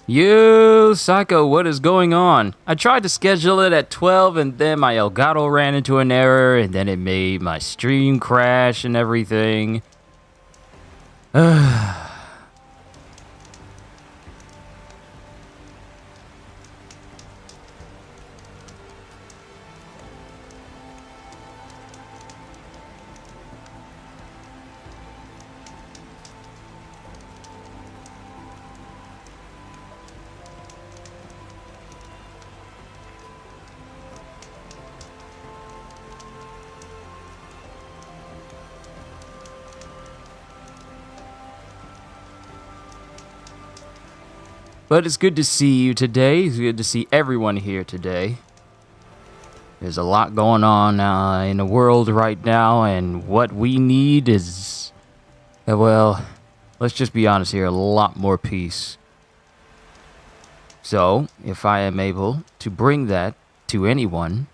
Yo, Psycho, what is going on? I tried to schedule it at 12 and then my Elgato ran into an error and then it made my stream crash and everything. But it's good to see you today. It's good to see everyone here today. There's a lot going on in the world right now, and what we need is, well, let's just be honest here, a lot more peace. So, if I am able to bring that to anyone,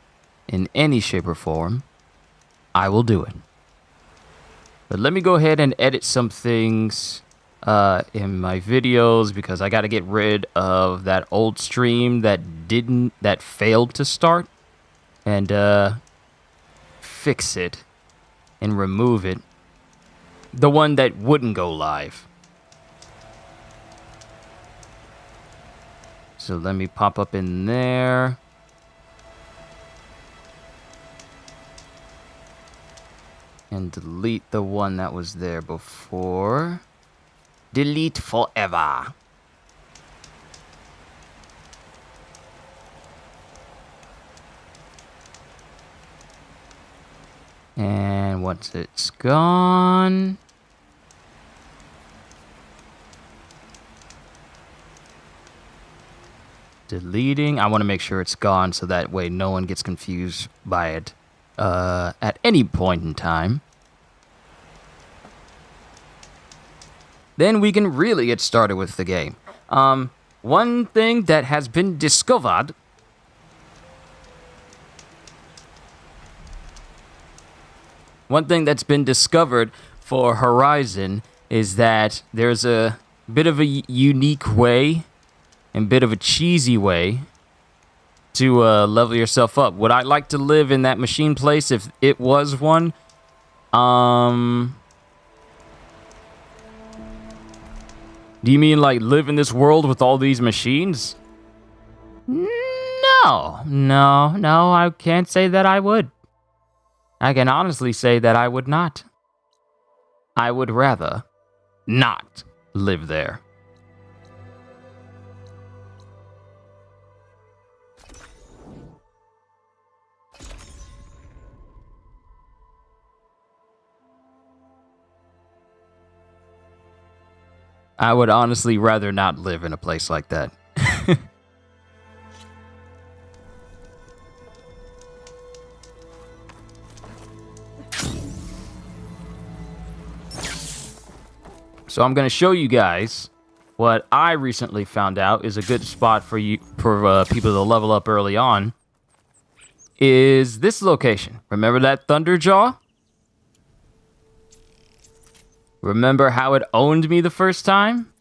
in any shape or form, I will do it. But let me go ahead and edit some things in my videos because I got to get rid of that old stream that failed to start and fix it and remove it. The one that wouldn't go live. So let me pop up in there. And delete the one that was there before. Delete forever. And once it's gone, deleting. I want to make sure it's gone so that way no one gets confused by it at any point in time. Then we can really get started with the game. One thing that has been discovered for Horizon is that there's a bit of a unique way and bit of a cheesy way to level yourself up. Would I like to live in that machine place if it was one? Do you mean like live in this world with all these machines? No, I can't say that I would. I can honestly say that I would not. I would rather not live there. I would honestly rather not live in a place like that. So I'm going to show you guys what I recently found out is a good spot for people to level up early on. Is this location. Remember that Thunderjaw? Remember how it owned me the first time?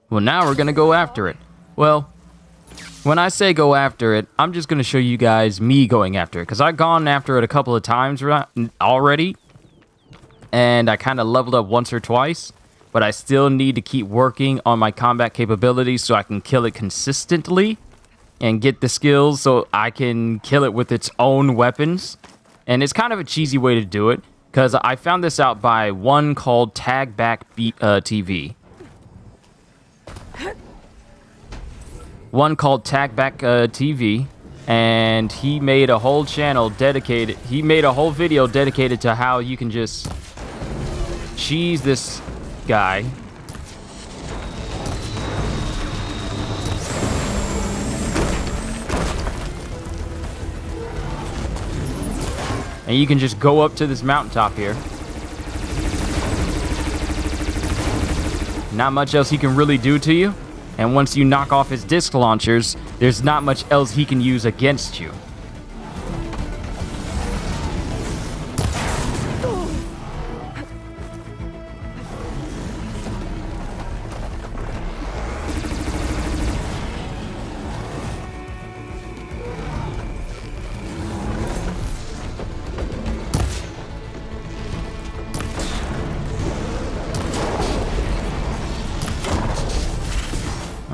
Well, now we're gonna go after it. Well, when I say go after it, I'm just gonna show you guys me going after it, because I've gone after it a couple of times already, and I kind of leveled up once or twice, but I still need to keep working on my combat capabilities so I can kill it consistently. And get the skills so I can kill it with its own weapons. And it's kind of a cheesy way to do it, because I found this out by one called Tagback TV. One called Tagback TV, and he made a whole channel dedicated. He made a whole video dedicated to how you can just cheese this guy. And you can just go up to this mountaintop here. Not much else he can really do to you. And once you knock off his disc launchers, there's not much else he can use against you.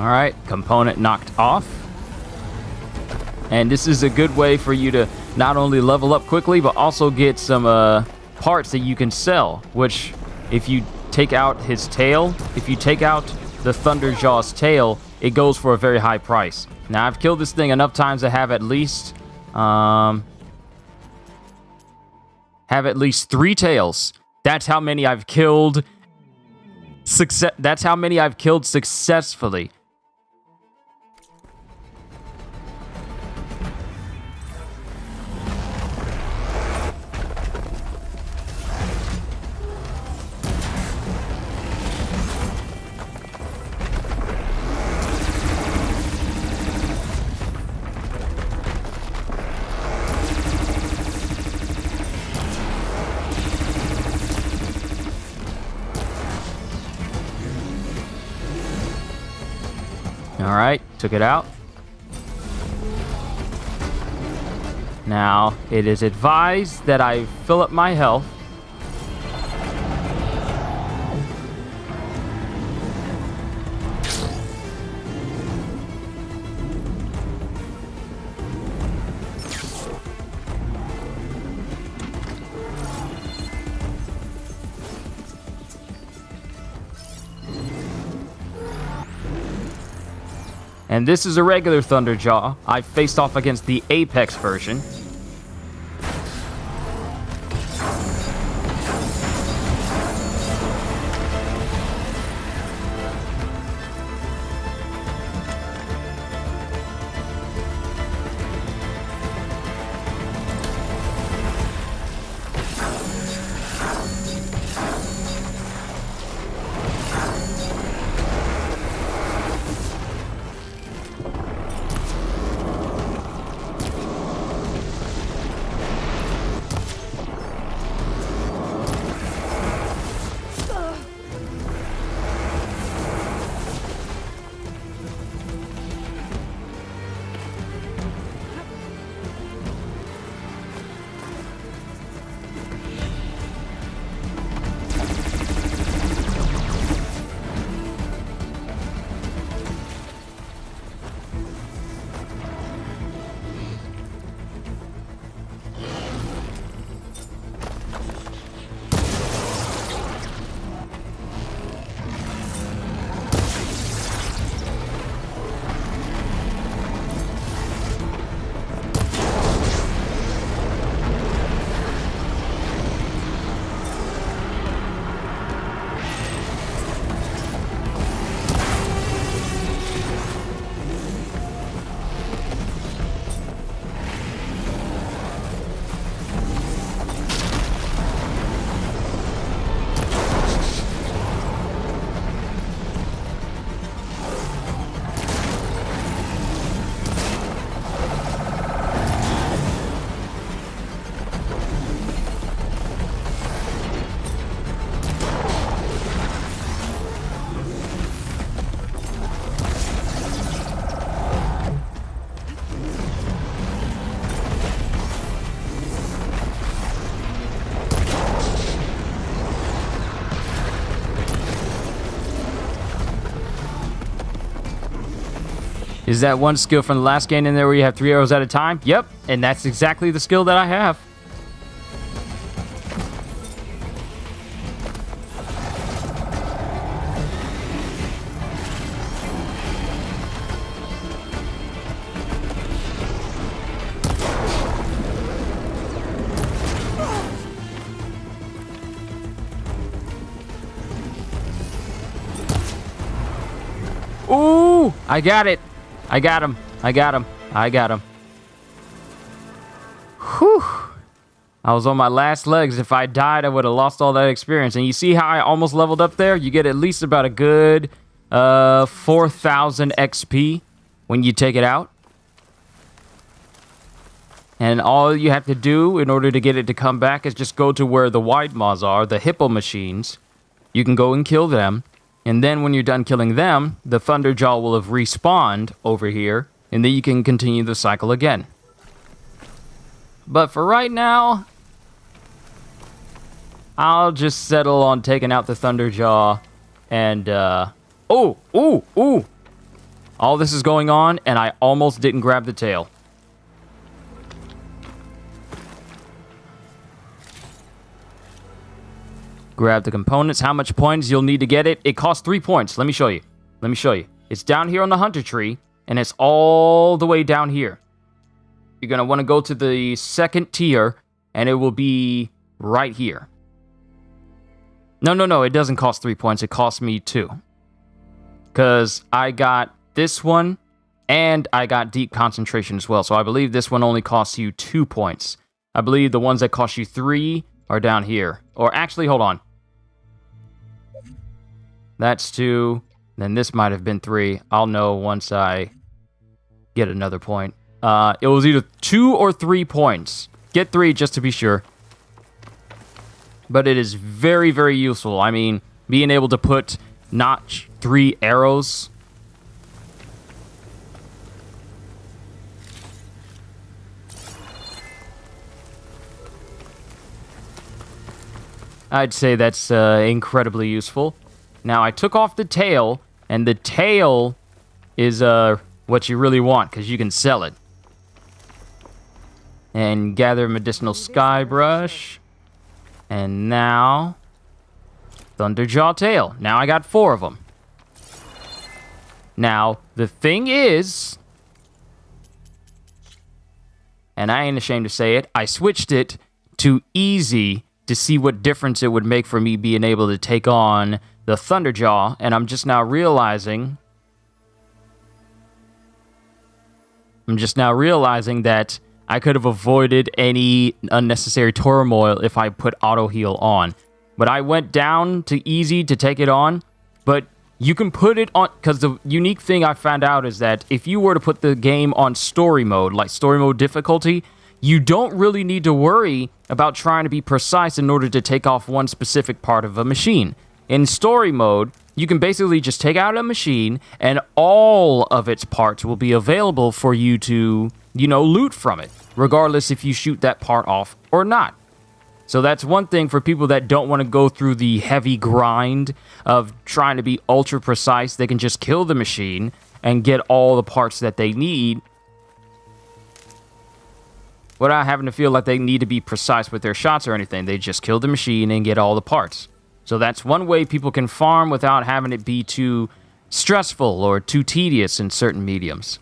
All right, component knocked off. And this is a good way for you to not only level up quickly, but also get some parts that you can sell, which if you take out his tail, if you take out the Thunderjaw's tail, it goes for a very high price. Now, I've killed this thing enough times to have at least 3 tails. That's how many I've killed. That's how many I've killed successfully. All right, took it out. Now, it is advised that I fill up my health. And this is a regular Thunderjaw. I faced off against the Apex version. Is that one skill from the last game in there where you have 3 arrows at a time? Yep, and that's exactly the skill that I have. Ooh, I got it. I got him. I got him. I got him. Whew. I was on my last legs. If I died, I would have lost all that experience. And you see how I almost leveled up there? You get at least about a good 4,000 XP when you take it out. And all you have to do in order to get it to come back is just go to where the wide maws are, the hippo machines. You can go and kill them. And then when you're done killing them, the Thunderjaw will have respawned over here, and then you can continue the cycle again. But for right now, I'll just settle on taking out the Thunderjaw and, ooh! All this is going on, and I almost didn't grab the tail. Grab the components. How much points you'll need to get it? It costs 3 points. Let me show you. Let me show you. It's down here on the hunter tree, and it's all the way down here. You're going to want to go to the second tier, and it will be right here. No. It doesn't cost 3 points. It costs me 2. Because I got this one, and I got deep concentration as well. So I believe this one only costs you 2 points. I believe the ones that cost you 3 are down here. Or actually, hold on. That's 2. Then this might have been 3. I'll know once I get another point. It was either 2 or 3 points. Get 3 just to be sure. But it is very, very useful. I mean, being able to put notch 3 arrows. I'd say that's incredibly useful. Now, I took off the tail, and the tail is what you really want, because you can sell it. And gather medicinal sky brush. And now, Thunderjaw tail. Now I got 4 of them. Now, the thing is, and I ain't ashamed to say it, I switched it to easy to see what difference it would make for me being able to take on the Thunderjaw, and I'm just now realizing that I could have avoided any unnecessary turmoil if I put auto heal on. But I went down to easy to take it on, but you can put it on, because the unique thing I found out is that if you were to put the game on story mode, like story mode difficulty, you don't really need to worry about trying to be precise in order to take off one specific part of a machine. In story mode, you can basically just take out a machine and all of its parts will be available for you to, loot from it, regardless if you shoot that part off or not. So that's one thing for people that don't want to go through the heavy grind of trying to be ultra precise. They can just kill the machine and get all the parts that they need without having to feel like they need to be precise with their shots or anything. They just kill the machine and get all the parts. So that's one way people can farm without having it be too stressful or too tedious in certain mediums.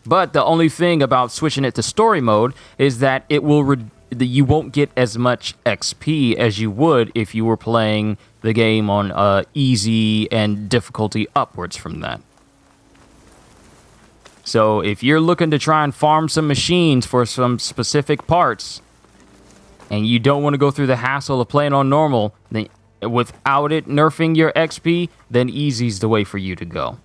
But the only thing about switching it to story mode is that it will you won't get as much XP as you would if you were playing the game on easy and difficulty upwards from that. So if you're looking to try and farm some machines for some specific parts, and you don't want to go through the hassle of playing on normal, then without it nerfing your XP, then easy's the way for you to go.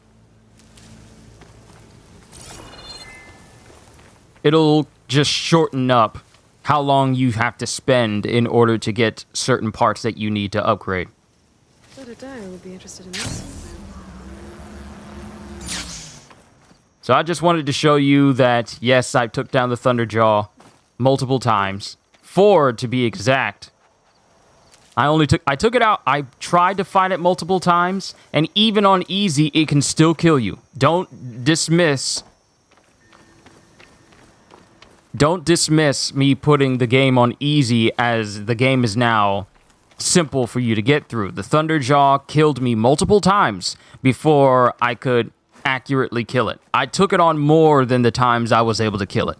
It'll just shorten up how long you have to spend in order to get certain parts that you need to upgrade. Dr. Dyer would be interested in this. So I just wanted to show you that, yes, I took down the Thunderjaw multiple times. 4 to be exact. I took it out. I tried to fight it multiple times, and even on easy, it can still kill you. Don't dismiss me putting the game on easy, as the game is now simple for you to get through. The Thunderjaw killed me multiple times before I could accurately kill it. I took it on more than the times I was able to kill it.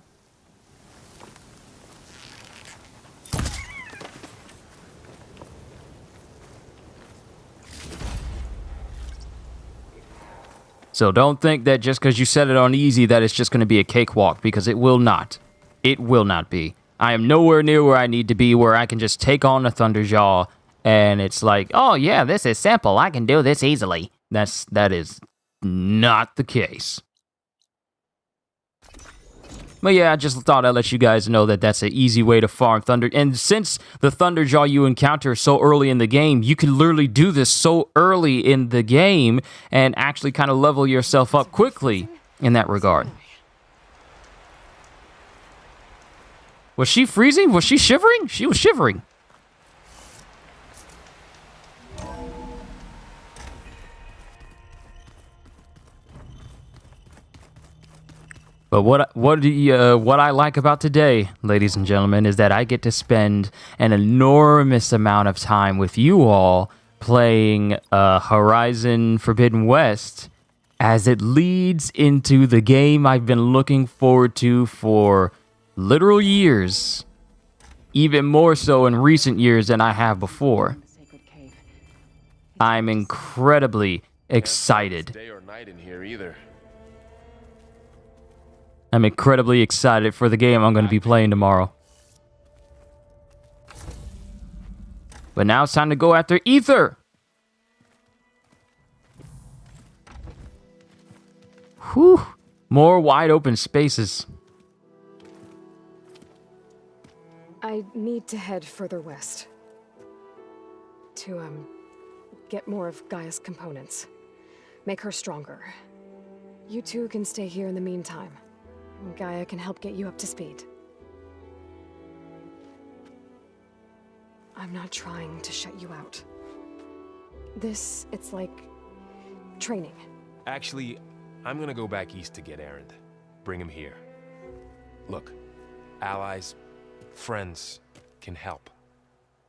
So don't think that just because you set it on easy that it's just going to be a cakewalk, because it will not. It will not be. I am nowhere near where I need to be where I can just take on a Thunderjaw and it's like, oh yeah, this is simple. I can do this easily. That is not the case. But yeah, I just thought I'd let you guys know that that's an easy way to farm Thunder. And since the Thunderjaw you encounter so early in the game, you can literally do this so early in the game and actually kind of level yourself up quickly in that regard. Was she freezing? Was she shivering? She was shivering. But what I like about today, ladies and gentlemen, is that I get to spend an enormous amount of time with you all playing Horizon Forbidden West as it leads into the game I've been looking forward to for literal years, even more so in recent years than I have before. I'm incredibly excited. Day or night in here either. I'm incredibly excited for the game I'm going to be playing tomorrow. But now it's time to go after Aether. Whew. More wide open spaces. I need to head further west. To, get more of Gaia's components. Make her stronger. You two can stay here in the meantime. Gaia can help get you up to speed. I'm not trying to shut you out. It's like training. Actually, I'm gonna go back east to get Erend. Bring him here. Look, allies, friends can help.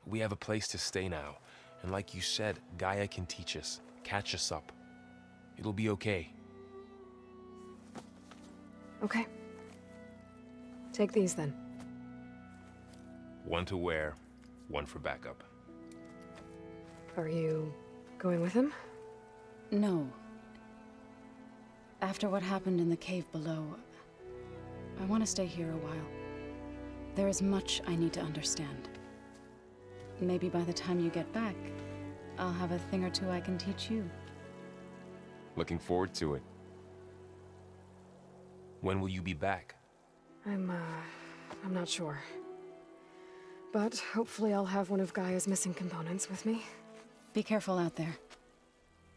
We have a place to stay now. And like you said, Gaia can teach us, catch us up. It'll be okay. Okay. Take these then. One to wear, one for backup. Are you going with him? No. After what happened in the cave below, I want to stay here a while. There is much I need to understand. Maybe by the time you get back, I'll have a thing or two I can teach you. Looking forward to it. When will you be back? I'm not sure. But hopefully I'll have one of Gaia's missing components with me. Be careful out there.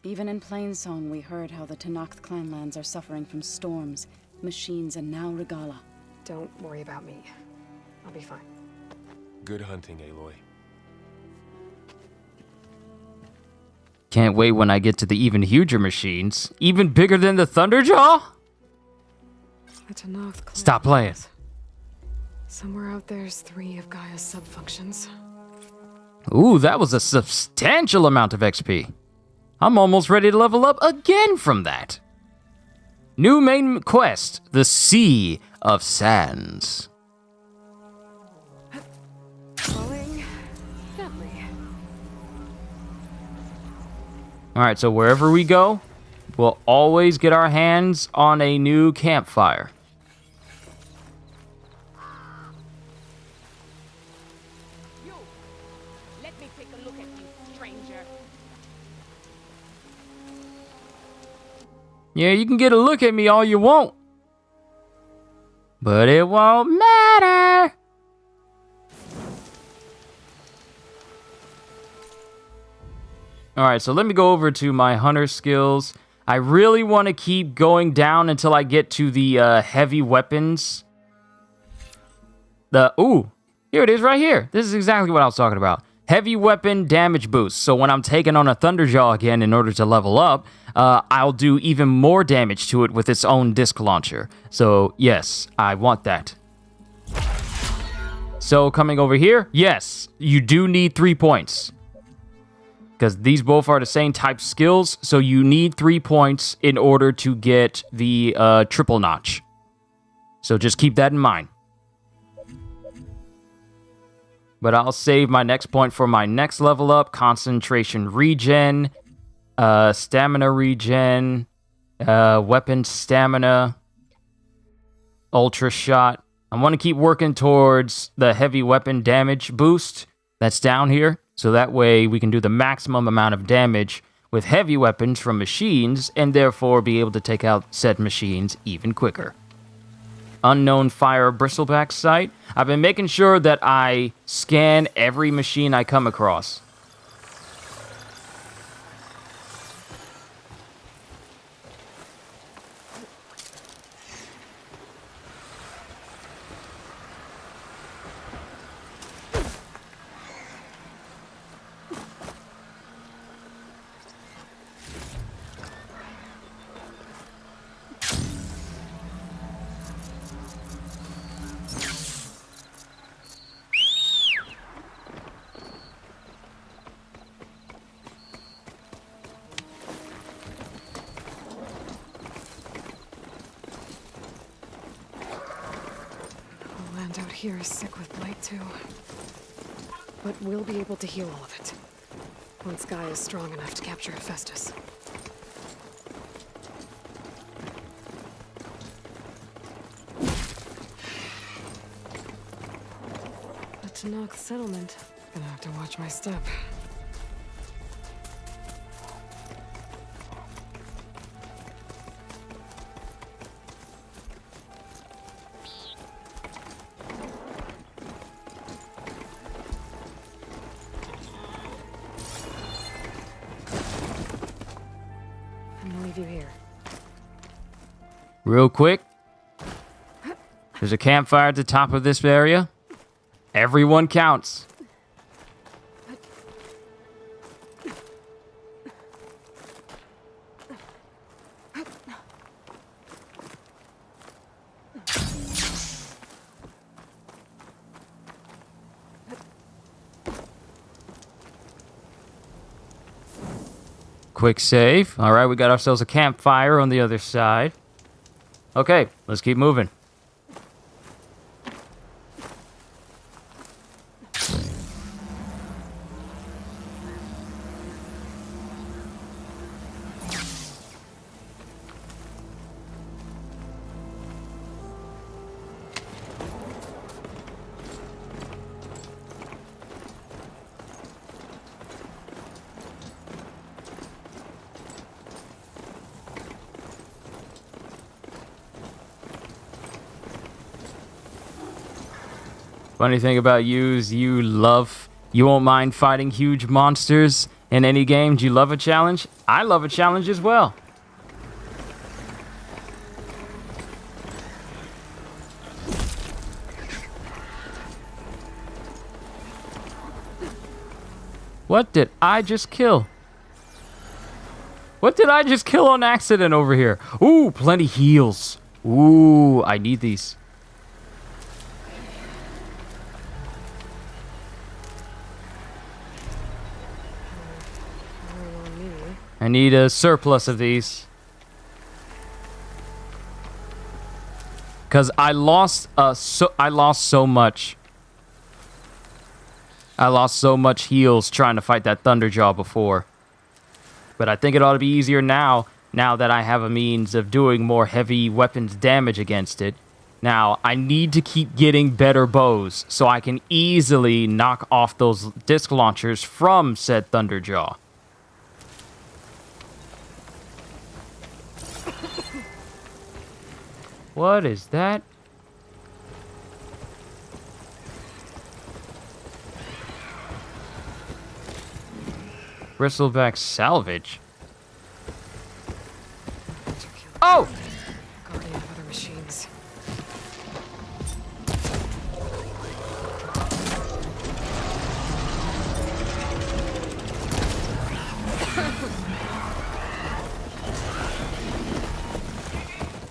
Even in Plainsong, we heard how the Tenakth clanlands are suffering from storms, machines, and now Regala. Don't worry about me. I'll be fine. Good hunting, Aloy. Can't wait when I get to the even huger machines. Even bigger than the Thunderjaw? The Tenakth clan. Stop playing. Somewhere out there's 3 of Gaia's sub-functions. Ooh, that was a substantial amount of XP. I'm almost ready to level up again from that. New main quest, the Sea of Sands. Falling gently. Alright, so wherever we go, we'll always get our hands on a new campfire. You! Let me take a look at you, stranger. Yeah, you can get a look at me all you want. But it won't matter. Alright, so let me go over to my hunter skills. I really want to keep going down until I get to the heavy weapons. Ooh, here it is right here. This is exactly what I was talking about. Heavy weapon damage boost. So when I'm taking on a Thunderjaw again in order to level up, I'll do even more damage to it with its own disc launcher. So yes, I want that. So coming over here, yes, you do need 3 points. Because these both are the same type skills, so you need 3 points in order to get the triple notch. So just keep that in mind. But I'll save my next point for my next level up. Concentration regen, stamina regen, weapon stamina, ultra shot. I want to keep working towards the heavy weapon damage boost that's down here. So that way we can do the maximum amount of damage with heavy weapons from machines and therefore be able to take out said machines even quicker. Unknown fire bristleback sight. I've been making sure that I scan every machine I come across. land out here is sick with blight too. But we'll be able to heal all of it. Once Gaia is strong enough to capture Hephaestus. But to knock the settlement, gonna have to watch my step. You here. Real quick, there's a campfire at the top of this area. Everyone counts. Quick save. All right, we got ourselves a campfire on the other side. Okay, let's keep moving. Funny thing about you is you won't mind fighting huge monsters in any game. Do you love a challenge? I love a challenge as well. What did I just kill? What did I just kill on accident over here? Ooh, plenty heals. Ooh, I need these. I need a surplus of these. Cause I lost so much. I lost so much heals trying to fight that Thunderjaw before. But I think it ought to be easier now that I have a means of doing more heavy weapons damage against it. Now, I need to keep getting better bows so I can easily knock off those disc launchers from said Thunderjaw. What is that? Bristleback salvage. Oh! Guardian of other machines.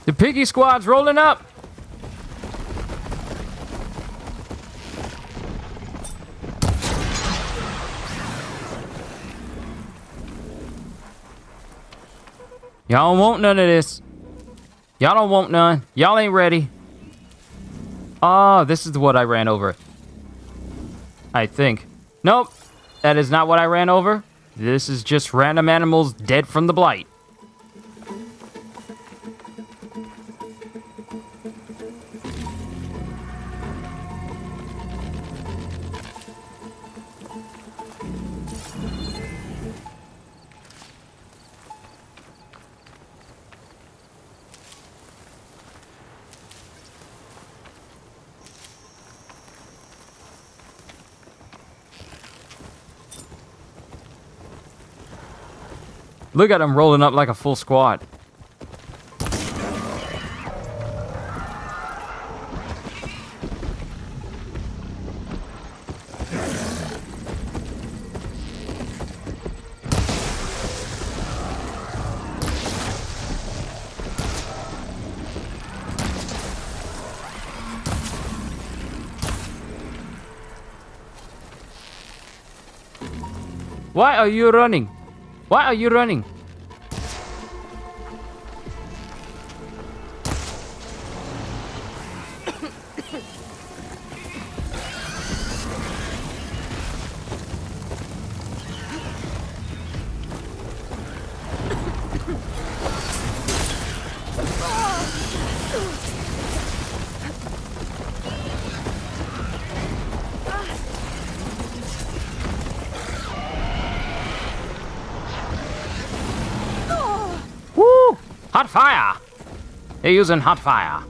The piggy squad's rolling up. Y'all don't want none of this. Y'all don't want none. Y'all ain't ready. Oh, this is what I ran over. I think. Nope. That is not what I ran over. This is just random animals dead from the blight. Look at him rolling up like a full squad. Why are you running? Why are you running? They're using hot fire.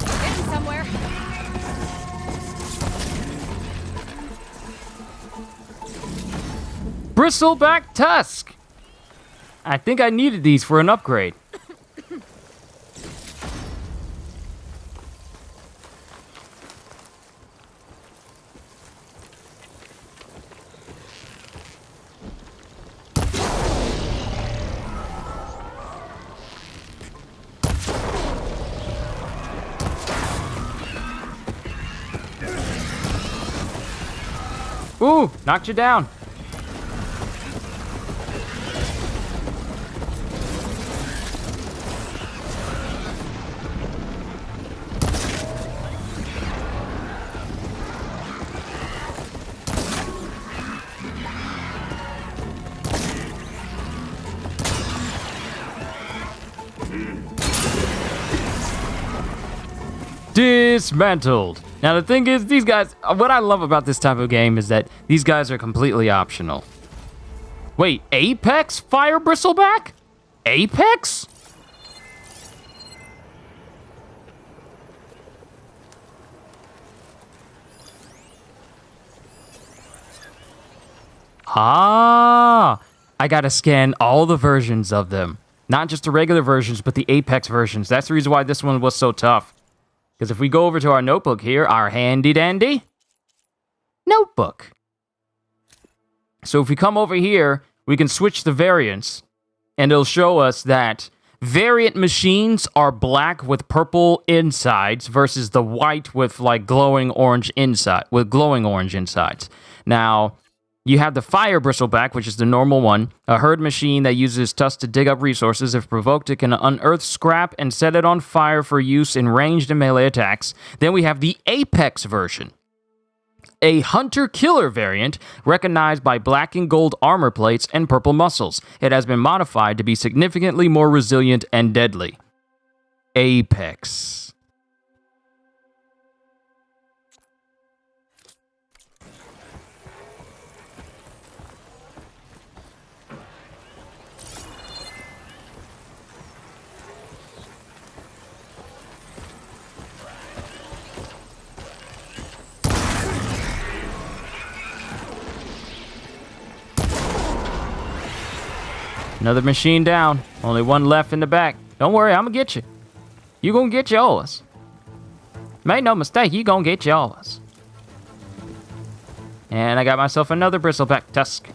Getting somewhere. Bristleback tusk. I think I needed these for an upgrade. Ooh, knocked you down. Dismantled. Now the thing is, these guys, what I love about this type of game is that these guys are completely optional. Wait, Apex Fire Bristleback? Apex? Ah, I gotta scan all the versions of them. Not just the regular versions, but the Apex versions. That's the reason why this one was so tough. Because if we go over to our notebook here, our handy-dandy notebook. So if we come over here, we can switch the variants, and it'll show us that variant machines are black with purple insides versus the white with like glowing orange insides. Now, you have the fire bristleback, which is the normal one, a herd machine that uses tusks to dig up resources. If provoked, it can unearth scrap and set it on fire for use in ranged and melee attacks. Then we have the Apex version, a hunter-killer variant recognized by black and gold armor plates and purple muscles. It has been modified to be significantly more resilient and deadly. Apex. Another machine down. Only one left in the back. Don't worry, I'm gonna get you. You gonna get yours. Make no mistake, you gonna get yours. And I got myself another bristleback tusk.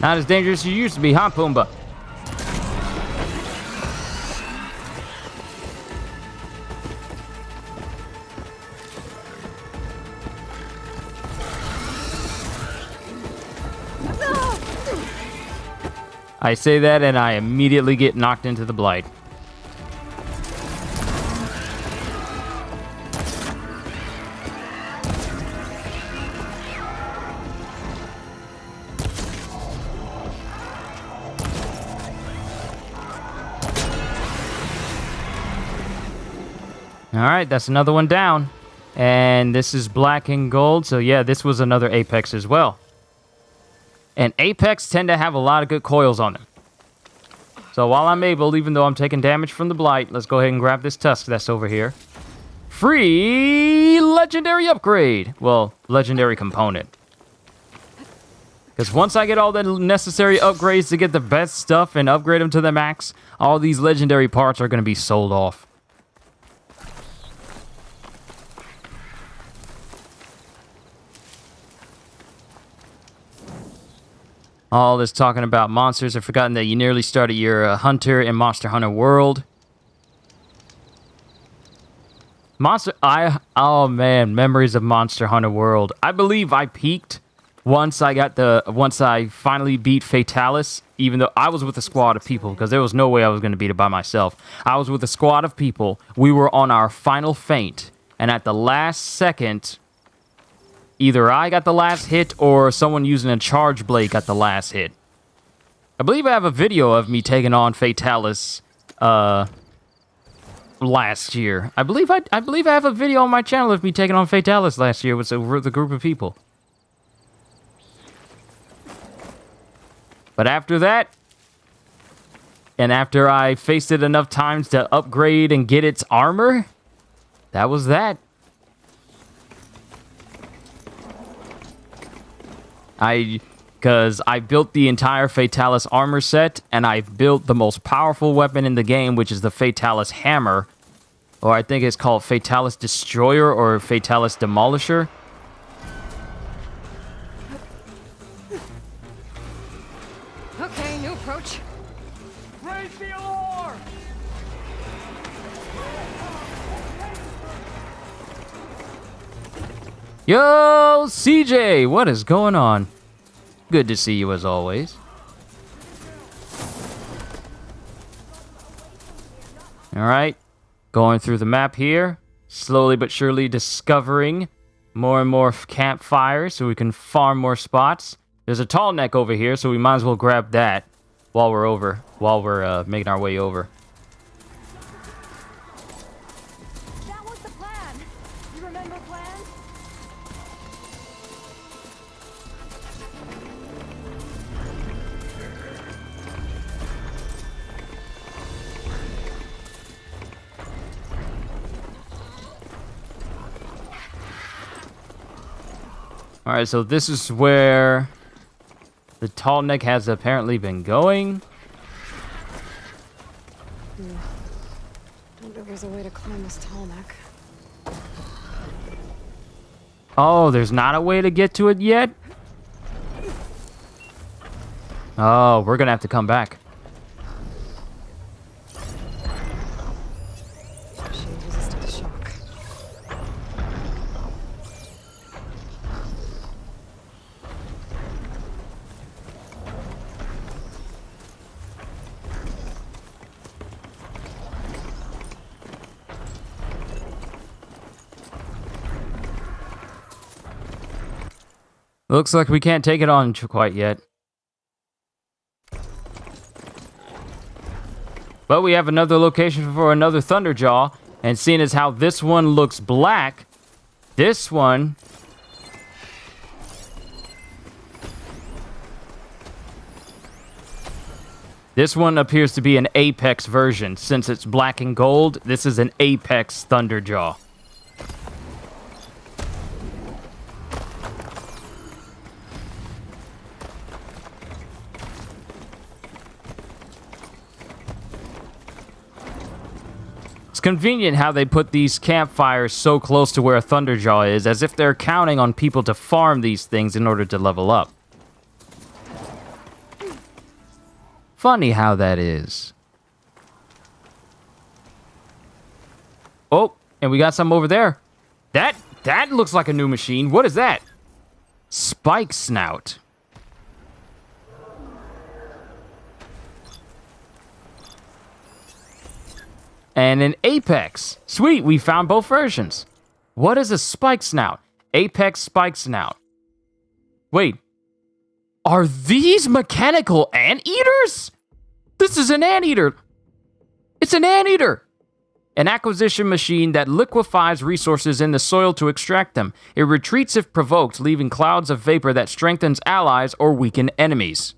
Not as dangerous as you used to be, huh, Pumbaa? I say that and I immediately get knocked into the blight. All right, that's another one down. And this is black and gold. So yeah, this was another Apex as well. And Apex tend to have a lot of good coils on them. So while I'm able, even though I'm taking damage from the blight, let's go ahead and grab this tusk that's over here. Free legendary upgrade. Well, legendary component. Because once I get all the necessary upgrades to get the best stuff and upgrade them to the max, all these legendary parts are going to be sold off. All this talking about monsters. I've forgotten that you nearly started your hunter in Monster Hunter World. Oh man, memories of Monster Hunter World. I believe I peaked once I finally beat Fatalis, even though I was with a squad of people, because there was no way I was going to beat it by myself. I was with a squad of people. We were on our final feint, and at the last second, either I got the last hit or someone using a charge blade got the last hit. I believe I have a video of me taking on Fatalis last year. I believe I have a video on my channel of me taking on Fatalis last year with the group of people. But after that, and after I faced it enough times to upgrade and get its armor, that was that. Because I built the entire Fatalis armor set, and I built the most powerful weapon in the game, which is the Fatalis hammer, or I think it's called Fatalis Destroyer or Fatalis Demolisher. Okay, new approach. Raise the alarm! Yo, CJ, what is going on? Good to see you as always. All right, going through the map here, slowly but surely discovering more and more campfires so we can farm more spots. There's a tall neck over here, so we might as well grab that while we're making our way over. That was the plan. You remember plan? All right, so this is where the tall neck has apparently been going. Don't know there's a way to climb this tall neck. Oh, there's not a way to get to it yet? Oh, we're gonna have to come back. Machine resistant to shock. Looks like we can't take it on quite yet. But we have another location for another Thunderjaw, and seeing as how this one looks black, this one appears to be an Apex version. Since it's black and gold, this is an Apex Thunderjaw. Convenient how they put these campfires so close to where a Thunderjaw is, as if they're counting on people to farm these things in order to level up. Funny how that is. Oh, and we got some over there. That looks like a new machine. What is that? Spike Snout. And an Apex. Sweet, we found both versions. What is a Spike Snout? Apex Spike Snout. Wait. Are these mechanical anteaters? This is an anteater. It's an anteater. An acquisition machine that liquefies resources in the soil to extract them. It retreats if provoked, leaving clouds of vapor that strengthens allies or weaken enemies.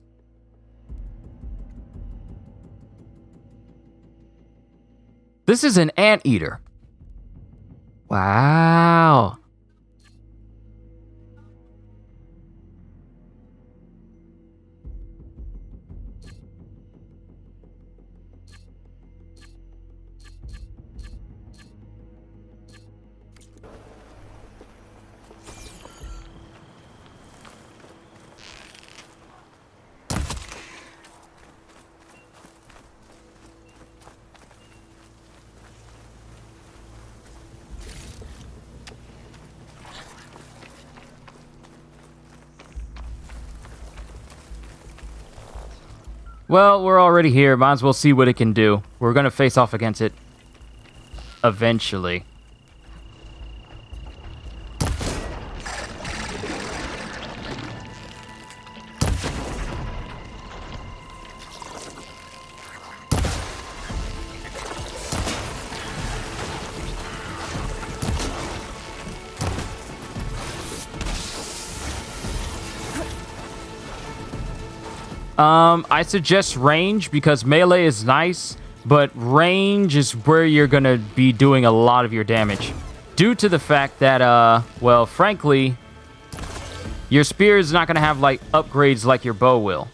This is an anteater. Wow. Well, we're already here. Might as well see what it can do. We're gonna face off against it eventually. I suggest range because melee is nice, but range is where you're gonna be doing a lot of your damage. Due to the fact that, well, frankly, your spear is not gonna have, like, upgrades like your bow will.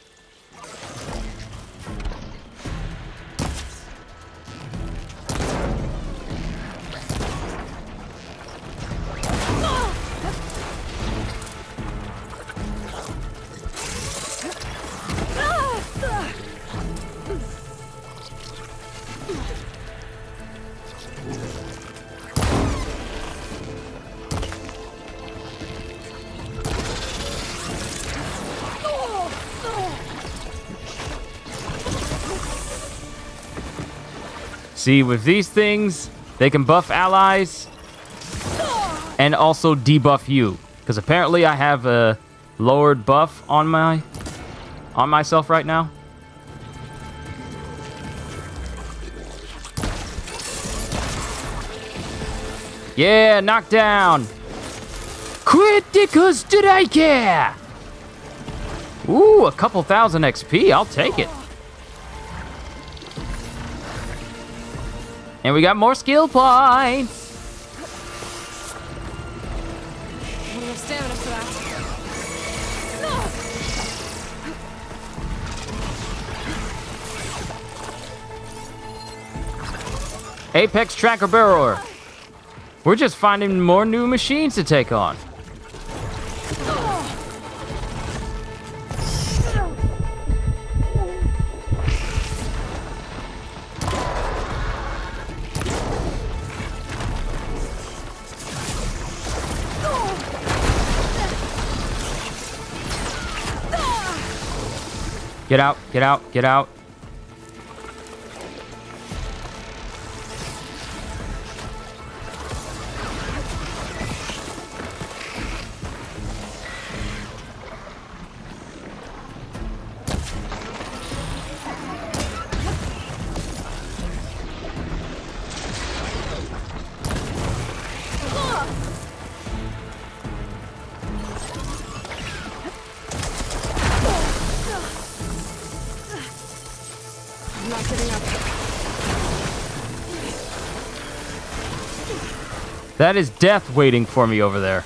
See, with these things, they can buff allies and also debuff you. Because apparently I have a lowered buff on myself right now. Yeah, knockdown. Critical strike. Ooh, a couple thousand XP. I'll take it. And we got more skill points. We have stamina for that. Apex Tracker Barrower. We're just finding more new machines to take on. Get out, get out, get out. Not giving up. That is death waiting for me over there.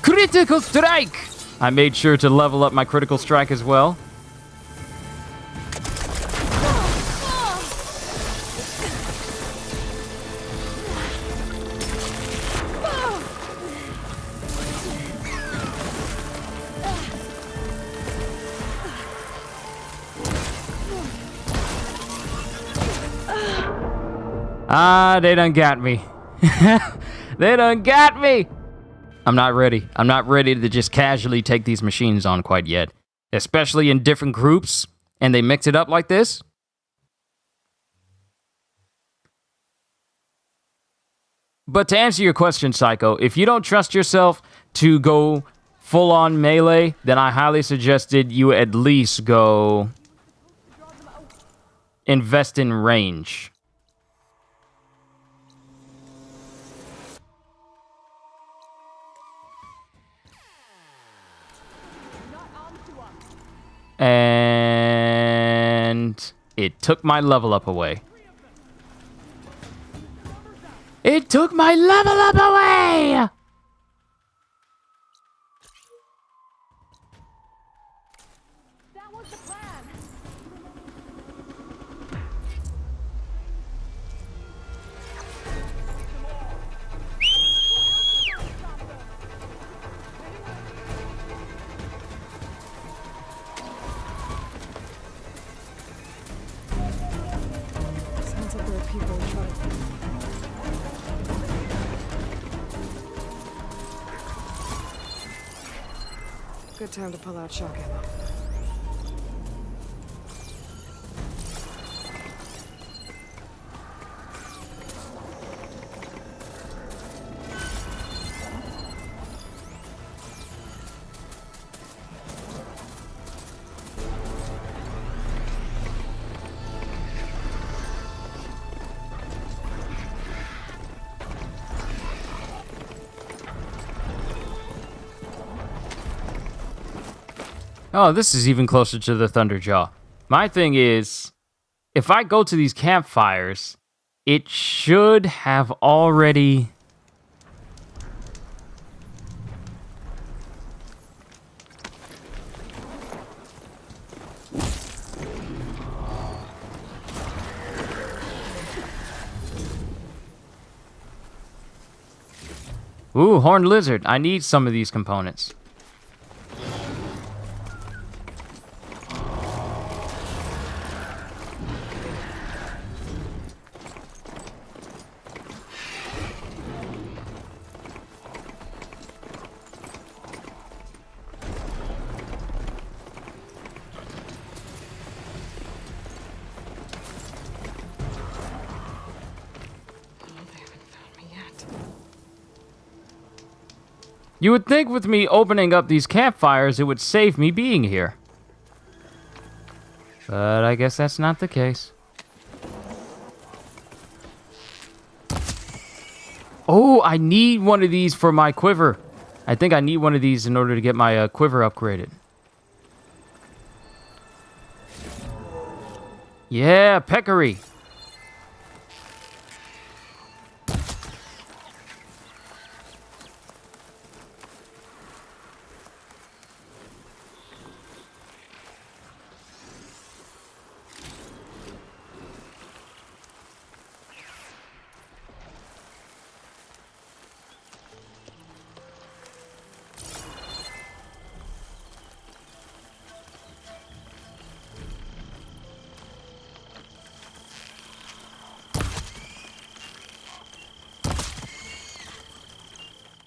Critical strike! I made sure to level up my critical strike as well. Ah, they done got me. They done got me! I'm not ready. I'm not ready to just casually take these machines on quite yet. Especially in different groups, and they mix it up like this. But to answer your question, Psycho, if you don't trust yourself to go full-on melee, then I highly suggested you at least go invest in range. And it took my level up away. It took my level up away! That was the plan. Good time to pull out shock ammo. Oh, this is even closer to the Thunderjaw. My thing is, if I go to these campfires, it should have already... Ooh, horned lizard. I need some of these components. You would think with me opening up these campfires, it would save me being here. But I guess that's not the case. Oh, I need one of these for my quiver. I think I need one of these in order to get my quiver upgraded. Yeah, peccary.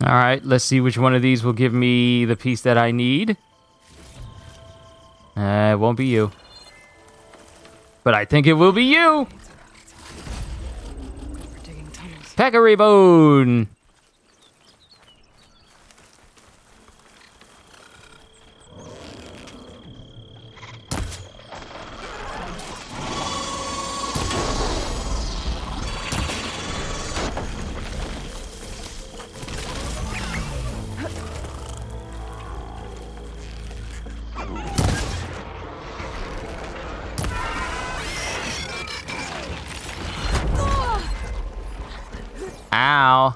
All right, let's see which one of these will give me the piece that I need. It won't be you. But I think it will be you. We're digging tunnels. Peccary bone. Ow.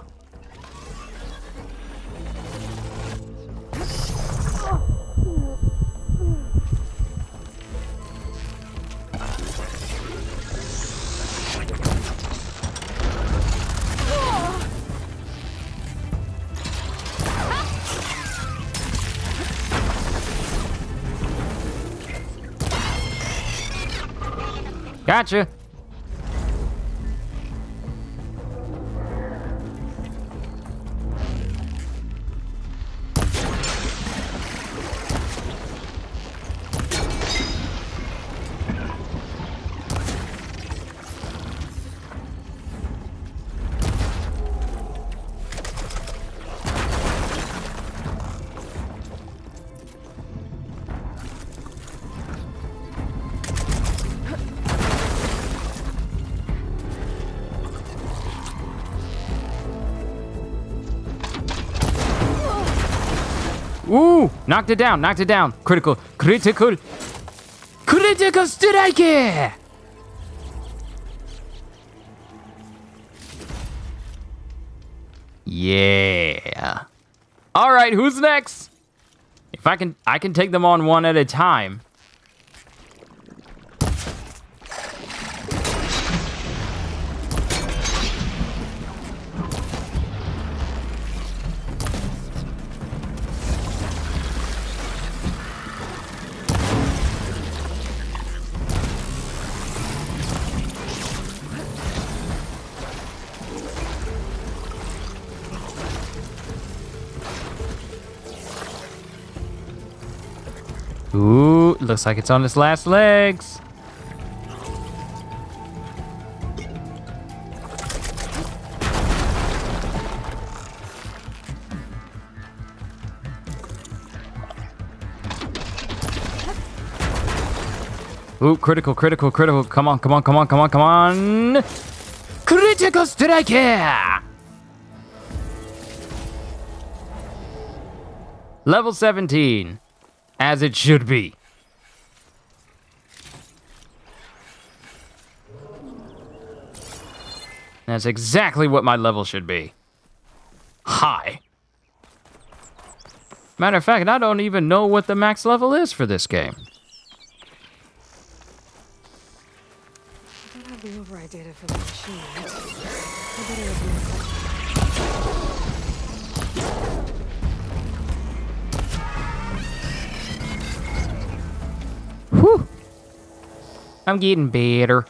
Gotcha. Ooh, knocked it down, knocked it down. Critical strike! Yeah. All right, who's next? If I can take them on one at a time. Ooh, looks like it's on its last legs. Ooh, critical, critical, critical. Come on, come on, come on, come on, come on. Critical strike here. Level 17. As it should be. That's exactly what my level should be. High. Matter of fact, I don't even know what the max level is for this game. I don't have the override data for the machine yet. I better open the Whew. I'm getting better.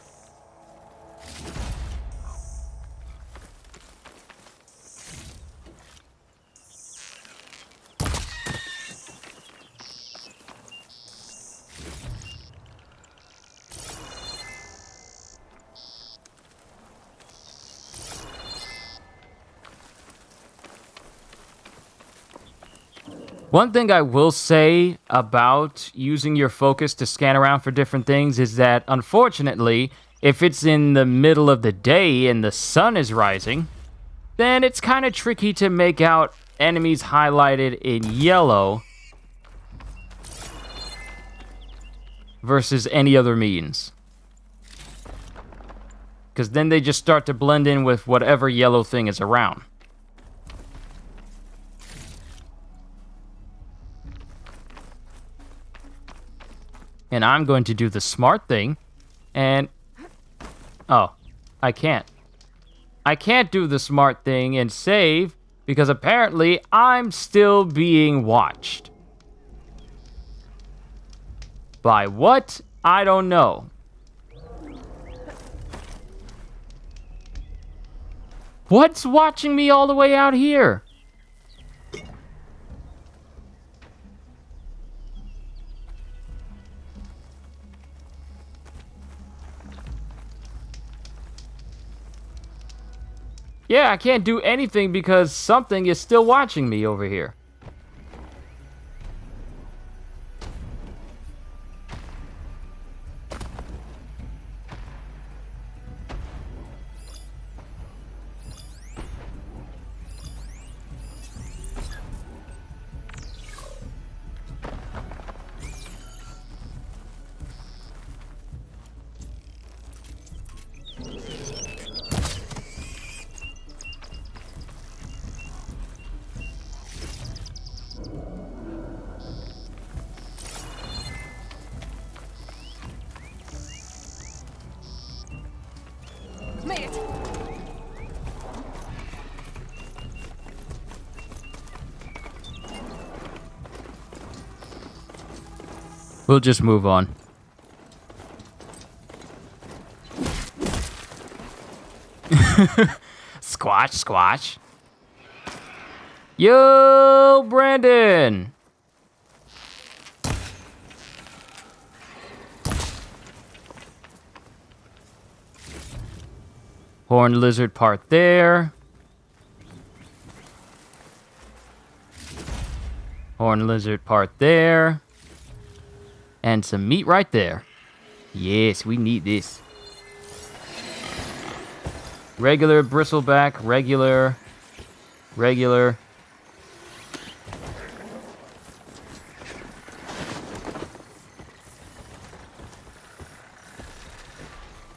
One thing I will say about using your focus to scan around for different things is that, unfortunately, if it's in the middle of the day and the sun is rising, then it's kind of tricky to make out enemies highlighted in yellow versus any other means. Because then they just start to blend in with whatever yellow thing is around. And I'm going to do the smart thing, and... Oh, I can't. I can't do the smart thing and save, because apparently I'm still being watched. By what? I don't know. What's watching me all the way out here? Yeah, I can't do anything because something is still watching me over here. Made it. We'll just move on. Squash, squash. Yo, Brandon! Horned lizard part there. Horned lizard part there. And some meat right there. Yes, we need this. Regular bristleback, regular.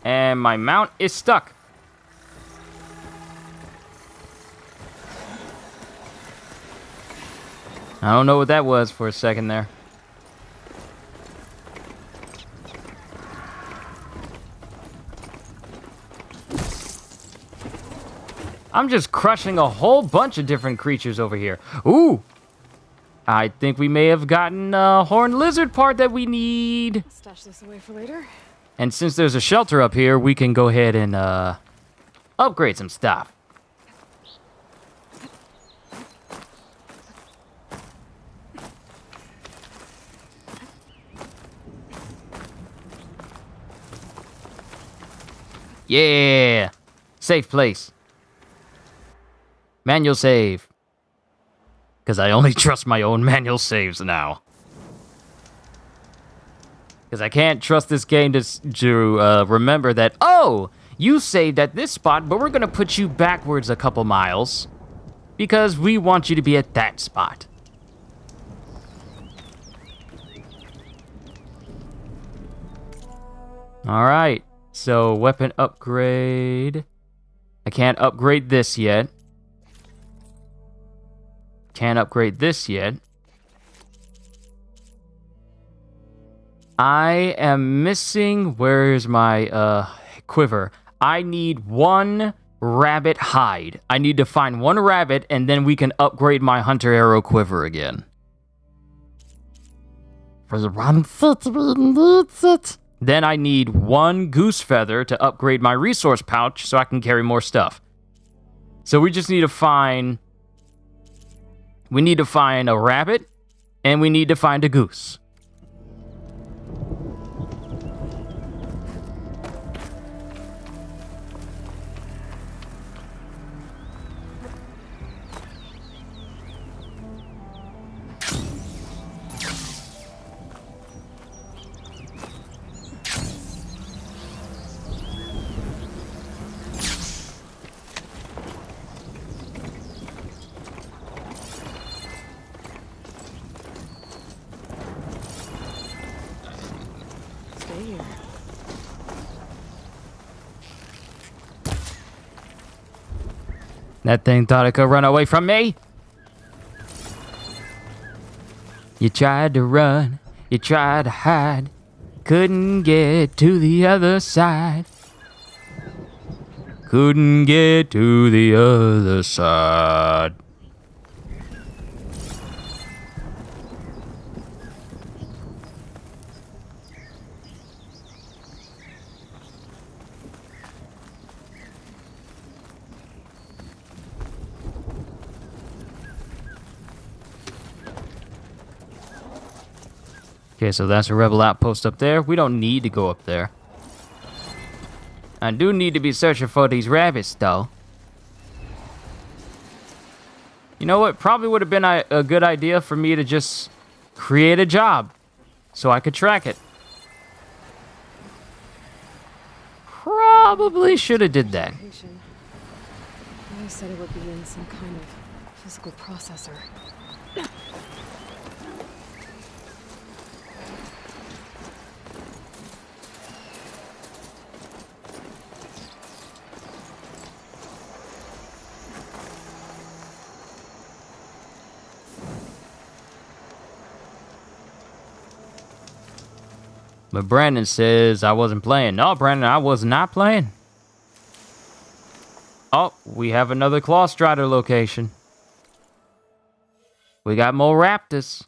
And my mount is stuck. I don't know what that was for a second there. I'm just crushing a whole bunch of different creatures over here. Ooh! I think we may have gotten a horned lizard part that we need. Stash this away for later. And since there's a shelter up here, we can go ahead and upgrade some stuff. Yeah! Safe place. Manual save. Because I only trust my own manual saves now. Because I can't trust this game to remember that, oh, you saved at this spot, but we're going to put you backwards a couple miles. Because we want you to be at that spot. Alright, so weapon upgrade. I can't upgrade this yet. Can't upgrade this yet. I am missing, where's my quiver? I need one rabbit hide. I need to find one rabbit and then we can upgrade my hunter arrow quiver again. For the one needs it. Then I need one goose feather to upgrade my resource pouch so I can carry more stuff. So we just need to find... We need to find a rabbit, and we need to find a goose. Stay here. That thing thought it could run away from me? You tried to run, you tried to hide, couldn't get to the other side. Couldn't get to the other side. Okay, so that's a rebel outpost up there. We don't need to go up there. I do need to be searching for these rabbits, though. You know what? Probably would have been a good idea for me to just create a job so I could track it. Probably should have did that. Location. They said it would be in some kind of physical processor. But Brandon says I wasn't playing. No, Brandon, I was not playing. Oh, we have another Claw Strider location. We got more raptors.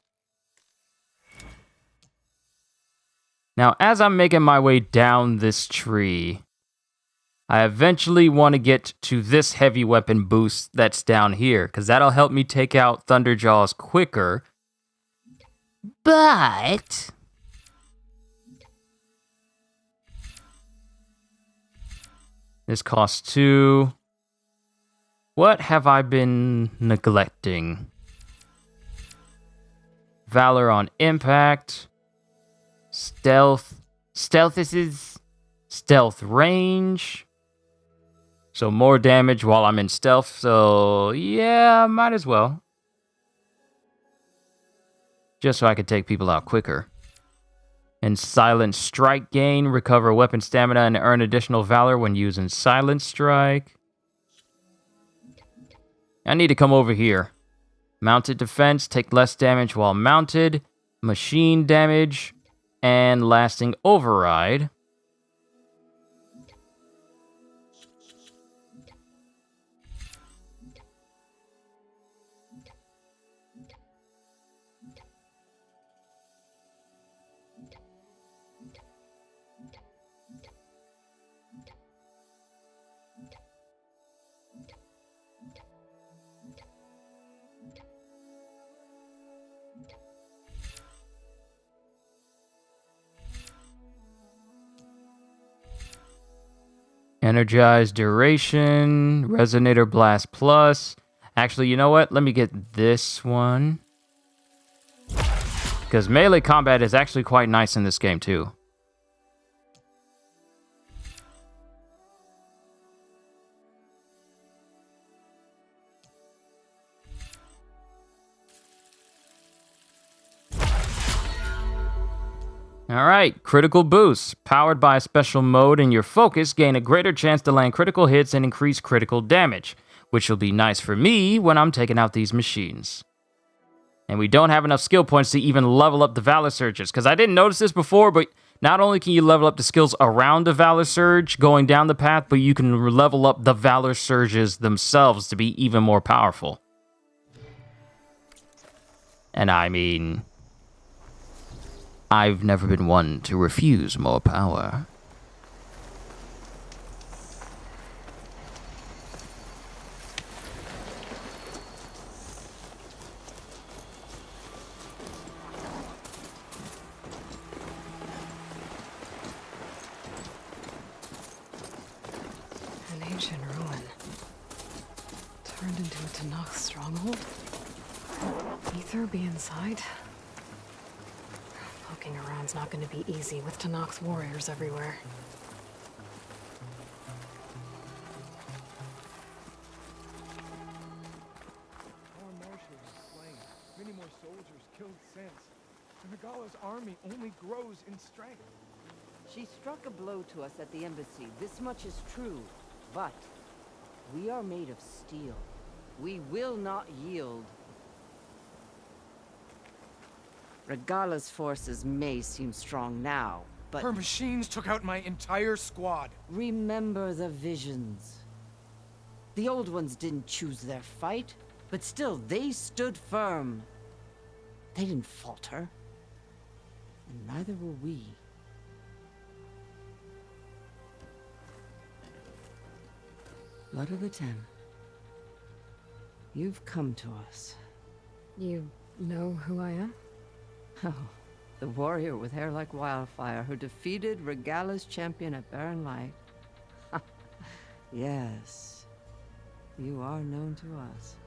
Now, as I'm making my way down this tree, I eventually want to get to this heavy weapon boost that's down here, because that'll help me take out Thunderjaws quicker. But... this costs 2. What have I been neglecting? Valor on impact. Stealth. Stealth is stealth range. So more damage while I'm in stealth. So yeah, might as well. Just so I can take people out quicker. And Silent Strike gain, recover weapon stamina and earn additional valor when using Silent Strike. I need to come over here. Mounted defense, take less damage while mounted. Machine damage, and lasting override. Energize duration, resonator blast plus. Actually, you know what? Let me get this one. Because melee combat is actually quite nice in this game too. Alright, critical boost. Powered by a special mode in your focus, gain a greater chance to land critical hits and increase critical damage, which will be nice for me when I'm taking out these machines. And we don't have enough skill points to even level up the Valor Surges, because I didn't notice this before, but not only can you level up the skills around the Valor Surge going down the path, but you can level up the Valor Surges themselves to be even more powerful. And I mean, I've never been one to refuse more power. An ancient ruin. Turned into a Tanakh stronghold? Aether be inside? Poking around's not gonna be easy with Tanakh's warriors everywhere. Our marshal was slain. Many more soldiers killed since. And Regala's army only grows in strength. She struck a blow to us at the embassy. This much is true. But we are made of steel. We will not yield. Regala's forces may seem strong now, but Her machines took out my entire squad. remember the visions. The old ones didn't choose their fight, but still they stood firm. They didn't falter. And neither will we. Blood of the Ten. You've come to us. You know who I am? Oh, the warrior with hair like wildfire who defeated Regala's champion at Barren Light. Yes, you are known to us.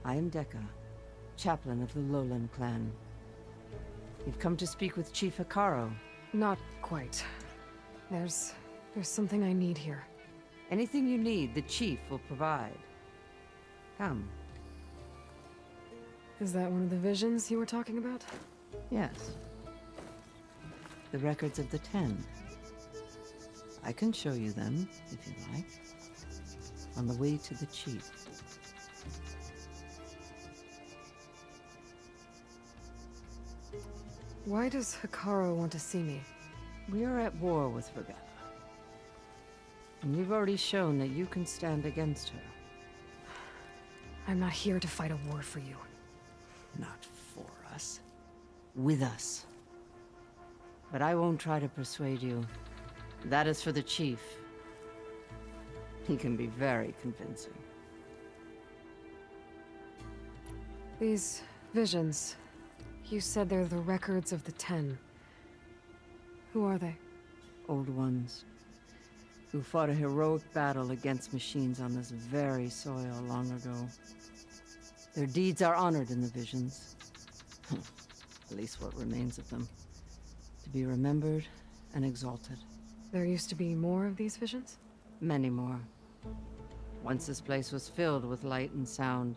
I am Dekka, chaplain of the Lowland clan. You've come to speak with Chief Hikaro. Not quite. There's something I need here. Anything you need, the chief will provide. Come. Is that one of the visions you were talking about? Yes. The records of the Ten. I can show you them, if you like. On the way to the chief. Why does Hikaro want to see me? We are at war with Regala. And you've already shown that you can stand against her. I'm not here to fight a war for you. Not for us. With us. But I won't try to persuade you. That is for the chief. He can be very convincing. These visions, you said they're the records of the Ten. Who are they? Old ones. Who fought a heroic battle against machines on this very soil long ago. Their deeds are honored in the visions. At least what remains of them. To be remembered and exalted. There used to be more of these visions? Many more. Once this place was filled with light and sound.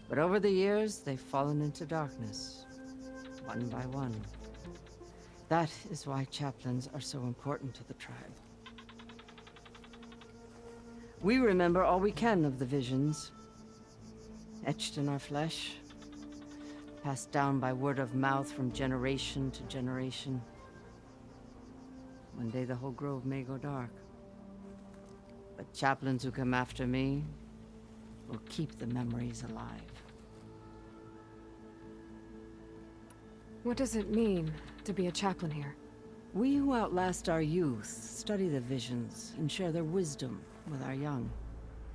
But over the years, they've fallen into darkness. One by one. That is why chaplains are so important to the tribe. We remember all we can of the visions. Etched in our flesh. Passed down by word of mouth from generation to generation. One day the whole grove may go dark. But chaplains who come after me will keep the memories alive. What does it mean to be a chaplain here? We who outlast our youth study the visions and share their wisdom with our young.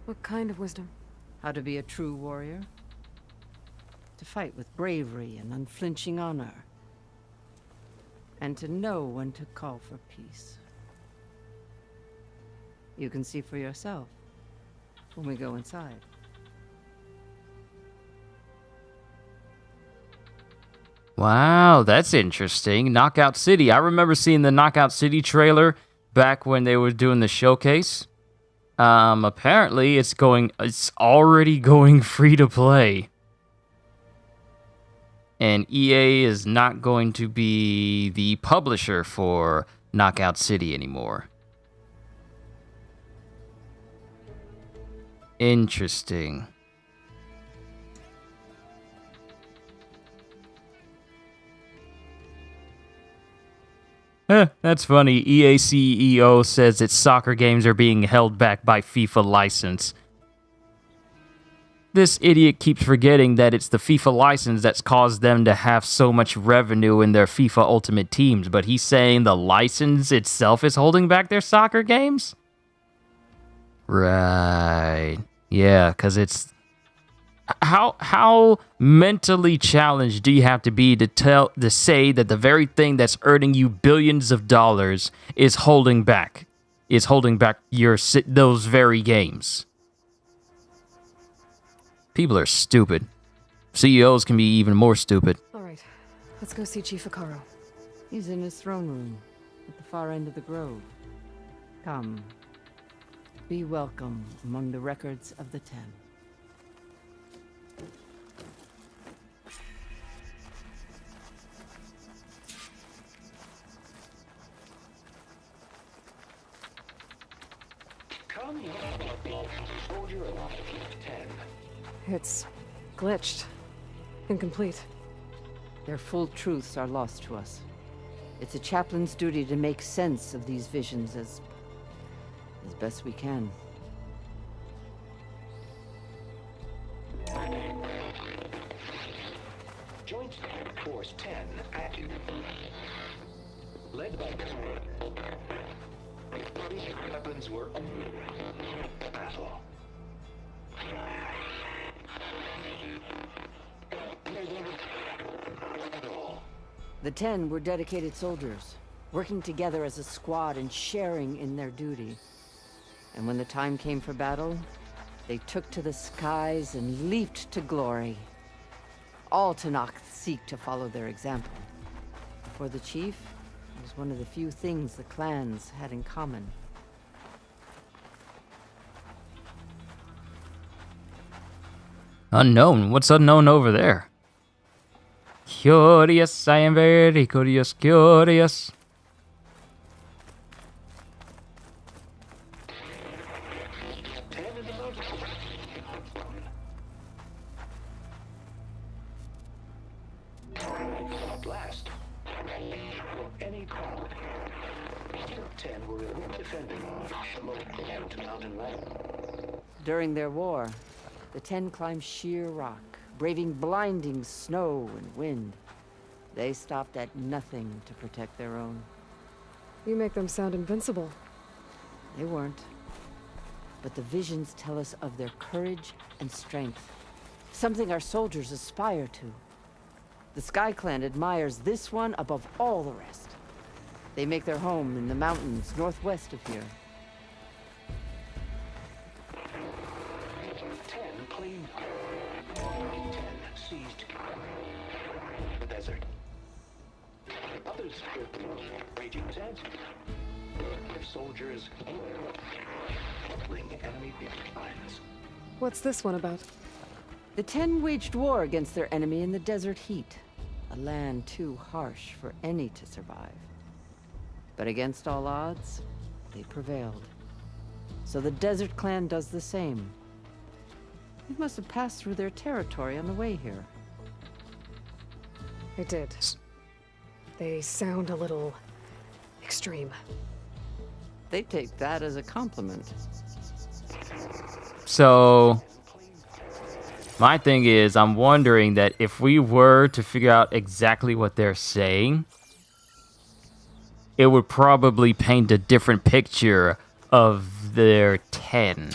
What kind of wisdom? How to be a true warrior. To fight with bravery and unflinching honor. And to know when to call for peace. You can see for yourself when we go inside. Wow, that's interesting. Knockout City. I remember seeing the Knockout City trailer back when they were doing the showcase. Apparently it's already going free to play. And EA is not going to be the publisher for Knockout City anymore. Interesting. That's funny. EA CEO says its soccer games are being held back by FIFA license. This idiot keeps forgetting that it's the FIFA license that's caused them to have so much revenue in their FIFA Ultimate Teams, but he's saying the license itself is holding back their soccer games? Right. Yeah, because it's... How mentally challenged do you have to be to say that the very thing that's earning you billions of dollars is holding back those very games? People are stupid. CEOs can be even more stupid. All right, let's go see Chief Akaro. He's in his throne room at the far end of the grove. Come. Be welcome among the records of the Ten. It's glitched. Incomplete. Their full truths are lost to us. It's a chaplain's duty to make sense of these visions as best we can. Joint Force 10 active. Led by weapons were battle. The Ten were dedicated soldiers, working together as a squad and sharing in their duty. And when the time came for battle, they took to the skies and leaped to glory. All Tanakh seek to follow their example. For the chief, it was one of the few things the clans had in common. Unknown? What's unknown over there? Curious, I am very curious. Blast. Any call. 10 were defending the mountain land. During their war, the Ten climbed sheer rock, braving blinding snow and wind. They stopped at nothing to protect their own. You make them sound invincible. They weren't. But the visions tell us of their courage and strength, something our soldiers aspire to. The Sky Clan admires this one above all the rest. They make their home in the mountains northwest of here. 10 claimed. 10 seized the desert. Others raging sands. Their soldiers battling enemy lines. What's this one about? The Ten waged war against their enemy in the desert heat, a land too harsh for any to survive. But against all odds, they prevailed. So the Desert Clan does the same. We must have passed through their territory on the way here. I did. They sound a little extreme. They take that as a compliment. So, my thing is, I'm wondering that if we were to figure out exactly what they're saying, it would probably paint a different picture of their 10.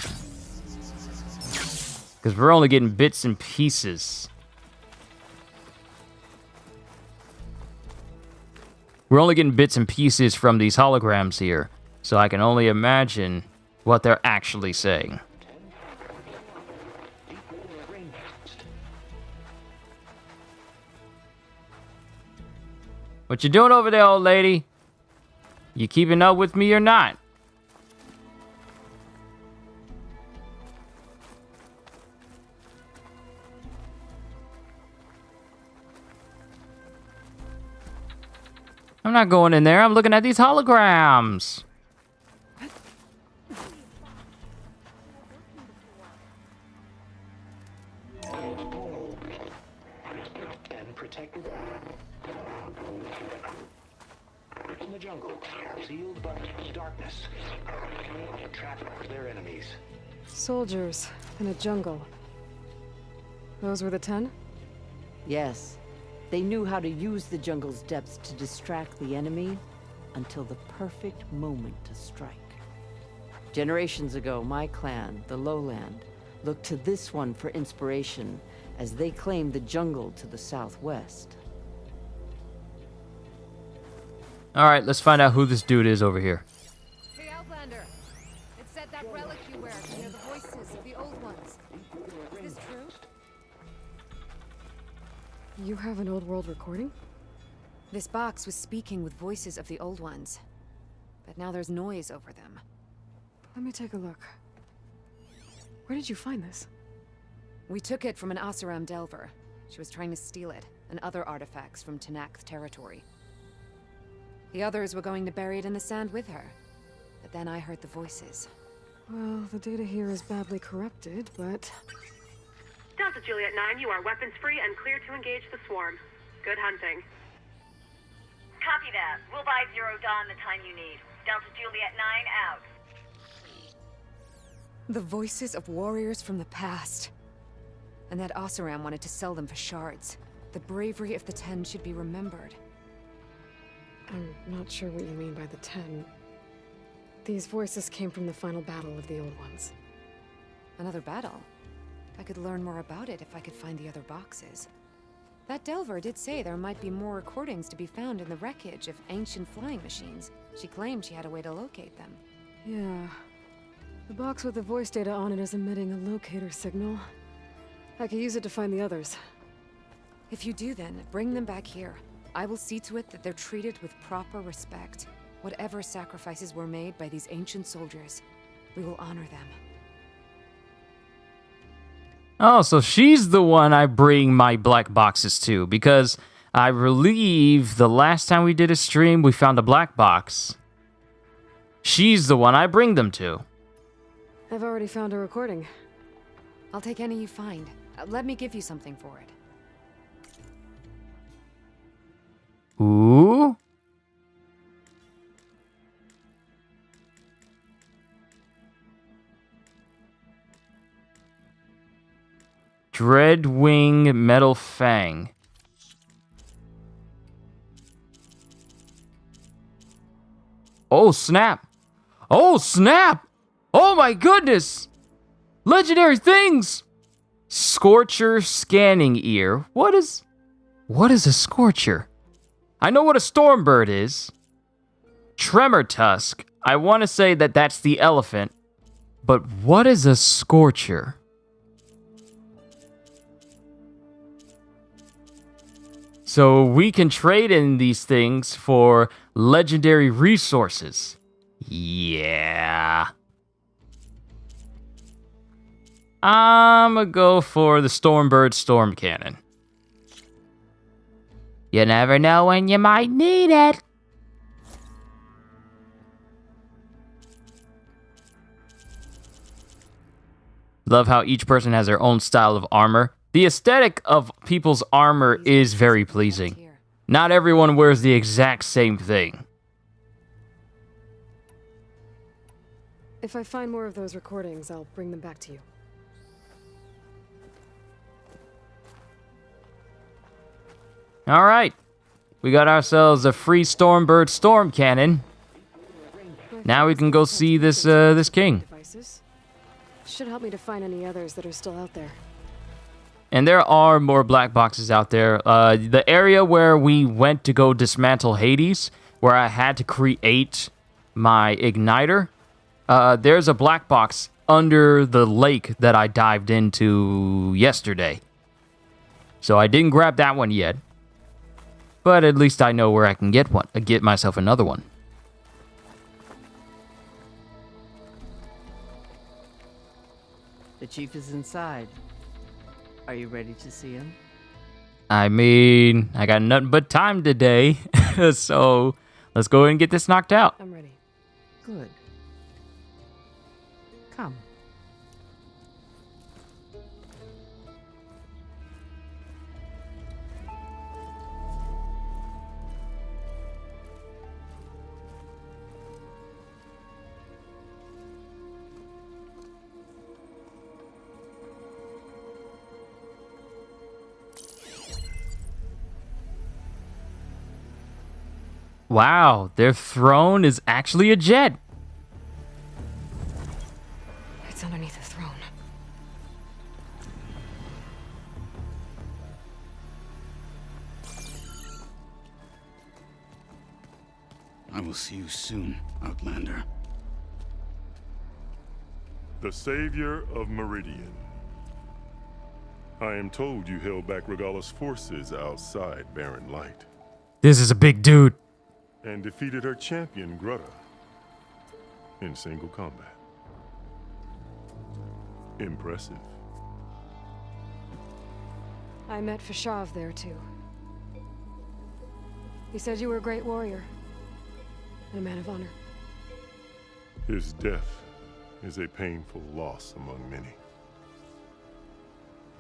Because we're only getting bits and pieces. We're only getting bits and pieces from these holograms here. So I can only imagine what they're actually saying. What you doing over there, old lady? You keeping up with me or not? I'm not going in there. I'm looking at these holograms. And protected in the jungle, sealed but darkness, and trapped their enemies. Soldiers in a jungle. Those were the 10? Yes. They knew how to use the jungle's depths to distract the enemy until the perfect moment to strike. Generations ago, my clan, the Lowland, looked to this one for inspiration as they claimed the jungle to the southwest. All right, let's find out who this dude is over here. Hey, Outlander. It said that relic you wear can hear the voices of the old ones. Is this true? You have an old world recording? This box was speaking with voices of the old ones. But now there's noise over them. Let me take a look. Where did you find this? We took it from an Oseram Delver. She was trying to steal it, and other artifacts from Tenakth territory. The others were going to bury it in the sand with her. But then I heard the voices. Well, the data here is badly corrupted, but... Delta Juliet 9, you are weapons free and clear to engage the swarm. Good hunting. Copy that. We'll buy Zero Dawn the time you need. Delta Juliet 9 out. The voices of warriors from the past. And that Oseram wanted to sell them for shards. The bravery of the 10 should be remembered. I'm not sure what you mean by the 10. These voices came from the final battle of the Old Ones. Another battle? I could learn more about it if I could find the other boxes. That Delver did say there might be more recordings to be found in the wreckage of ancient flying machines. She claimed she had a way to locate them. Yeah. The box with the voice data on it is emitting a locator signal. I could use it to find the others. If you do then, bring them back here. I will see to it that they're treated with proper respect. Whatever sacrifices were made by these ancient soldiers, we will honor them. Oh, so she's the one I bring my black boxes to, because I believe the last time we did a stream, we found a black box. She's the one I bring them to. I've already found a recording. I'll take any you find. Let me give you something for it. Ooh. Dreadwing Metal Fang. Oh, snap. Oh, snap. Oh, my goodness. Legendary things. Scorcher Scanning Ear. What is a Scorcher? I know what a Stormbird is. Tremor Tusk. I want to say that that's the elephant. But what is a Scorcher? So we can trade in these things for legendary resources. Yeah. I'm gonna go for the Stormbird Storm Cannon. You never know when you might need it. Love how each person has their own style of armor. The aesthetic of people's armor is very pleasing. Not everyone wears the exact same thing. If I find more of those recordings, I'll bring them back to you. All right. We got ourselves a free Stormbird Storm Cannon. Now we can go see this this king. Devices. Should help me to find any others that are still out there. And there are more black boxes out there. The area where we went to go dismantle Hades, where I had to create my igniter, there's a black box under the lake that I dived into yesterday. So I didn't grab that one yet. But at least I know where I can get myself another one. The chief is inside. Are you ready to see him? I mean, I got nothing but time today. So let's go ahead and get this knocked out. I'm ready. Good. Come. Wow, their throne is actually a jet. It's underneath the throne. I will see you soon, Outlander. The savior of Meridian. I am told you held back Regala's forces outside Barren Light. This is a big dude. And defeated her champion, Grutta, in single combat. Impressive. I met Fashav there, too. He said you were a great warrior. And a man of honor. His death is a painful loss among many.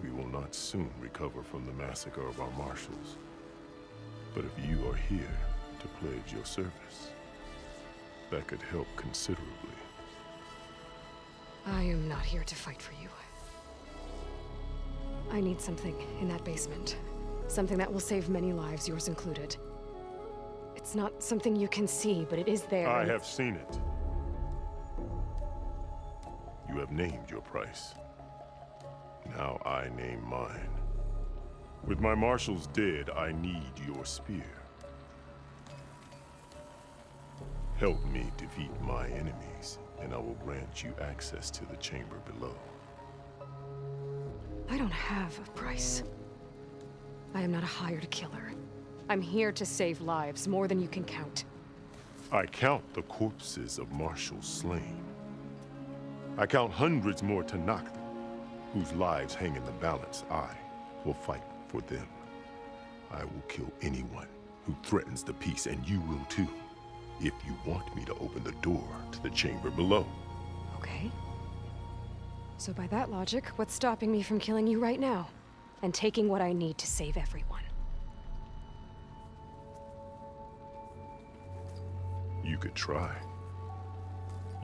We will not soon recover from the massacre of our marshals. But if you are here to pledge your service, that could help considerably. I am not here to fight for you. I need something in that basement. Something that will save many lives, yours included. It's not something you can see, but it is there. I have seen it. You have named your price. Now I name mine. With my marshals dead, I need your spear. Help me defeat my enemies, and I will grant you access to the chamber below. I don't have a price. I am not a hired killer. I'm here to save lives, more than you can count. I count the corpses of marshals slain. I count hundreds more Tanakh, whose lives hang in the balance. I will fight for them. I will kill anyone who threatens the peace, and you will too, if you want me to open the door to the chamber below. Okay. So by that logic, what's stopping me from killing you right now? And taking what I need to save everyone? You could try.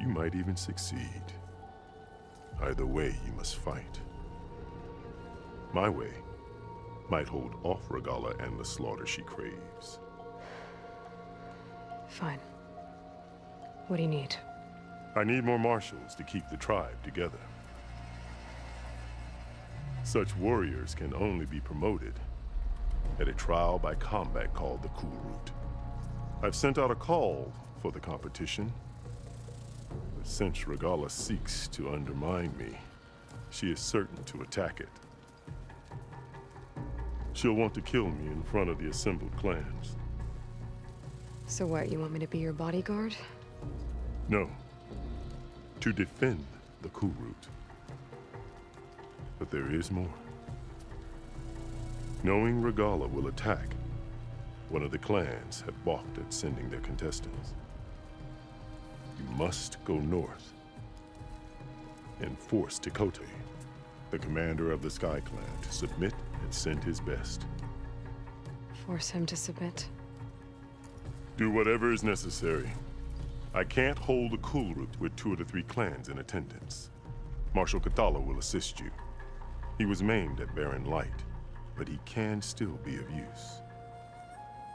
You might even succeed. Either way, you must fight. My way might hold off Regala and the slaughter she craves. Fine. What do you need? I need more marshals to keep the tribe together. Such warriors can only be promoted at a trial by combat called the Cool Route. I've sent out a call for the competition, but since Regala seeks to undermine me, she is certain to attack it. She'll want to kill me in front of the assembled clans. So what, you want me to be your bodyguard? No, to defend the Cool Route. But there is more. Knowing Regala will attack, one of the clans had balked at sending their contestants. You must go north and force Tekote, the commander of the Sky Clan, to submit and send his best. Force him to submit? Do whatever is necessary. I can't hold the Cool Route with 2 of the 3 clans in attendance. Marshal Kathala will assist you. He was maimed at Barren Light, but he can still be of use.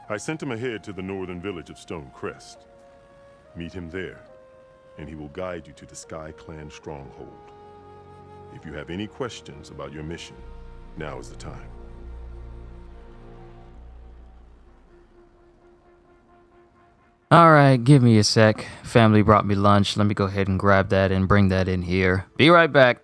I sent him ahead to the northern village of Stone Crest. Meet him there, and he will guide you to the Sky Clan stronghold. If you have any questions about your mission, now is the time. Alright, give me a sec. Family brought me lunch. Let me go ahead and grab that and bring that in here. Be right back.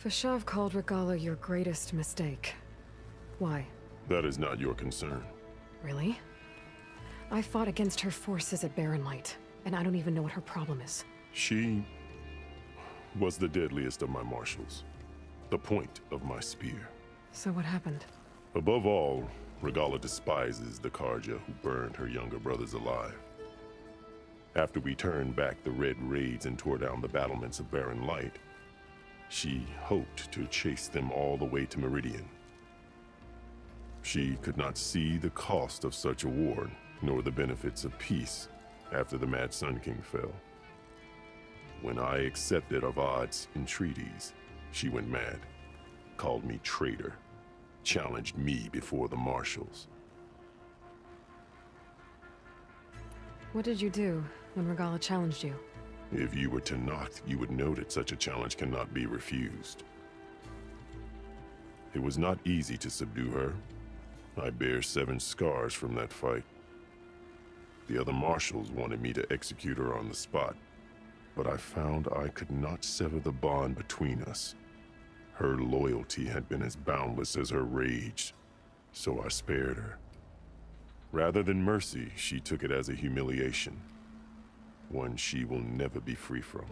Fashav called Regala your greatest mistake. Why? That is not your concern. Really? I fought against her forces at Barren Light, and I don't even know what her problem is. She was the deadliest of my marshals. The point of my spear. So what happened? Above all, Regala despises the Karja who burned her younger brothers alive. After we turned back the Red Raids and tore down the battlements of Barren Light, she hoped to chase them all the way to Meridian. She could not see the cost of such a war, nor the benefits of peace after the Mad Sun King fell. When I accepted Avad's entreaties, she went mad, called me traitor, challenged me before the marshals. What did you do when Regala challenged you? If you were to knock, you would know that such a challenge cannot be refused. It was not easy to subdue her. I bear 7 scars from that fight. The other marshals wanted me to execute her on the spot, but I found I could not sever the bond between us. Her loyalty had been as boundless as her rage, so I spared her. Rather than mercy, she took it as a humiliation. One she will never be free from.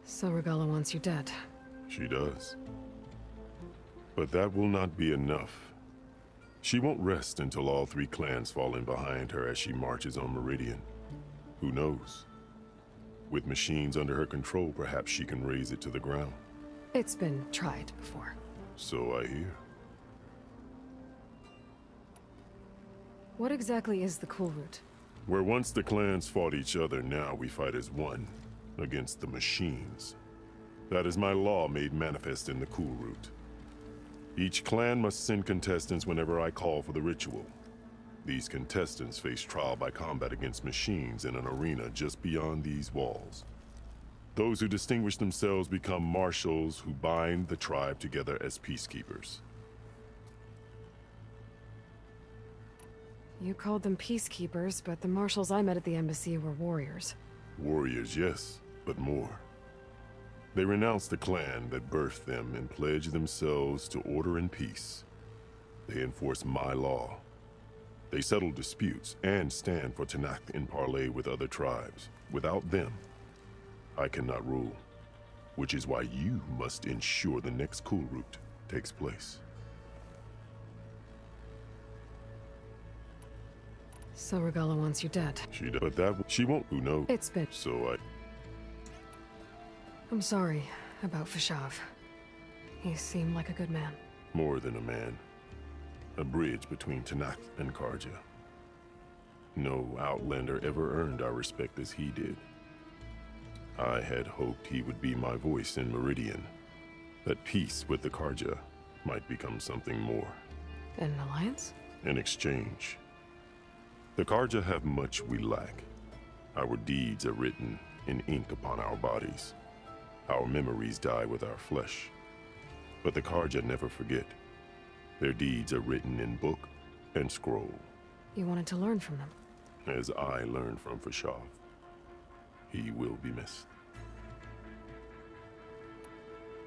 So Regala wants you dead. She does. But that will not be enough. She won't rest until all 3 clans fall in behind her as she marches on Meridian. Who knows? With machines under her control, perhaps she can raise it to the ground. It's been tried before. So I hear. What exactly is the Cool Route? Where once the clans fought each other, now we fight as one, against the machines. That is my law made manifest in the Cool Route. Each clan must send contestants whenever I call for the ritual. These contestants face trial by combat against machines in an arena just beyond these walls. Those who distinguish themselves become marshals who bind the tribe together as peacekeepers. You called them peacekeepers, but the marshals I met at the embassy were warriors. Warriors, yes, but more. They renounce the clan that birthed them and pledge themselves to order and peace. They enforce my law. They settle disputes and stand for Tanakh in parley with other tribes. Without them, I cannot rule, which is why you must ensure the next Cool Route takes place. So Regala wants you dead. But she won't. Who knows? It's been. So I'm sorry about Fashav. He seemed like a good man. more than a man. A bridge between Tanakh and Karja. No Outlander ever earned our respect as he did. I had hoped he would be my voice in Meridian. That peace with the Karja might become something more. An alliance? In exchange. The Karja have much we lack. Our deeds are written in ink upon our bodies. Our memories die with our flesh. But the Karja never forget. Their deeds are written in book and scroll. You wanted to learn from them? As I learned from Fashav. He will be missed.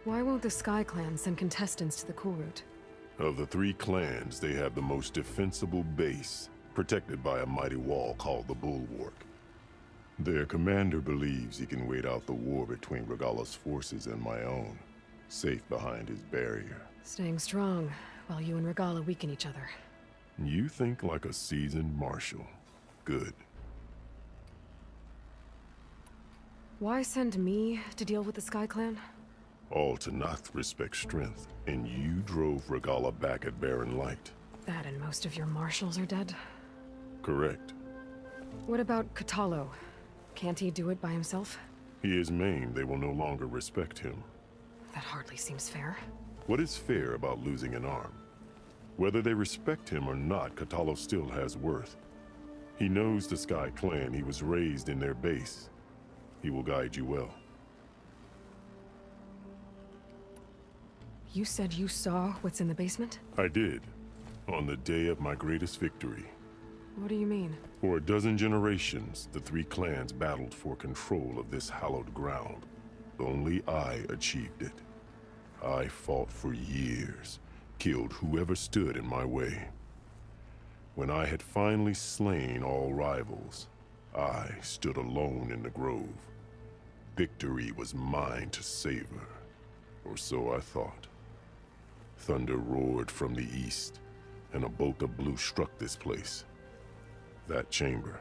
Why won't the Sky Clan send contestants to the Cool Route? Of the 3 clans, they have the most defensible base, protected by a mighty wall called the Bulwark. Their commander believes he can wait out the war between Regala's forces and my own, safe behind his barrier. Staying strong, while you and Regala weaken each other. You think like a seasoned marshal. Good. Why send me to deal with the Sky Clan? All Tanakh respect strength, and you drove Regala back at Barren Light. That and most of your marshals are dead? Correct. What about Katalo? Can't he do it by himself? He is maimed, they will no longer respect him. That hardly seems fair. What is fair about losing an arm? Whether they respect him or not, Katalo still has worth. He knows the Sky Clan, he was raised in their base. He will guide you well. You said you saw what's in the basement? I did, on the day of my greatest victory. What do you mean? For a dozen generations, the 3 clans battled for control of this hallowed ground. Only I achieved it. I fought for years, killed whoever stood in my way. When I had finally slain all rivals, I stood alone in the grove. Victory was mine to savor, or so I thought. Thunder roared from the east, and a bolt of blue struck this place. That chamber.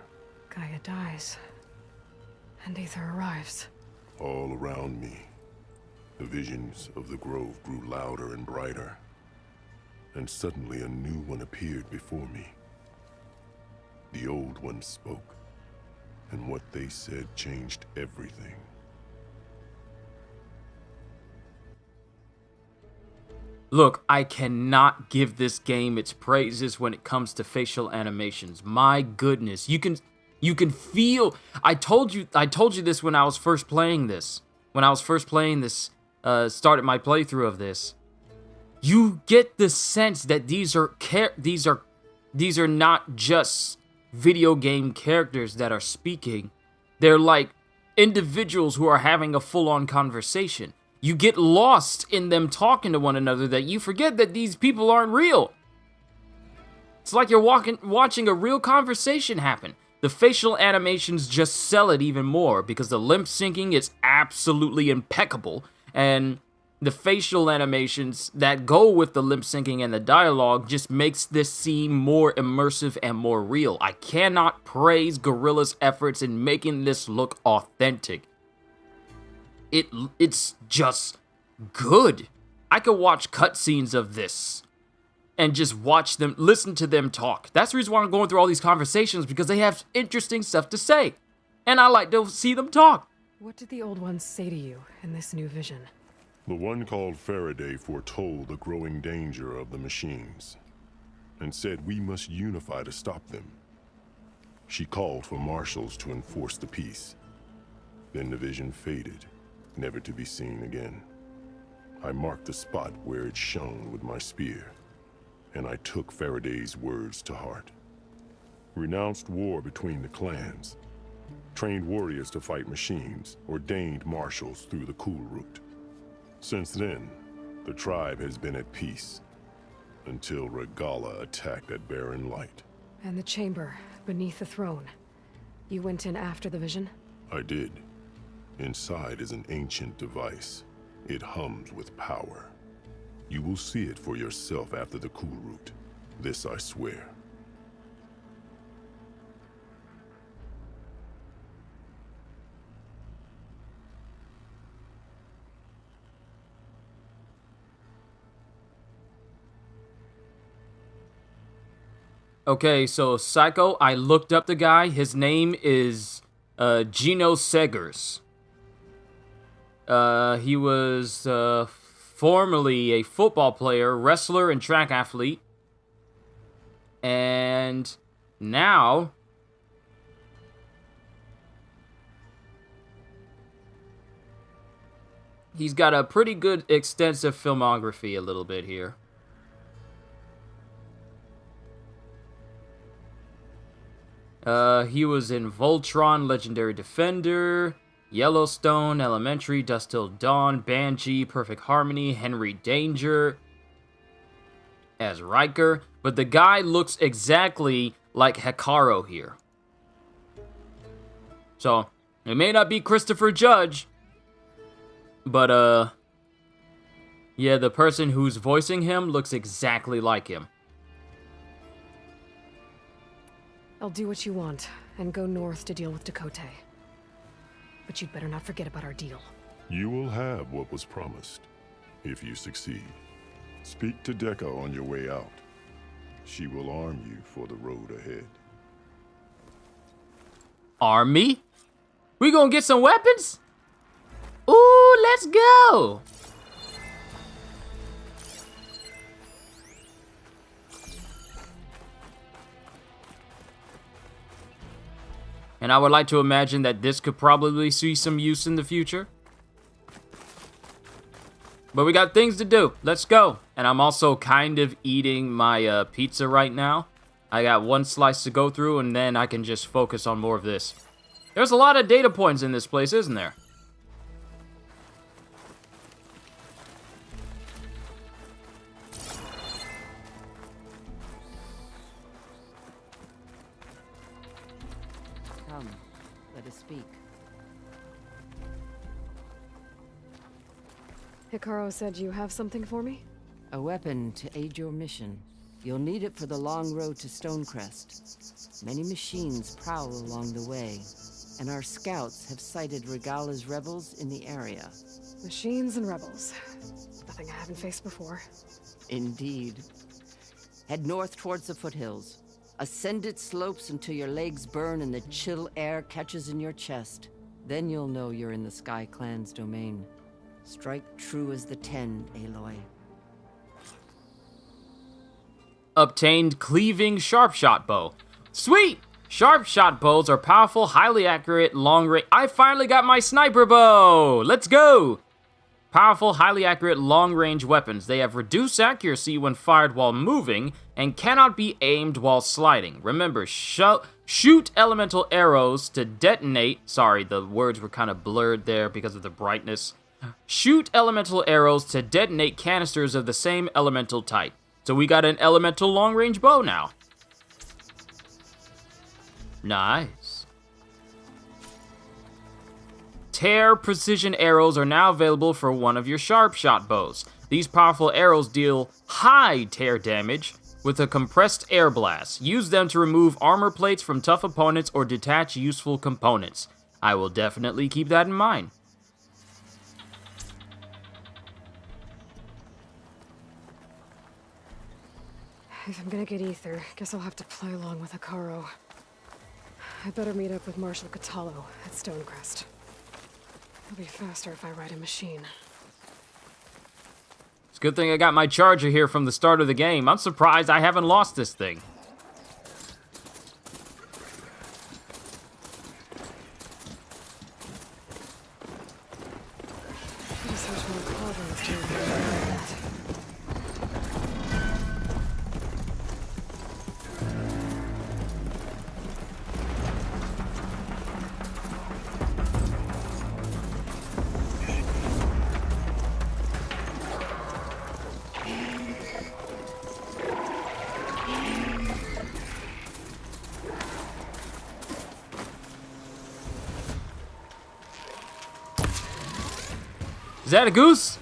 Gaia dies, and Aether arrives. All around me, the visions of the grove grew louder and brighter, and suddenly a new one appeared before me. The old one spoke, and what they said changed everything. Look, I cannot give this game its praises when it comes to facial animations. My goodness, you can feel. I told you this when I was first playing this. Started my playthrough of this. You get the sense that these are not just video game characters that are speaking. They're like individuals who are having a full-on conversation. You get lost in them talking to one another that you forget that these people aren't real. It's like you're watching a real conversation happen. The facial animations just sell it even more because the lip syncing is absolutely impeccable, and the facial animations that go with the lip syncing and the dialogue just makes this seem more immersive and more real. I cannot praise Guerrilla's efforts in making this look authentic. It's just good. I could watch cutscenes of this and just watch them, listen to them talk. That's the reason why I'm going through all these conversations, because they have interesting stuff to say. And I like to see them talk. What did the old ones say to you in this new vision? The one called Faraday foretold the growing danger of the machines, and said we must unify to stop them. She called for marshals to enforce the peace. Then the vision faded, never to be seen again. I marked the spot where it shone with my spear, and I took Faraday's words to heart. Renounced war between the clans, trained warriors to fight machines, ordained marshals through the Cool Route. Since then, the tribe has been at peace, until Regala attacked at Barren Light. And the chamber, beneath the throne. You went in after the vision? I did. Inside is an ancient device. It hums with power. You will see it for yourself after the Cool Route. This I swear. Okay, so Psycho, I looked up the guy. His name is Gino Segers. He was formerly a football player, wrestler, and track athlete. And now he's got a pretty good extensive filmography a little bit here. He was in Voltron, Legendary Defender, Yellowstone, Elementary, Dust Till Dawn, Banshee, Perfect Harmony, Henry Danger, as Riker. But the guy looks exactly like Hikaru here. So, it may not be Christopher Judge, but, yeah, the person who's voicing him looks exactly like him. I'll do what you want, and go north to deal with Dakota. But you'd better not forget about our deal. You will have what was promised, if you succeed. Speak to Dekka on your way out. She will arm you for the road ahead. Arm me? We gonna get some weapons? Ooh, let's go! And I would like to imagine that this could probably see some use in the future. But we got things to do. Let's go. And I'm also kind of eating my pizza right now. I got one slice to go through, and then I can just focus on more of this. There's a lot of data points in this place, isn't there? Come, let us speak. Hikaru said you have something for me? A weapon to aid your mission. You'll need it for the long road to Stonecrest. Many machines prowl along the way, and our scouts have sighted Regala's rebels in the area. Machines and rebels. Nothing I haven't faced before. Indeed. Head north towards the foothills. Ascend its slopes until your legs burn and the chill air catches in your chest. Then you'll know you're in the Sky Clan's domain. Strike true as the 10, Aloy. Obtained cleaving sharp-shot bow. Sweet! Sharp-shot bows are powerful, highly accurate, long-range... I finally got my sniper bow! Let's go! Powerful, highly accurate, long-range weapons. They have reduced accuracy when fired while moving and cannot be aimed while sliding. Remember, shoot elemental arrows to detonate... Sorry, the words were kind of blurred there because of the brightness. Shoot elemental arrows to detonate canisters of the same elemental type. So we got an elemental long-range bow now. Nice. Tear precision arrows are now available for one of your sharp-shot bows. These powerful arrows deal high tear damage with a compressed air blast. Use them to remove armor plates from tough opponents or detach useful components. I will definitely keep that in mind. If I'm gonna get Aether, guess I'll have to play along with Hikaru. I better meet up with Marshal Catallo at Stonecrest. It'll be faster if I ride a machine. It's a good thing I got my charger here from the start of the game. I'm surprised I haven't lost this thing. Gotta search more cauldrons to remember that. Is that a goose?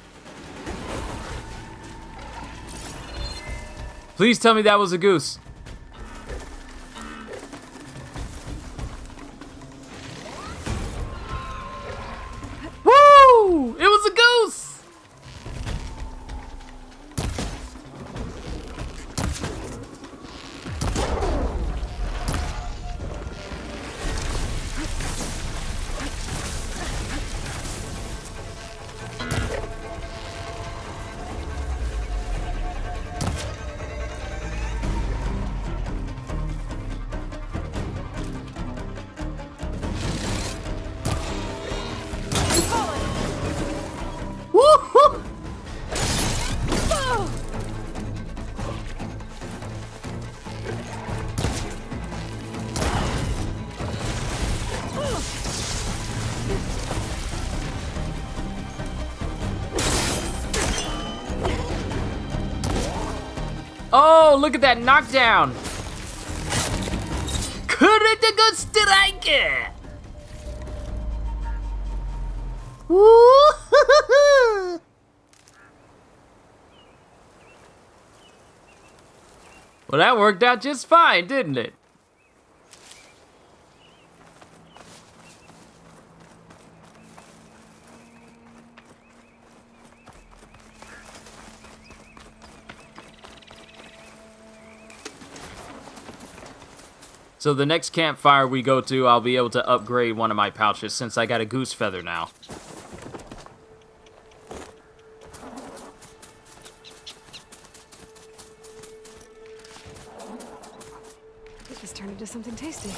Please tell me that was a goose. Woo! It was a goose! Oh, look at that knockdown. Critical strike. Woo! Well, that worked out just fine, didn't it? So the next campfire we go to, I'll be able to upgrade one of my pouches since I got a goose feather now. This turned into something tasty.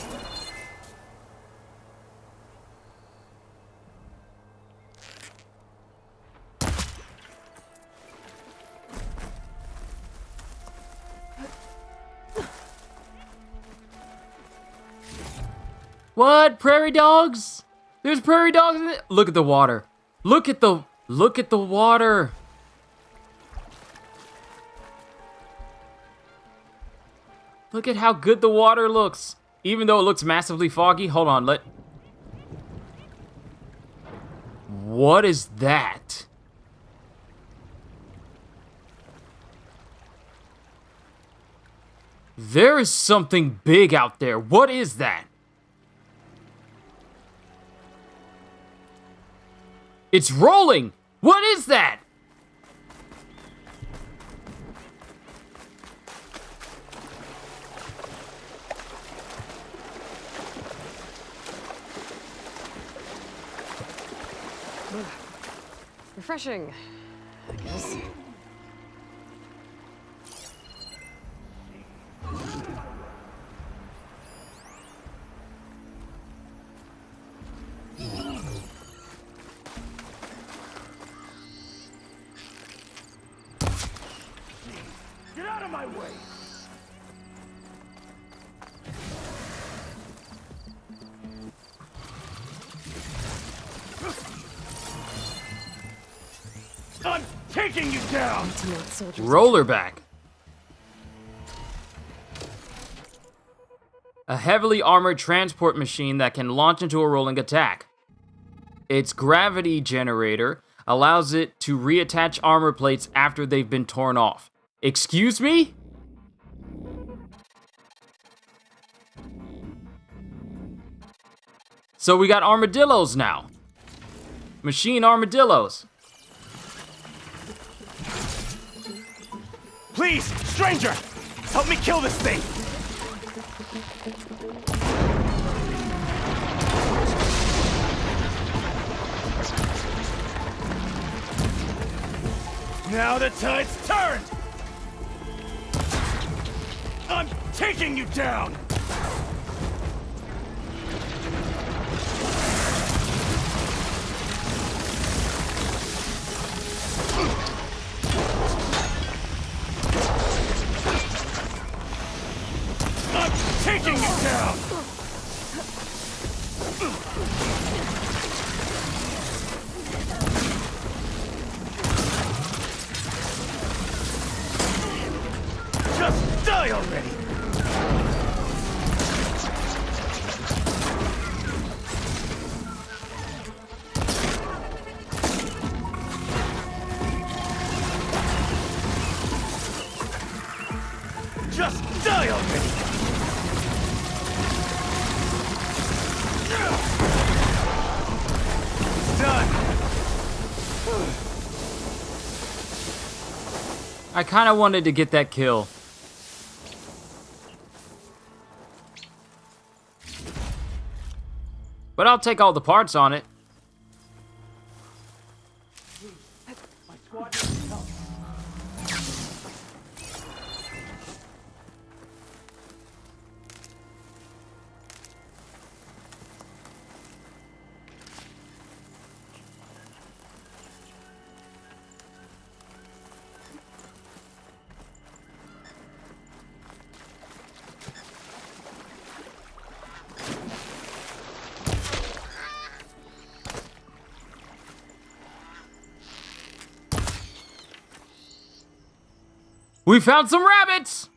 What? Prairie dogs? There's prairie dogs in it? Look at the water. Look at the water. Look at how good the water looks. Even though it looks massively foggy. Hold on, What is that? There is something big out there. What is that? It's rolling! What is that? Refreshing, I guess. Get out of my way! I'm taking you down! Rollerback. A heavily armored transport machine that can launch into a rolling attack. Its gravity generator allows it to reattach armor plates after they've been torn off. Excuse me? So we got armadillos now. Machine armadillos. Please, stranger! Help me kill this thing! Now the tide's turned! I'm taking you down! I'm taking you down! Just die already! Just die already! Done! I kind of wanted to get that kill. But I'll take all the parts on it. My squad needs help. We found some rabbits!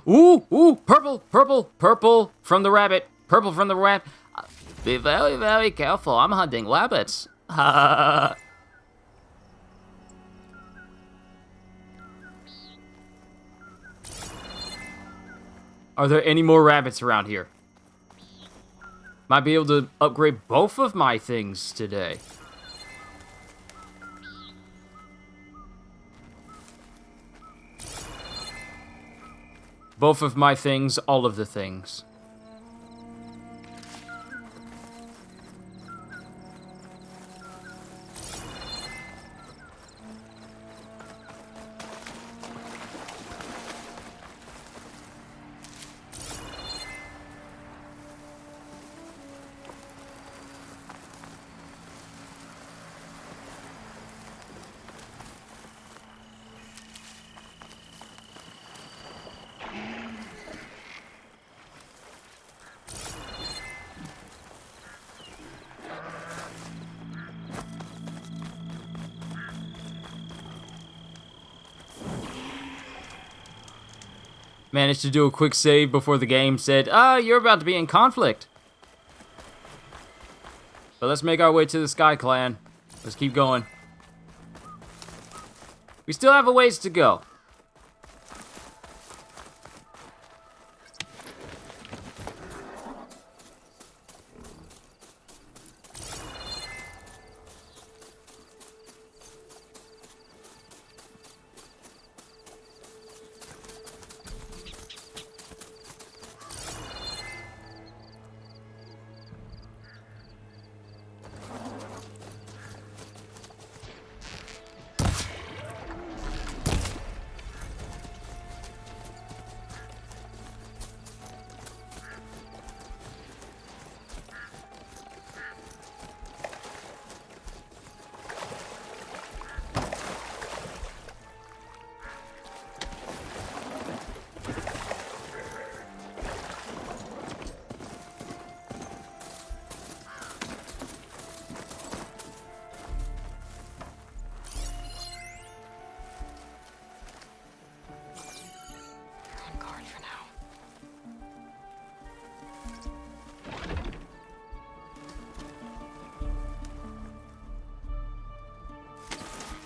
Ooh, ooh, purple, purple, purple from the rabbit. Purple from the rabbit. Be very, very careful. I'm hunting rabbits. Are there any more rabbits around here? Might be able to upgrade both of my things today. Both of my things, all of the things. Managed to do a quick save before the game said, you're about to be in conflict. But let's make our way to the Sky Clan. Let's keep going. We still have a ways to go.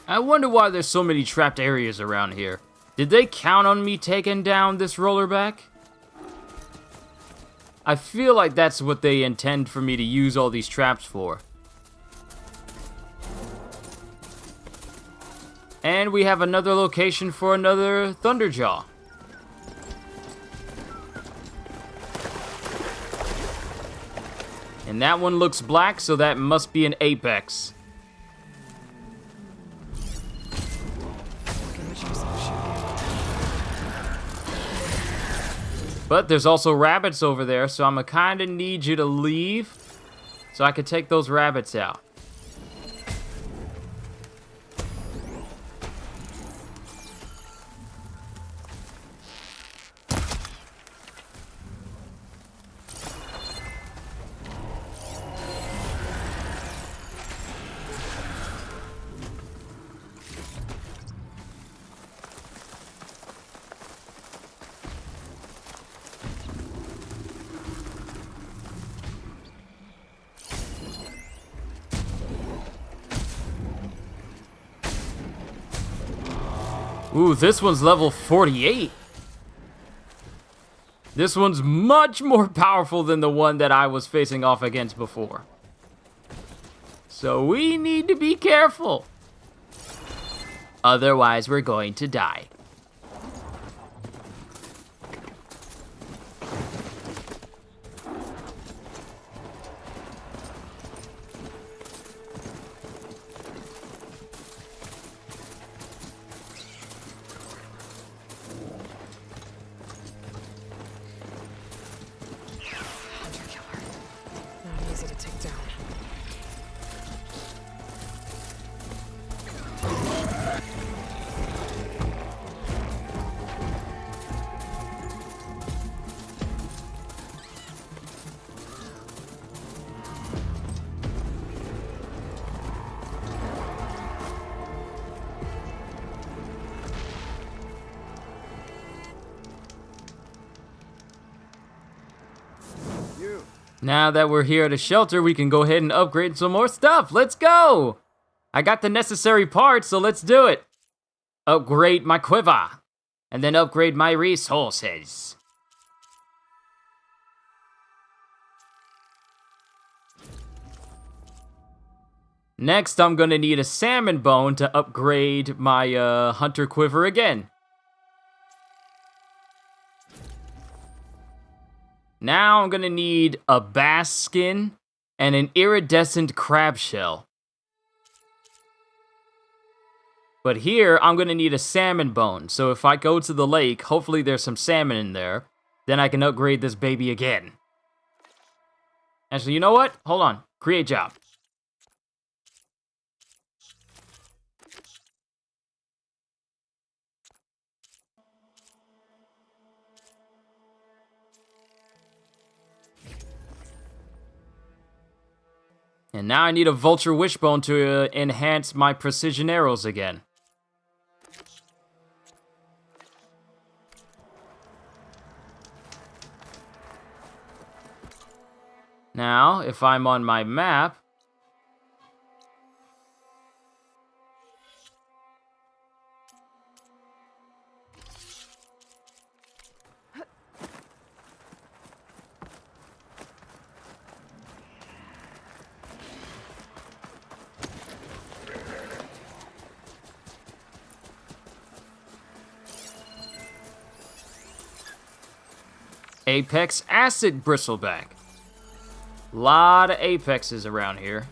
I wonder why there's so many trapped areas around here. Did they count on me taking down this rollerback? I feel like that's what they intend for me to use all these traps for. And we have another location for another Thunderjaw. And that one looks black, so that must be an Apex. But there's also rabbits over there, so I'm gonna kinda need you to leave so I can take those rabbits out. Ooh, this one's level 48. This one's much more powerful than the one that I was facing off against before. So we need to be careful. Otherwise, we're going to die. Now that we're here at a shelter, we can go ahead and upgrade some more stuff. Let's go! I got the necessary parts, so let's do it. Upgrade my quiver, and then upgrade my resources. Next, I'm gonna need a salmon bone to upgrade my hunter quiver again. Now I'm gonna need a bass skin and an iridescent crab shell. But here, I'm gonna need a salmon bone, so if I go to the lake, hopefully there's some salmon in there, then I can upgrade this baby again. Actually, you know what? Hold on. Create job. And now I need a vulture wishbone to enhance my precision arrows again. Now, if I'm on my map, Apex Acid Bristleback. Lot of apexes around here.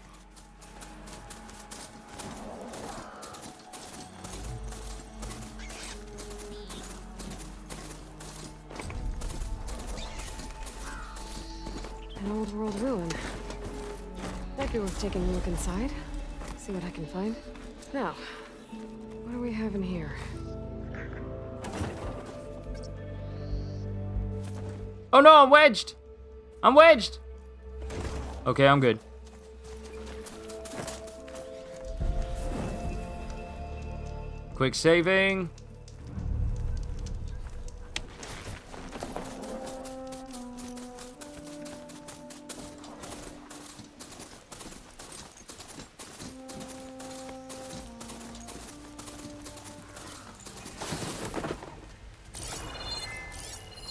An old world ruin. Might be worth taking a look inside. See what I can find. Now, what do we have in here? Oh no, I'm wedged! I'm wedged! Okay, I'm good. Quick saving.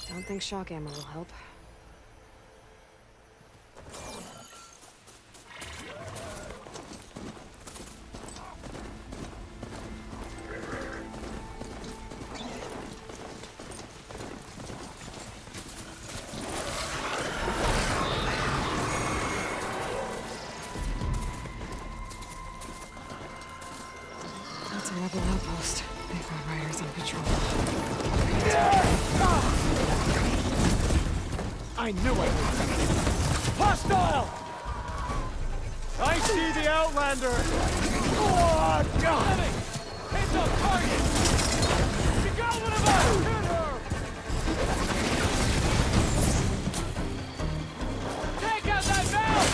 Don't think shock ammo will help. That's a rebel outpost. They've got riders on patrol. I knew I would. Hostile! I see the Outlander! Oh, God! Heads up, target! She got one of us! Hit her! Take out that valve!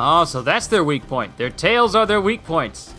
Oh, so that's their weak point. Their tails are their weak points.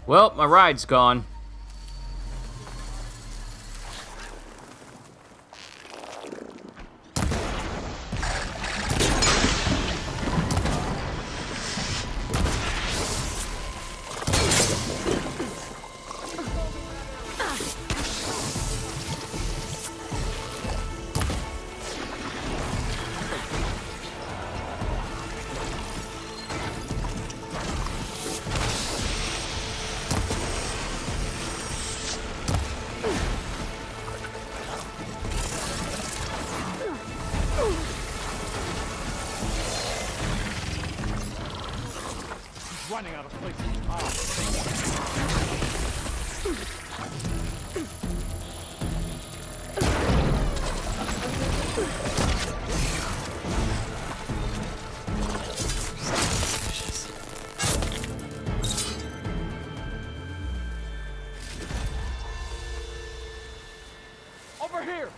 Well, my ride's gone. Running out of places to hide. Over here!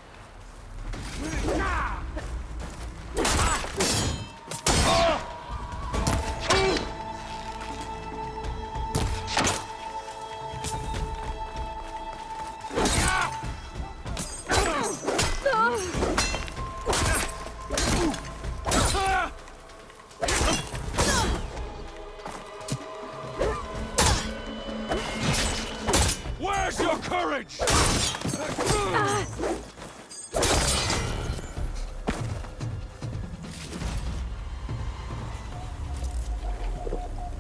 Where's your courage?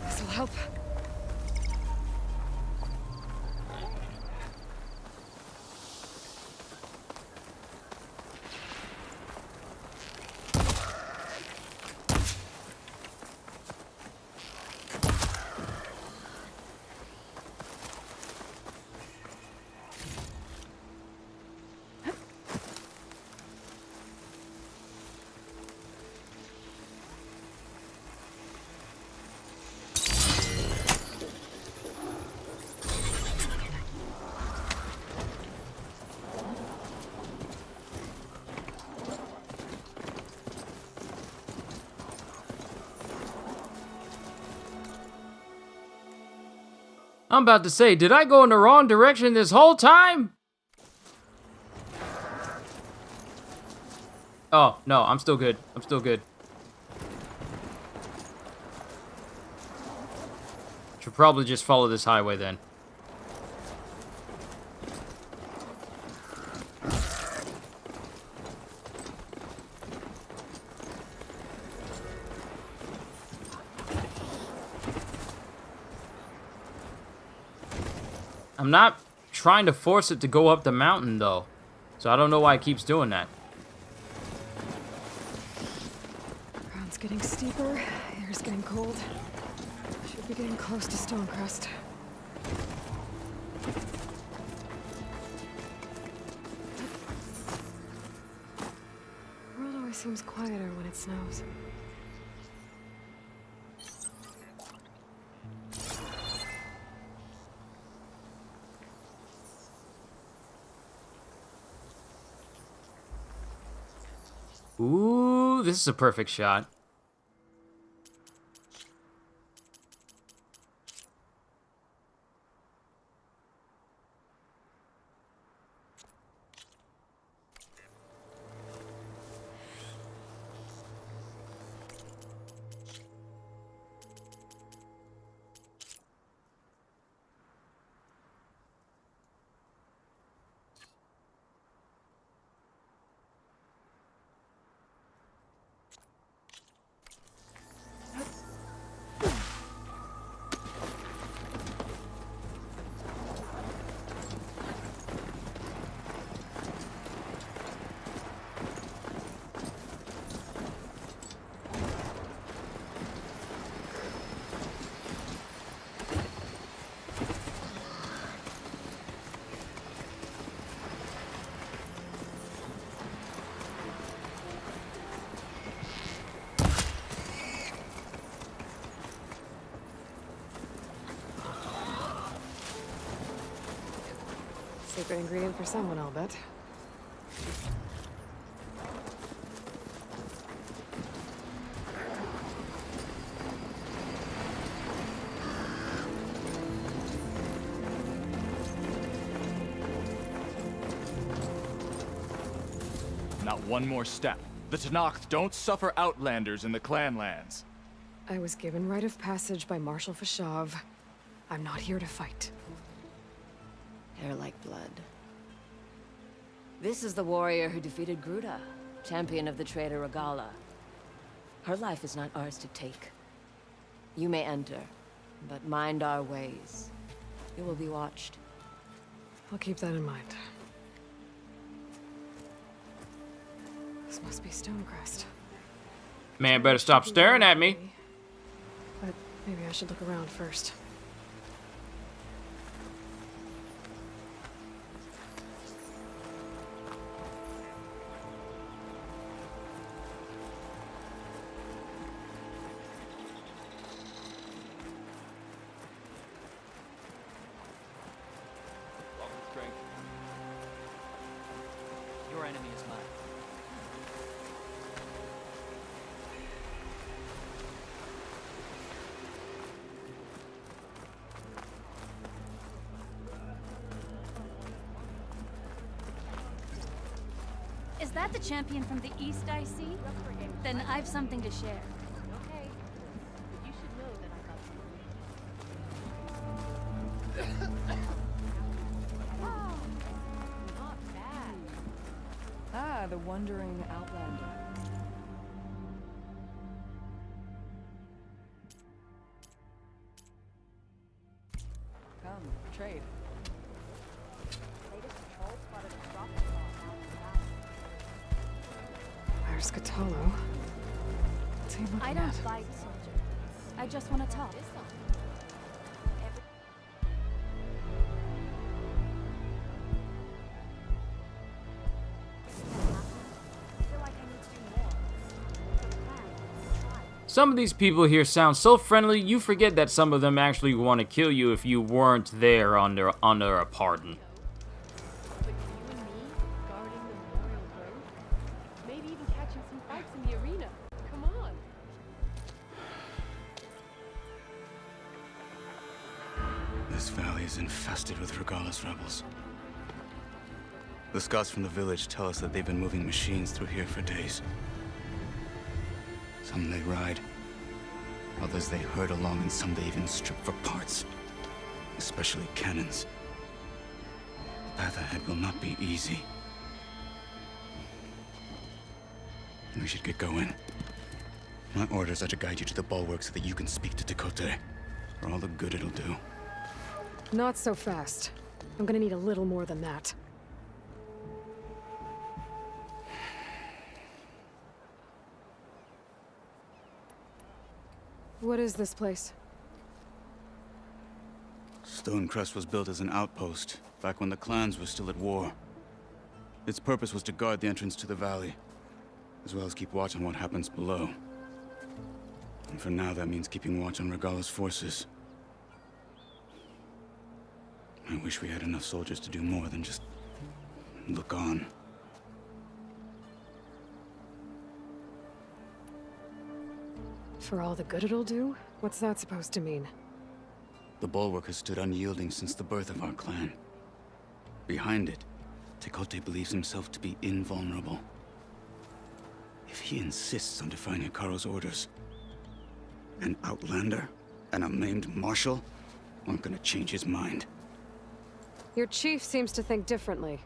This'll help. I'm about to say, did I go in the wrong direction this whole time? Oh, no, I'm still good. I'm still good. Should probably just follow this highway then. I'm not trying to force it to go up the mountain, though. So I don't know why it keeps doing that. Ground's getting steeper, air's getting cold. Should be getting close to Stonecrest. The world always seems quieter when it snows. Ooh, this is a perfect shot. Secret ingredient for someone, I'll bet. Not one more step. The Tenakth don't suffer outlanders in the clan lands. I was given rite of passage by Marshal Fashav. I'm not here to fight. Hair like blood. This is the warrior who defeated Gruda, champion of the traitor Regala. Her life is not ours to take. You may enter, but mind our ways. You will be watched. I'll keep that in mind. This must be Stonecrest. Man, better stop staring at me. But maybe I should look around first. Your enemy is mine. Is that the champion from the east I see? Then I've something to share. Okay. But you should know that I got Oh, not bad. Ah, the wandering outlander. Come, trade. Latest patrol spotted a drop bomb out in the valley. There's Catallo. What's he looking I don't at? fight, soldier. I just want to talk. Some of these people here sound so friendly, you forget that some of them actually want to kill you if you weren't there under a pardon. But you and me guarding the Memorial Grove? Maybe even catching some fights in the arena. Come on. This valley is infested with Regala's rebels. The scouts from the village tell us that they've been moving machines through here for days. Some they ride, others they herd along, and some they even strip for parts. Especially cannons. The path ahead will not be easy. We should get going. My orders are to guide you to the bulwark so that you can speak to Tekote. For all the good it'll do. Not so fast. I'm gonna need a little more than that. What is this place? Stonecrest was built as an outpost, back when the clans were still at war. Its purpose was to guard the entrance to the valley, as well as keep watch on what happens below. And for now, that means keeping watch on Regala's forces. I wish we had enough soldiers to do more than just look on. For all the good it'll do? What's that supposed to mean? The bulwark has stood unyielding since the birth of our clan. Behind it, Tekote believes himself to be invulnerable. If he insists on defying Hikaru's orders, an outlander and a maimed marshal aren't gonna change his mind. Your chief seems to think differently.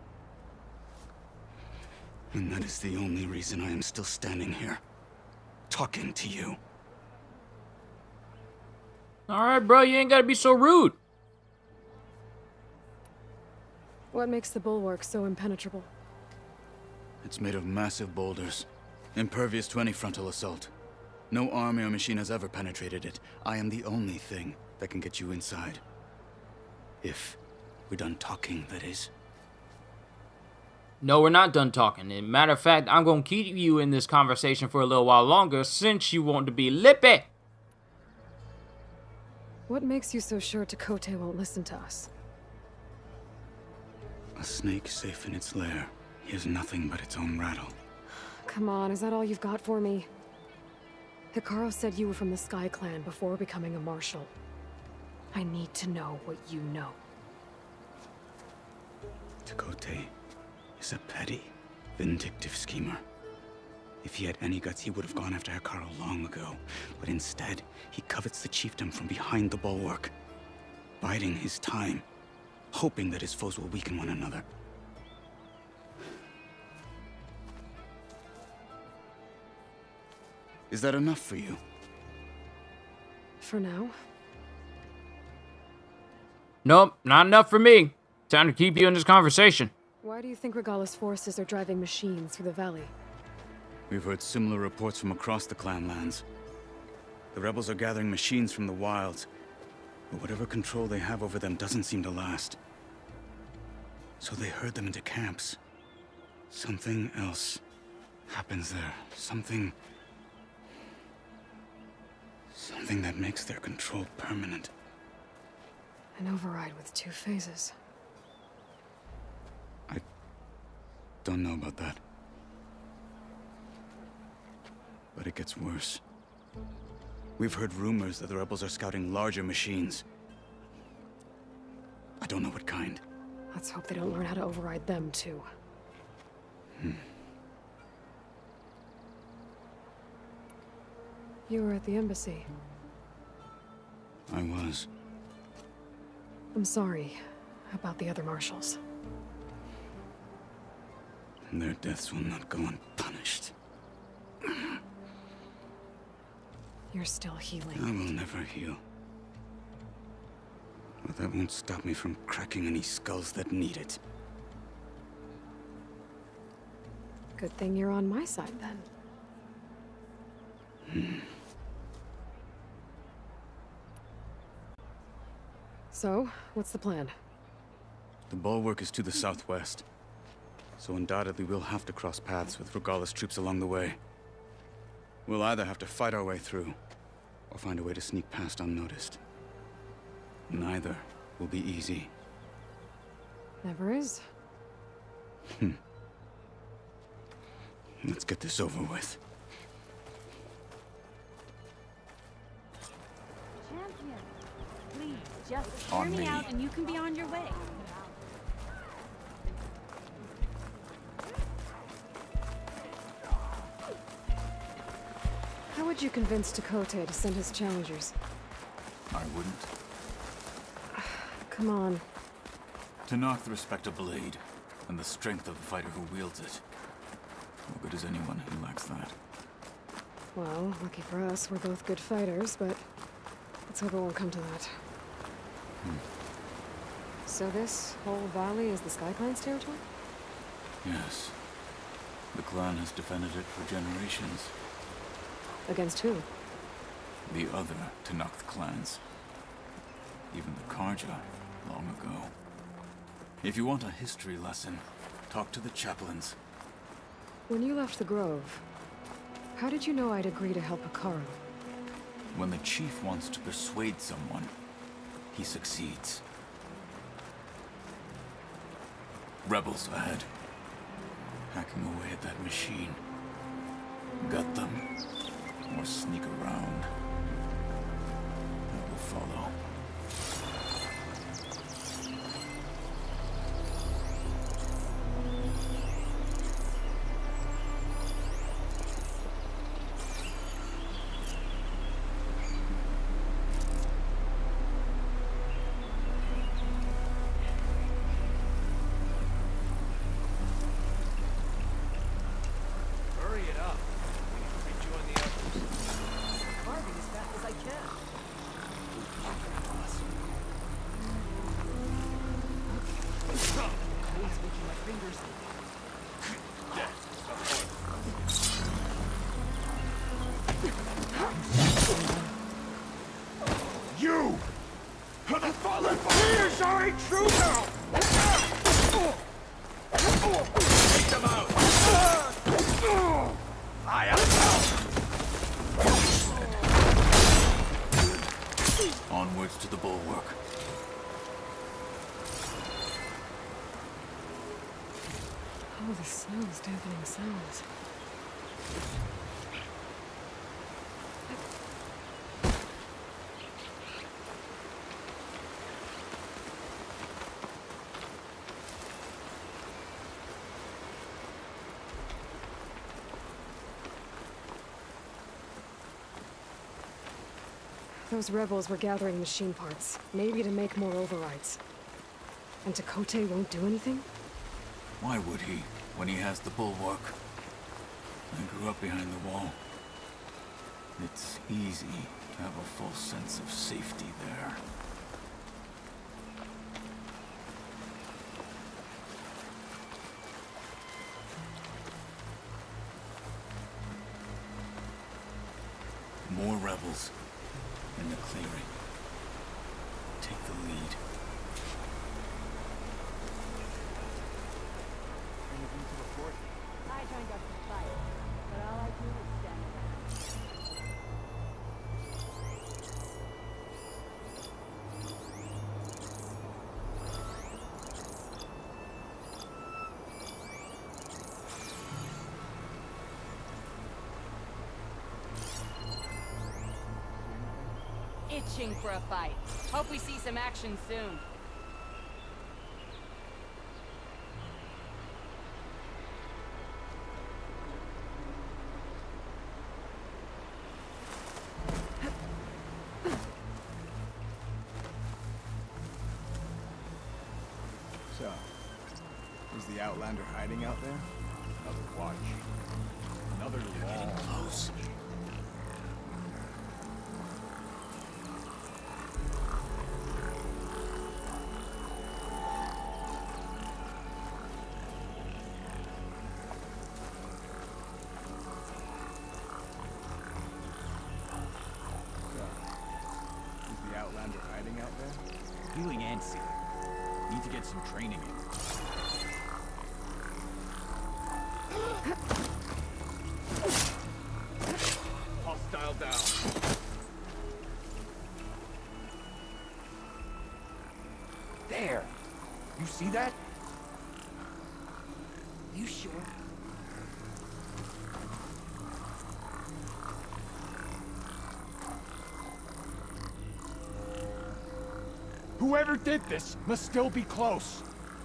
And that is the only reason I am still standing here, talking to you. Alright, bro, you ain't gotta be so rude. What makes the bulwark so impenetrable? It's made of massive boulders, impervious to any frontal assault. No army or machine has ever penetrated it. I am the only thing that can get you inside. If we're done talking, that is. No, we're not done talking. As a matter of fact, I'm gonna keep you in this conversation for a little while longer since you want to be lippy. What makes you so sure Tekote won't listen to us? A snake safe in its lair hears nothing but its own rattle. Come on, is that all you've got for me? Hikaru said you were from the Sky Clan before becoming a marshal. I need to know what you know. Chakotay is a petty, vindictive schemer. If he had any guts, he would have gone after Hikaru long ago. But instead, he covets the chiefdom from behind the bulwark, biding his time, hoping that his foes will weaken one another. Is that enough for you? For now. Nope, not enough for me. Time to keep you in this conversation. Why do you think Regala's forces are driving machines through the valley? We've heard similar reports from across the clan lands. The rebels are gathering machines from the wilds, but whatever control they have over them doesn't seem to last. So they herd them into camps. Something else happens there. Something that makes their control permanent. An override with 2 phases. I don't know about that. But it gets worse. We've heard rumors that the rebels are scouting larger machines. I don't know what kind. Let's hope they don't learn how to override them, too. You were at the embassy. I was. I'm sorry about the other marshals. Their deaths will not go unpunished. You're still healing. I will never heal. But that won't stop me from cracking any skulls that need it. Good thing you're on my side, then. So, what's the plan? The bulwark is to the southwest, so undoubtedly we'll have to cross paths with Regala's troops along the way. We'll either have to fight our way through, or find a way to sneak past unnoticed. Neither will be easy. Never is. Let's get this over with. Champion, please, just hear me out and you can be on your way. How would you convince Chakotay to send his challengers? I wouldn't. Come on. To knock the respect of blade, and the strength of the fighter who wields it. What good is anyone who lacks that? Well, lucky for us, we're both good fighters, but let's hope it won't come to that. So this whole valley is the Sky Clan's territory? Yes. The clan has defended it for generations. Against who? The other Tanakh clans. Even the Karja, long ago. If you want a history lesson, talk to the chaplains. When you left the Grove, how did you know I'd agree to help Hikaru? When the chief wants to persuade someone, he succeeds. Rebels ahead. Hacking away at that machine. Gut them. Or sneak around. That will follow. Hurry it up. Rejoin the others. Carving as fast as I can. Please making my fingers. You! The fallen warriors are a trooper! Take them out! I am Onwards to the bulwark. Oh, the sounds, deafening sounds. Those rebels were gathering machine parts, maybe to make more overrides. And Chakotay won't do anything? Why would he, when he has the bulwark? I grew up behind the wall. It's easy to have a false sense of safety there. More rebels in the clearing. Take the lead. Anything to report? I joined up to fight, but all I do is stand around. Itching for a fight. Hope we see some action soon. So, is the Outlander hiding out there? Another watch. Another long. Close. Is the Outlander hiding out there? Healing and sealing. Need to get some training in. Hostile down. There! You see that? You sure? Whoever did this must still be close.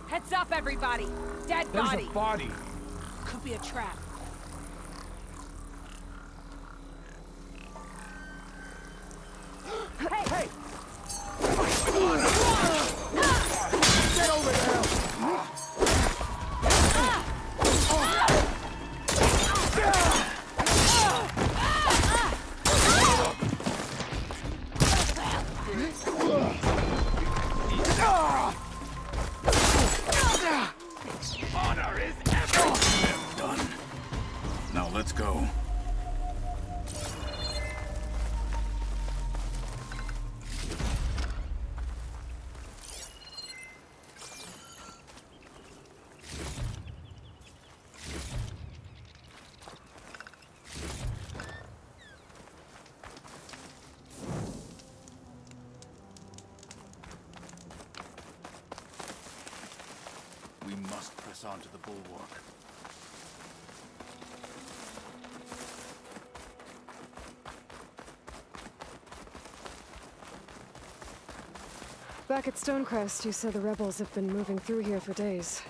Heads up, everybody! Dead There's body! a body. Could be a trap. Hey! Get over there! Honor is everything! Done. Now let's go. We must press on to the bulwark. Back at Stonecrest, you said the rebels have been moving through here for days.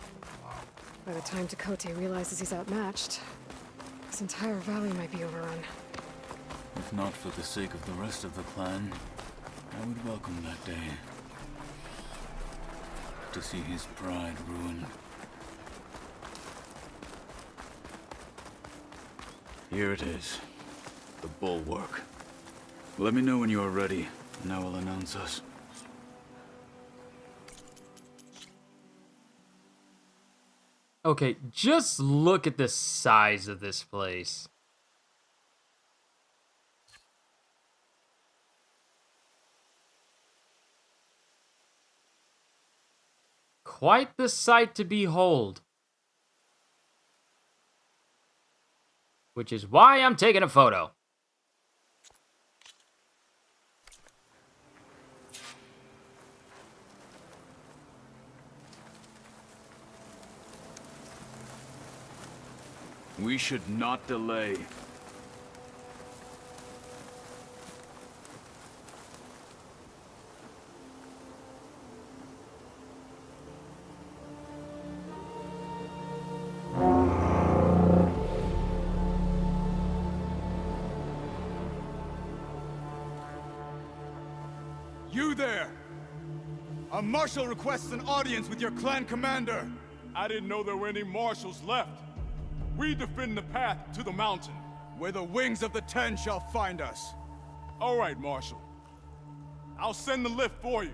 By the time Chakotay realizes he's outmatched, this entire valley might be overrun. If not for the sake of the rest of the clan, I would welcome that day. To see his pride ruined. Here it is. The bulwark. Let me know when you are ready, and I will announce us. Okay, just look at the size of this place. Quite the sight to behold. Which is why I'm taking a photo. We should not delay. You there! A marshal requests an audience with your clan commander! I didn't know there were any marshals left. We defend the path to the mountain. Where the wings of the Ten shall find us. All right, Marshal. I'll send the lift for you.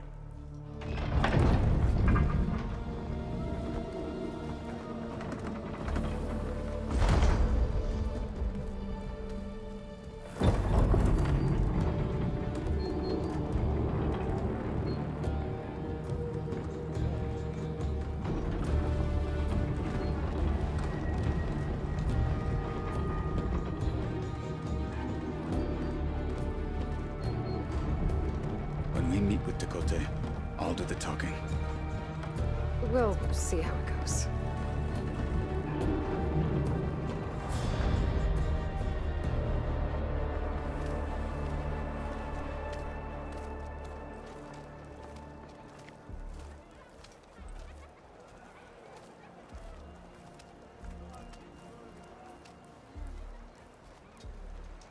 When we meet with Tekote, I'll do the talking. We'll see how it goes.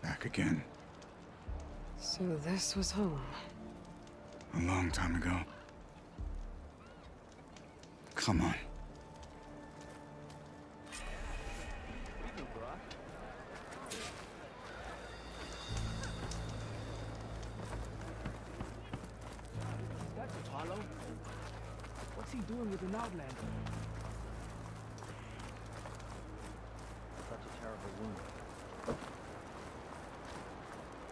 Back again. So this was home. A long time ago. Come on. That's Apollo. What's he doing with an outlander? Such a terrible wound.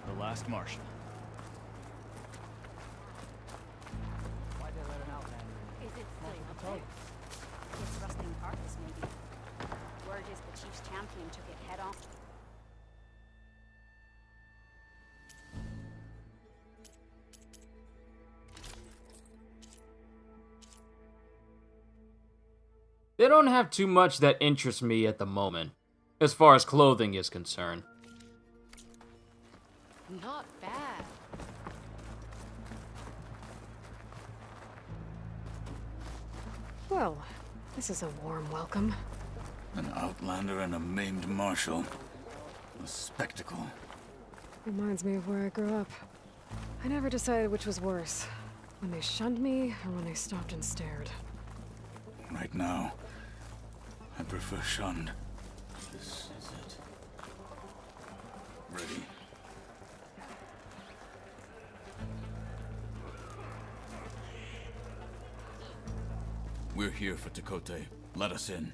The last marshal. Why'd they let an outlander in? Is it still up? It's rusting parts, maybe. Word is the chief's champion took it head on. They don't have too much that interests me at the moment, as far as clothing is concerned. Not bad. Well, this is a warm welcome. An outlander and a maimed marshal. A spectacle. Reminds me of where I grew up. I never decided which was worse. When they shunned me, or when they stopped and stared. Right now, I prefer shunned. This is it. Ready. We're here for Tekote. Let us in.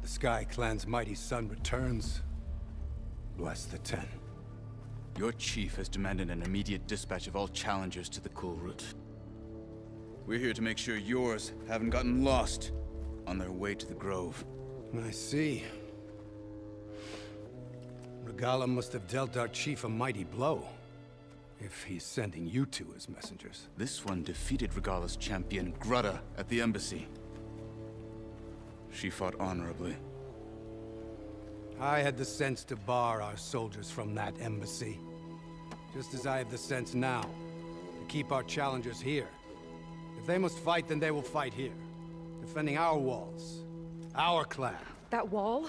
The Sky Clan's mighty son returns. Bless the Ten. Your chief has demanded an immediate dispatch of all challengers to the Cool Route. We're here to make sure yours haven't gotten lost on their way to the Grove. I see. Regala must have dealt our chief a mighty blow, if he's sending you two as messengers. This one defeated Regala's champion, Grutta, at the embassy. She fought honorably. I had the sense to bar our soldiers from that embassy. Just as I have the sense now, to keep our challengers here. If they must fight, then they will fight here. Defending our walls. Our clan. That wall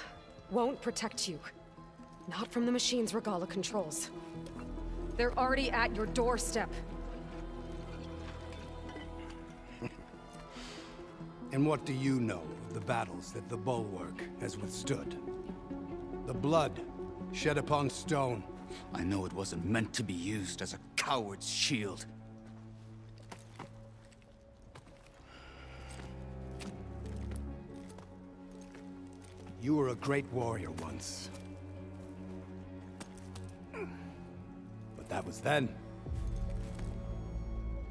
won't protect you. Not from the machines Regala controls. They're already at your doorstep. And what do you know of the battles that the Bulwark has withstood? The blood shed upon stone. I know it wasn't meant to be used as a coward's shield. You were a great warrior once. But That was then.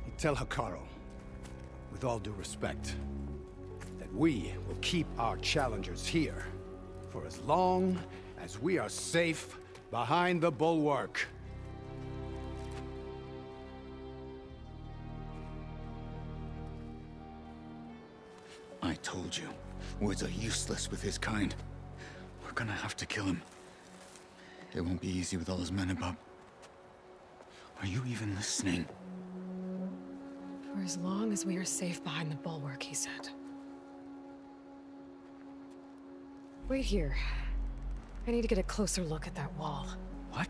You tell Hikaru, with all due respect, that we will keep our challengers here for as long as we are safe behind the bulwark. I told you, words are useless with his kind. We're gonna have to kill him. It won't be easy with all his men above. Are you even listening? For as long as we are safe behind the bulwark, he said. Wait here. I need to get a closer look at that wall. What?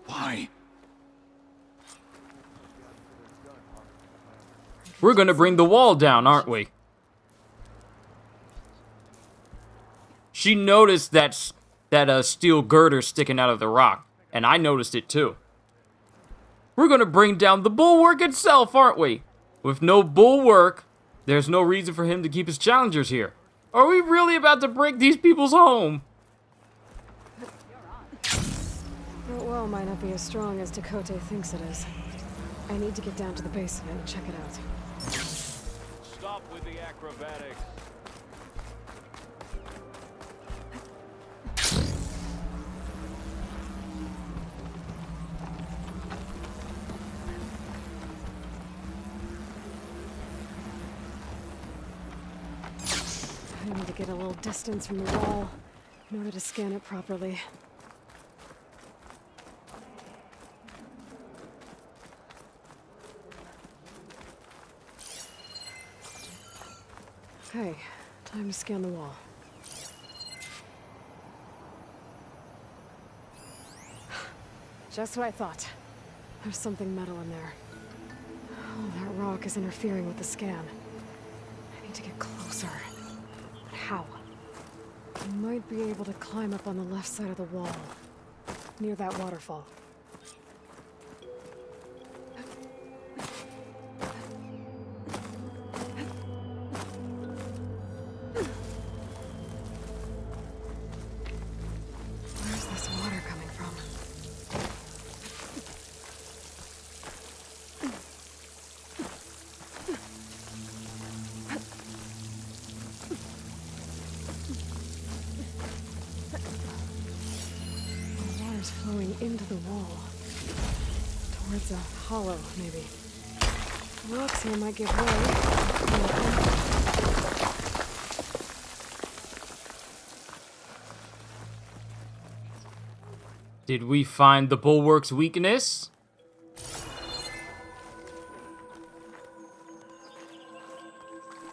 Why? We're gonna bring the wall down, aren't we? She noticed that steel girder sticking out of the rock, and I noticed it too. We're gonna bring down the bulwark itself, aren't we? With no bulwark, there's no reason for him to keep his challengers here. Are we really about to break these people's home? That wall might not be as strong as Tekote thinks it is. I need to get down to the base of it and check it out. Stop with the acrobatics. I need to get a little distance from the wall in order to scan it properly. Okay, time to scan the wall. Just what I thought. There's something metal in there. Oh, that rock is interfering with the scan. I need to get closer. But how? I might be able to climb up on the left side of the wall, near that waterfall. Where's this water coming from? The water's flowing into the wall. Towards a hollow, maybe. The rocks here might give way. Did we find the bulwark's weakness?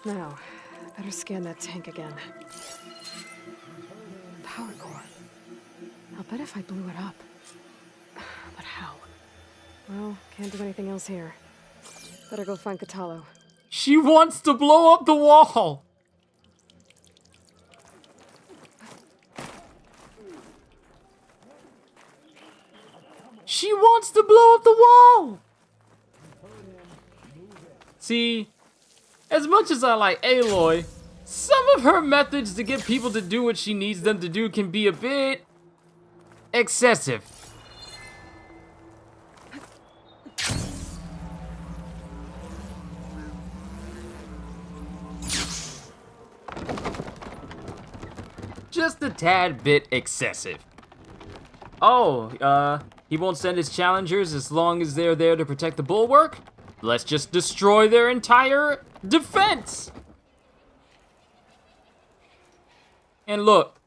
Now, better scan that tank again. Power core. I'll bet if I blew it up. But how? Well, can't do anything else here. Better go find Katalo. She wants to blow up the wall! She wants to blow up the wall! See, as much as I like Aloy, some of her methods to get people to do what she needs them to do can be a bit excessive. Just a tad bit excessive. Oh, he won't send his challengers as long as they're there to protect the bulwark? Let's just destroy their entire defense! And look,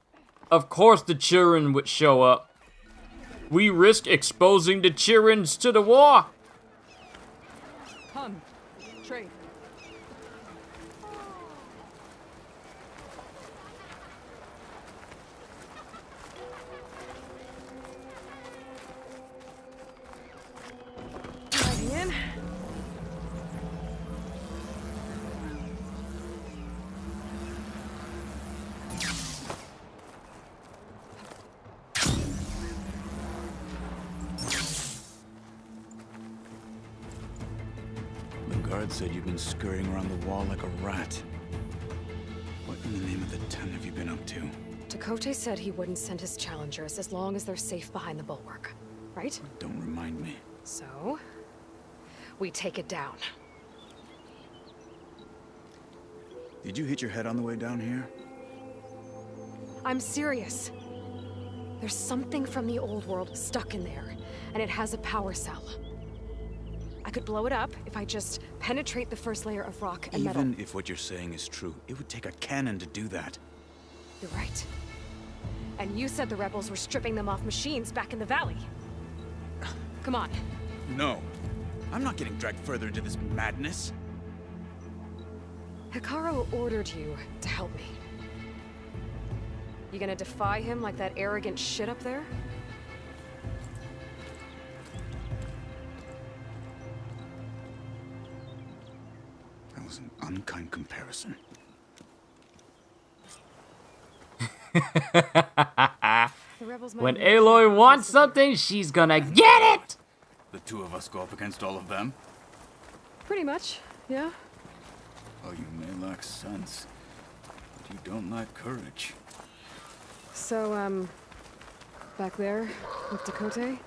of course the children would show up. We risk exposing the children to the war. Come, trade. Diving in. The guard said you've been scurrying around the wall like a rat. What in the name of the ten have you been up to? Dakote said he wouldn't send his challengers as long as they're safe behind the bulwark, right? Don't remind me. So, we take it down. Did you hit your head on the way down here? I'm serious. There's something from the old world stuck in there, and it has a power cell. I could blow it up if I just penetrate the first layer of rock and metal. Even if what you're saying is true, it would take a cannon to do that. You're right. And you said the rebels were stripping them off machines back in the valley. Come on. No. I'm not getting dragged further into this madness. Hikaru ordered you to help me. You gonna defy him like that arrogant shit up there? That was an unkind comparison. When Aloy wants something, she's gonna get it! The two of us go up against all of them? Pretty much, yeah. Oh, you may lack sense, but you don't lack courage. So, back there with Dakote,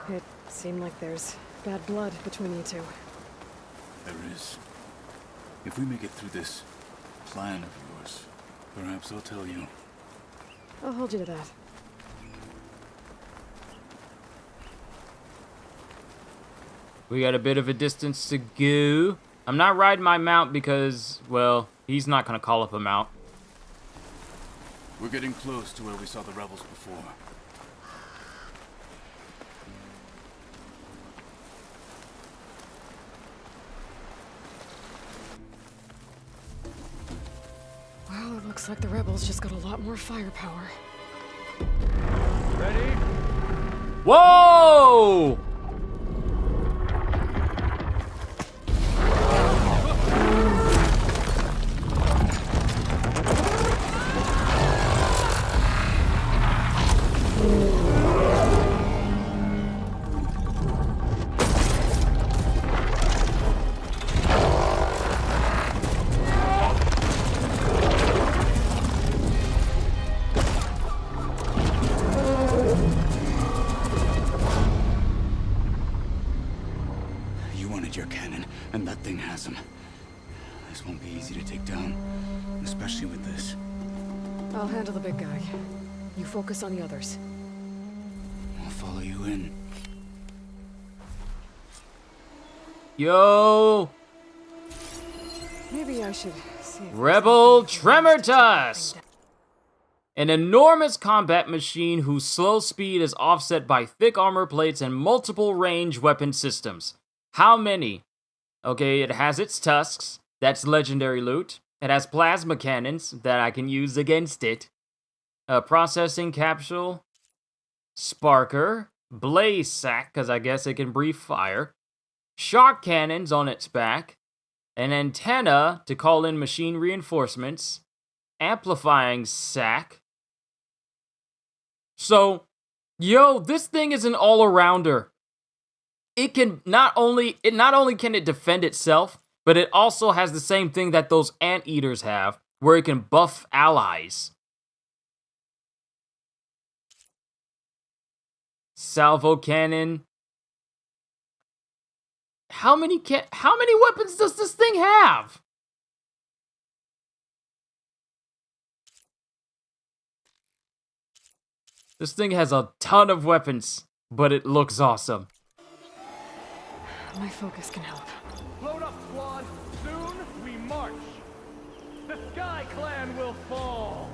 it seemed like there's bad blood between you two. There is. If we make it through this plan of yours, perhaps I'll tell you. I'll hold you to that. We got a bit of a distance to go. I'm not riding my mount because, well, he's not gonna call up a mount. We're getting close to where we saw the rebels before. Well, it looks like the rebels just got a lot more firepower. Ready? Whoa! You wanted your cannon, and that thing has him. This won't be easy to take down, especially with this. I'll handle the big guy. You focus on the others. I'll follow you in. Yo! Maybe I should see if Rebel Tremor Tusk! An enormous combat machine whose slow speed is offset by thick armor plates and multiple range weapon systems. How many? Okay, it has its tusks. That's legendary loot. It has plasma cannons that I can use against it. A processing capsule. Sparker. Blaze sack, because I guess it can breathe fire. Shock cannons on its back. An antenna to call in machine reinforcements. Amplifying sack. So, yo, this thing is an all-arounder. It can not only can it defend itself, but it also has the same thing that those anteaters have, where it can buff allies. Salvo cannon. How many weapons does this thing have? This thing has a ton of weapons, but it looks awesome. my focus can help. Load up, squad. Soon we march. The Sky Clan will fall.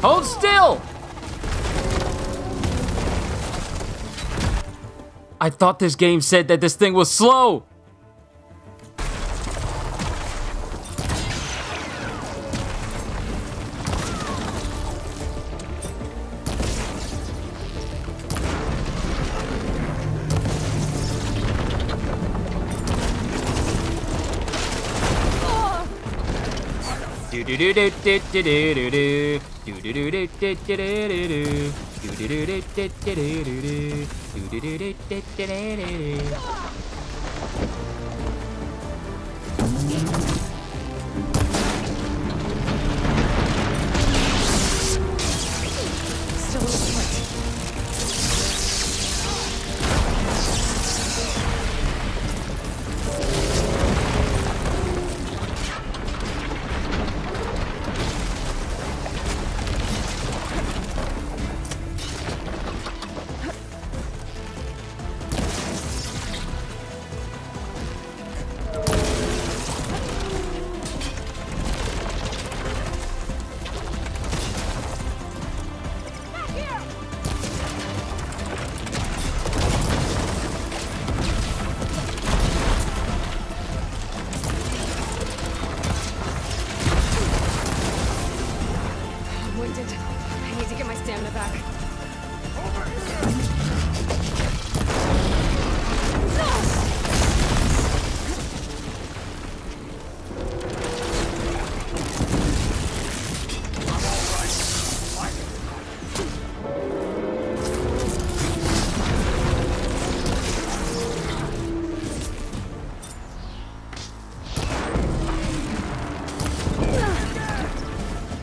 Hold still! I thought this game said that this thing was slow. Still in the foot. I'm winded. I need to get my stamina back.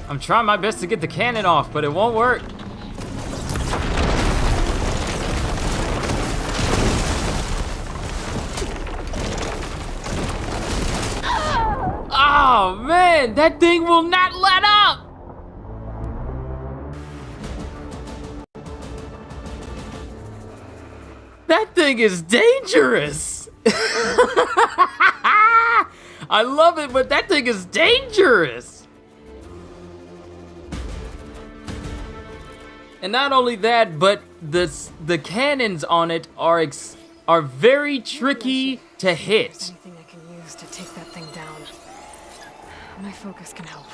I'm trying my best to get the cannon off, but it won't work. Oh man, that thing will not let up! That thing is dangerous! I love it, but that thing is dangerous! And not only that, but the cannons on it are very tricky to hit. Anything I can use to take that thing down. My focus can help.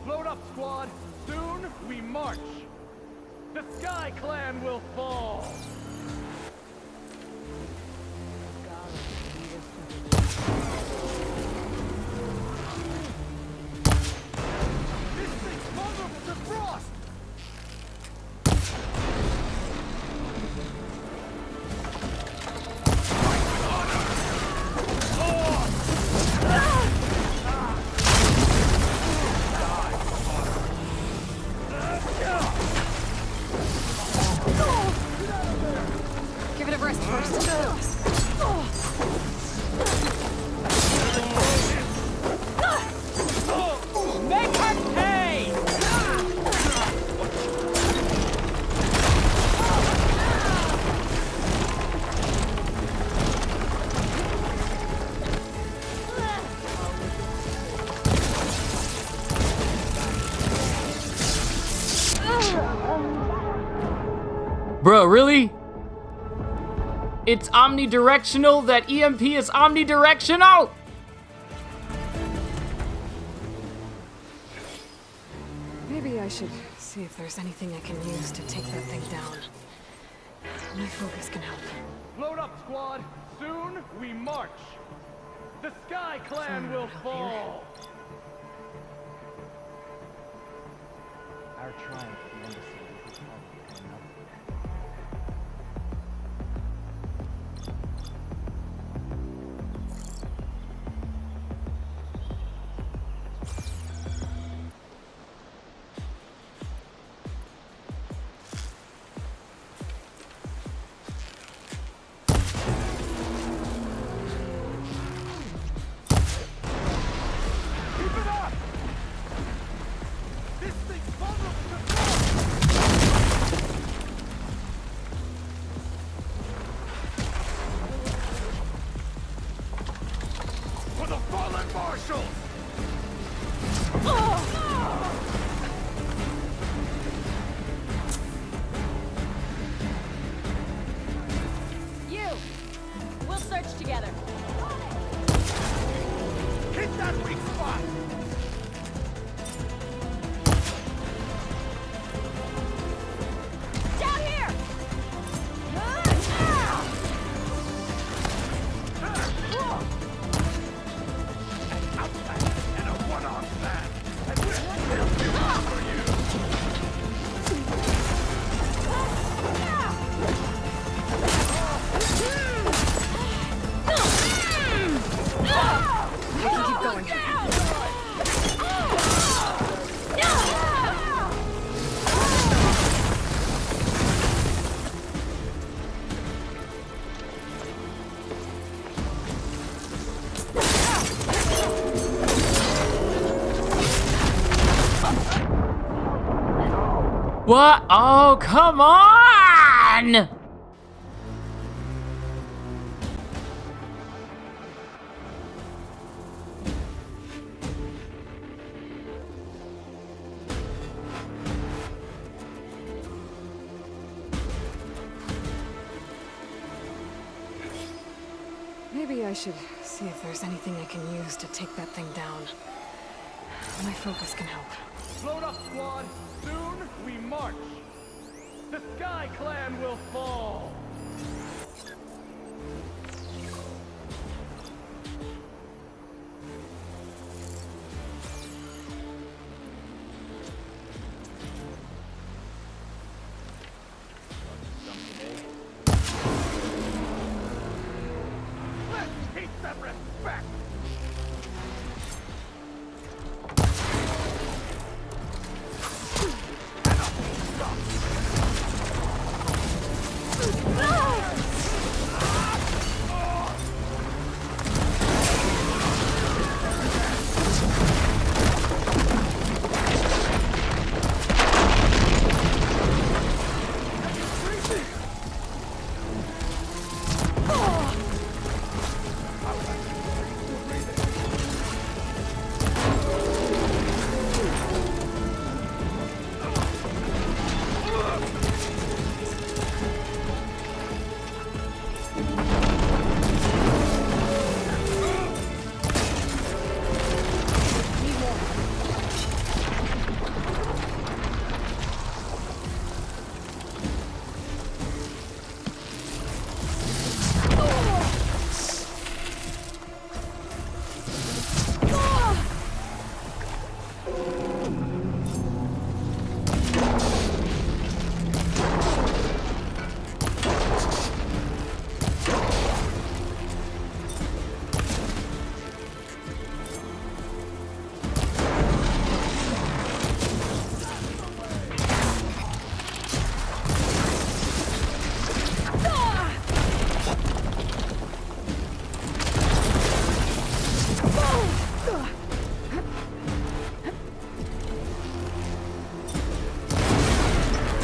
Load up, squad. Soon we march. The Sky Clan will fall. This thing's vulnerable to frost. Give it a rest first. Make her pay! Bro, really? It's omnidirectional? That EMP is omnidirectional? Maybe I should see if there's anything I can use to take that thing down. My focus can help. Load up, squad. Soon we march. The Sky Clan will fall. Our triumph at the embassy is probably coming up. Keep it up! This thing's vulnerable to frost! What? Oh, come on! Maybe I should see if there's anything I can use to take that thing down. My focus can help. Load up, squad! Soon we march! The Sky Clan will fall! Let's teach them respect!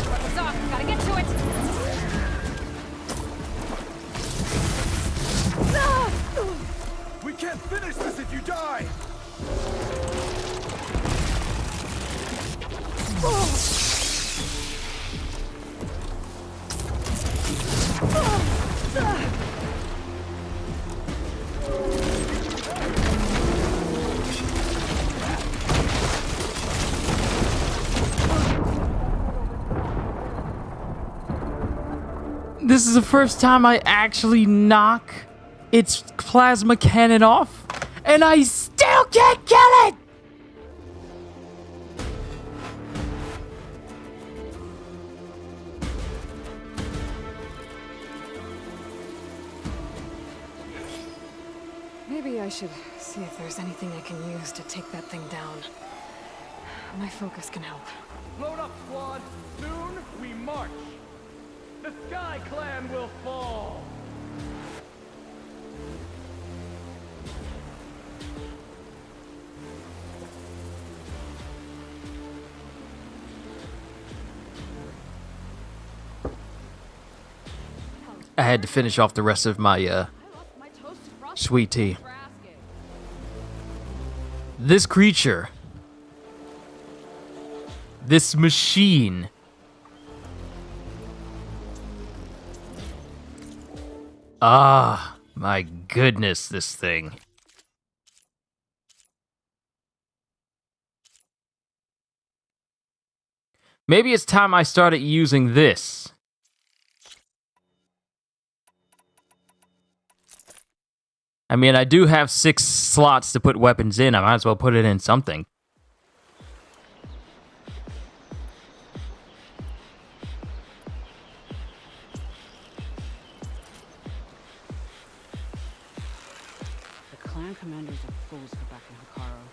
Weapons off. Gotta get to it. We can't finish this if you die! This is the first time I actually knock its plasma cannon off, and I still can't kill it! Maybe I should see if there's anything I can use to take that thing down. My focus can help. Load up, squad! Soon we march! The Sky Clan will fall! I had to finish off the rest of my sweet tea. This creature, this machine, ah, my goodness, this thing. Maybe it's time I started using this. I mean, I do have 6 slots to put weapons in. I might as well put it in something. The clan commanders are fools for backing Hikaru.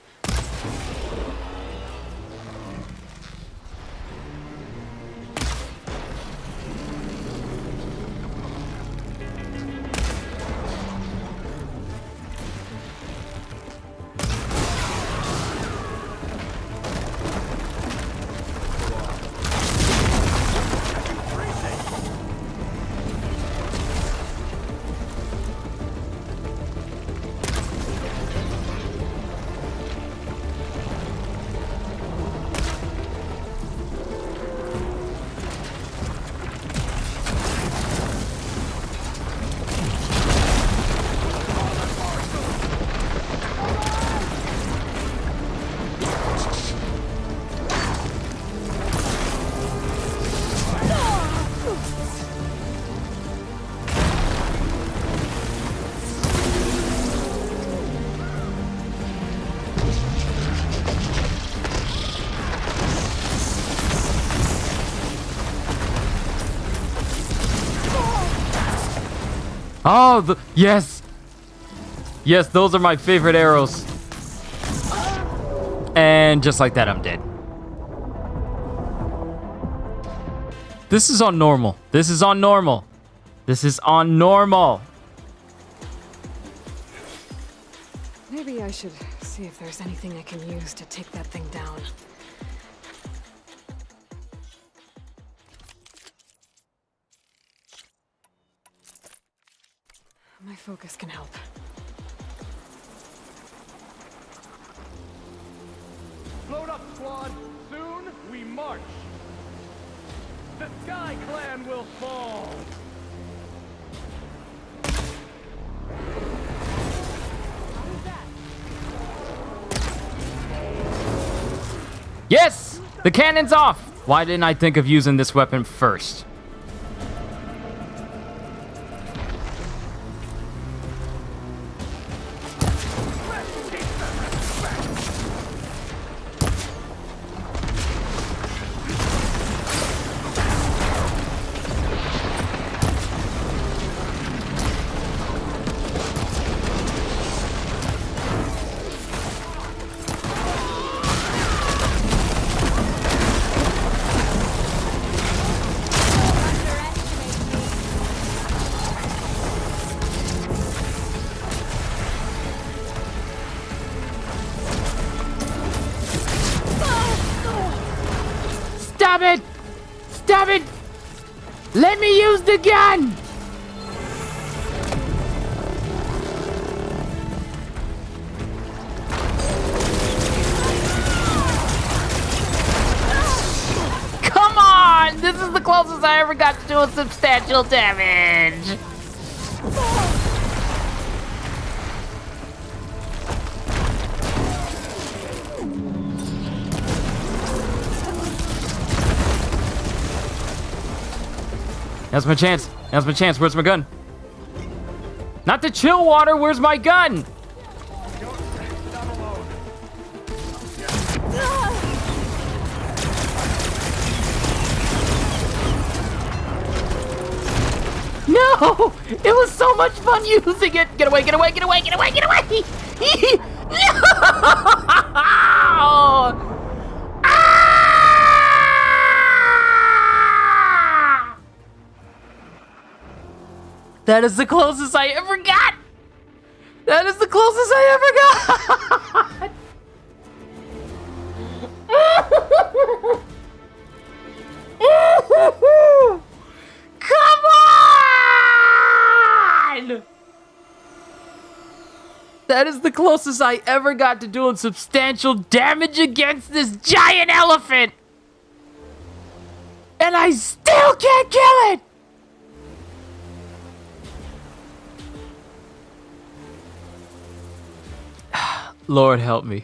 Oh, yes. Yes, those are my favorite arrows. And just like that, I'm dead. This is on normal. This is on normal. This is on normal. Maybe I should see if there's anything I can use to take that thing down. My focus can help. Load up, squad! Soon we march! The Sky Clan will fall! Yes! The cannon's off! Why didn't I think of using this weapon first? Stop it! Stop it! Let me use the gun! Come on! This is the closest I ever got to doing substantial damage! That's my chance. That's my chance. Where's my gun? Not the chill water. Where's my gun? No! It was so much fun using it. Get away, get away, get away, get away, get away! No! That is the closest I ever got! That is the closest I ever got! Come on! That is the closest I ever got to doing substantial damage against this giant elephant! And I still can't kill it! Lord help me.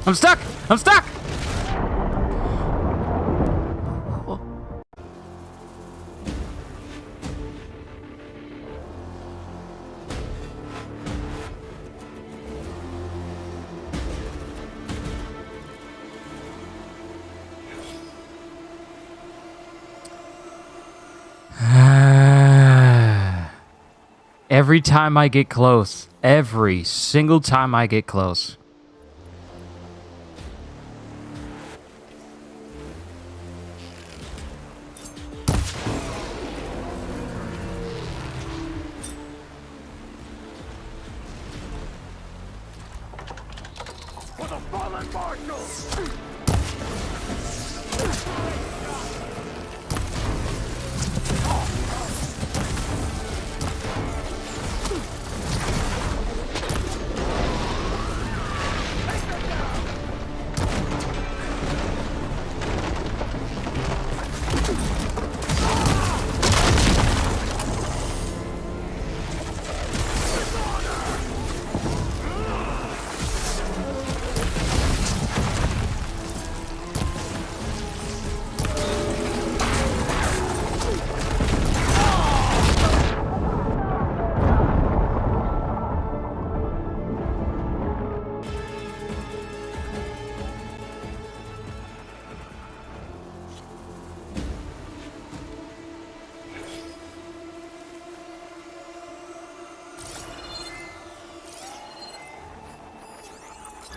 I'm stuck! I'm stuck! Every time I get close, every single time I get close. For the fallen marshal!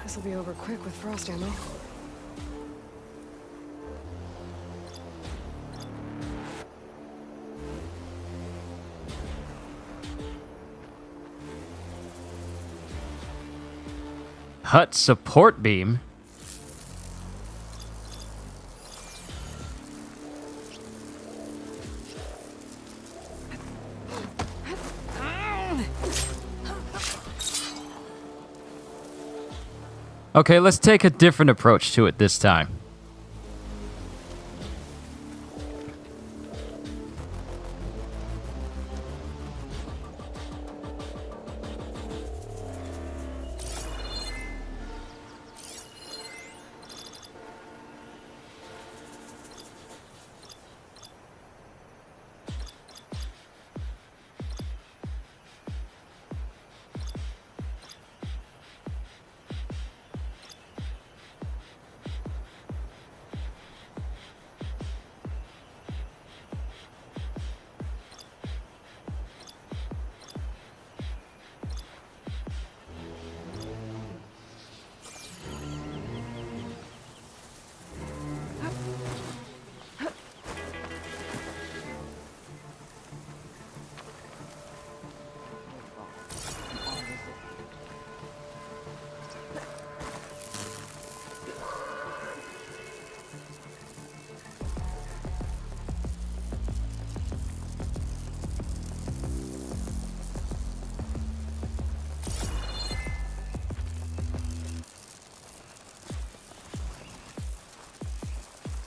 This'll be over quick with frost ammo. Hut support beam? Okay, let's take a different approach to it this time.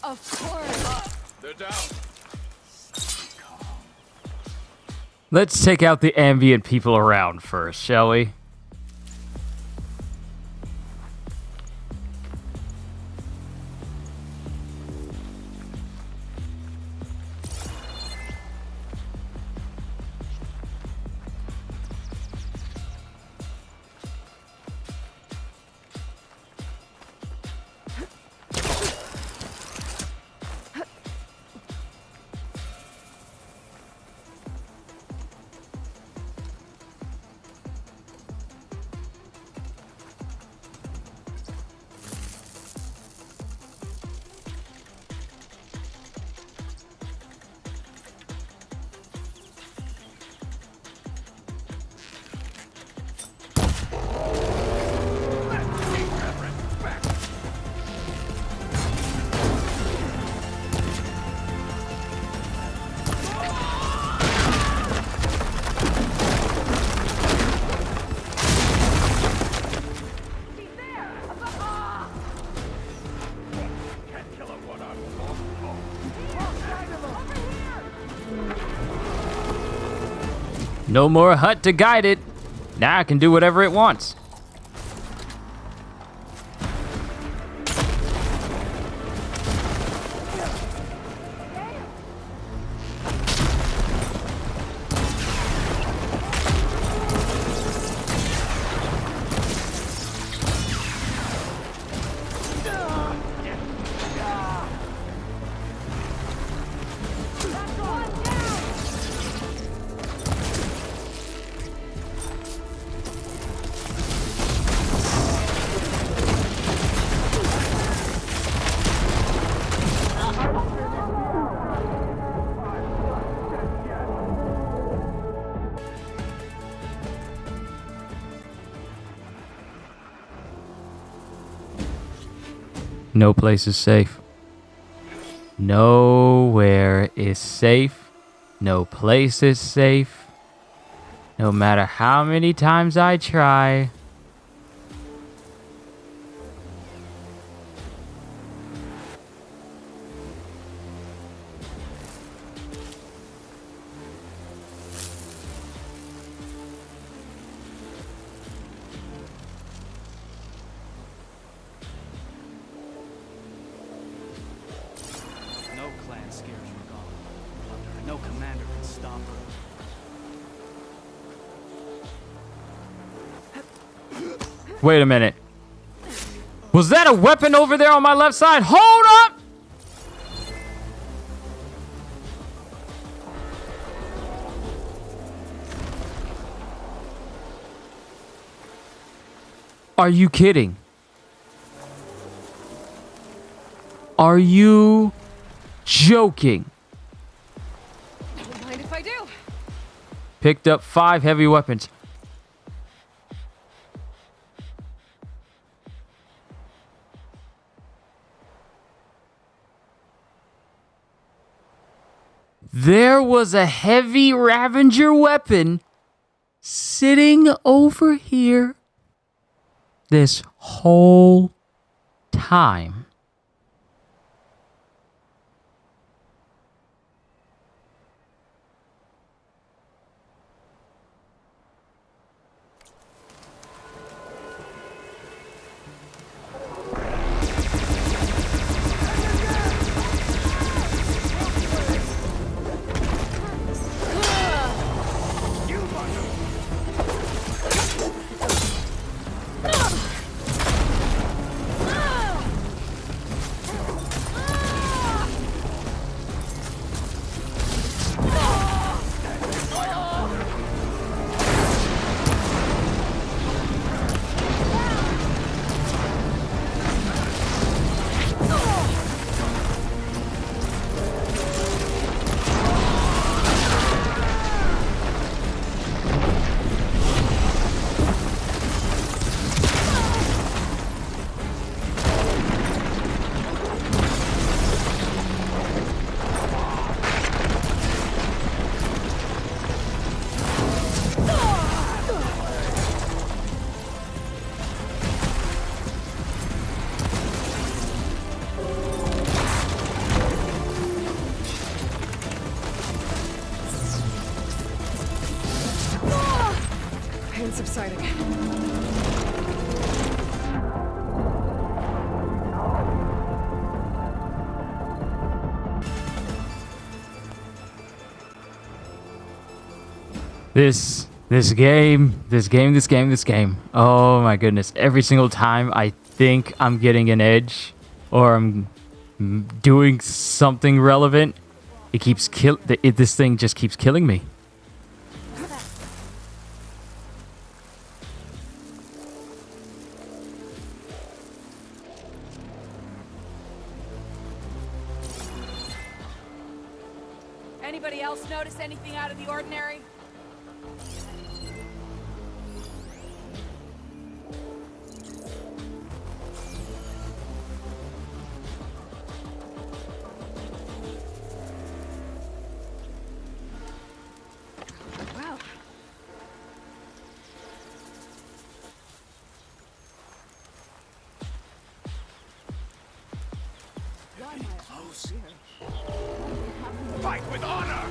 Of course. They're down. Let's take out the ambient people around first, shall we? No more hut to guide it. Now I can do whatever it wants. No place is safe. Nowhere is safe. No place is safe. No matter how many times I try. No clan scares Regala. No commander can stop her. Wait a minute. Was that a weapon over there on my left side? Hold up! Are you kidding? Are you joking? Don't mind if I do. Picked up 5 heavy weapons. There was a heavy Ravager weapon sitting over here this whole time. Pain subsiding. This game. Oh my goodness. Every single time I think I'm getting an edge or I'm doing something relevant, this thing just keeps killing me. Anybody else notice anything out of the ordinary? Well. Close. Fight with honor!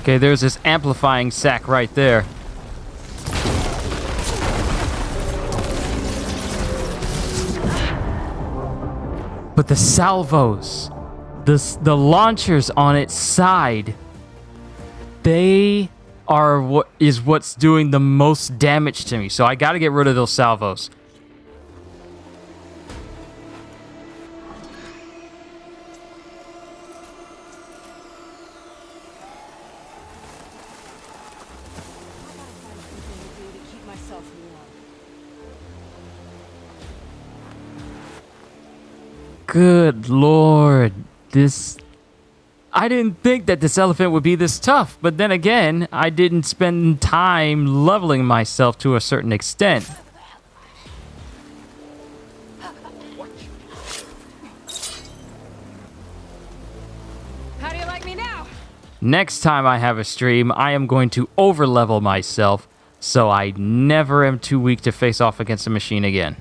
Okay, there's this amplifying sack right there. But the salvos, the launchers on its side, they are what's doing the most damage to me. So I got to get rid of those salvos. Good lord, I didn't think that this elephant would be this tough, but then again, I didn't spend time leveling myself to a certain extent. How do you like me now? Next time I have a stream, I am going to over-level myself so I never am too weak to face off against a machine again.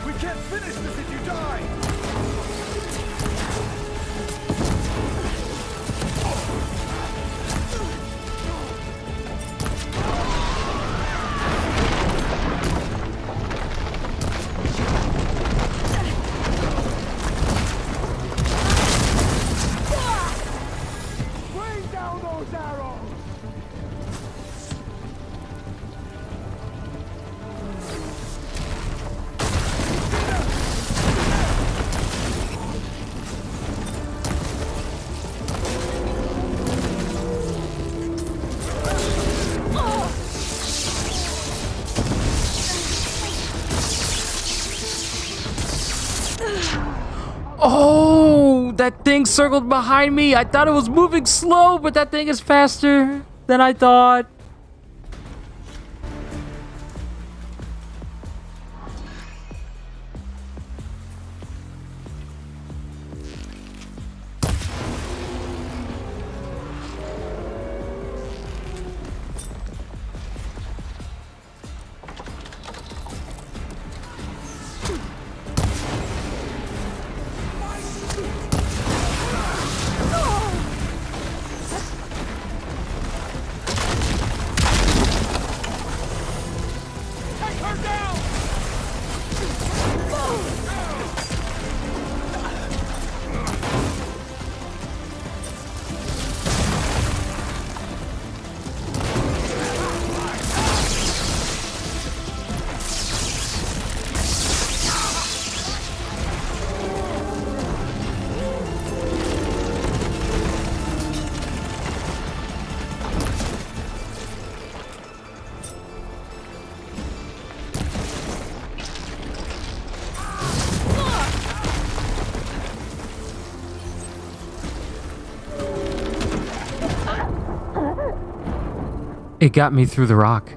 We can't finish this if you die! Bring down those arrows! Oh, that thing circled behind me. I thought it was moving slow, but that thing is faster than I thought. It got me through the rock.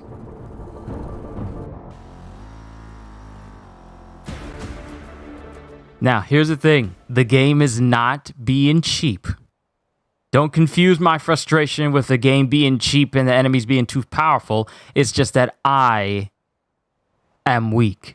Now, here's the thing. The game is not being cheap. Don't confuse my frustration with the game being cheap and the enemies being too powerful. It's just that I am weak.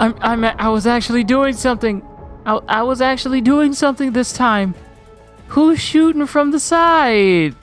I was actually doing something. I was actually doing something this time. Who's shooting from the side?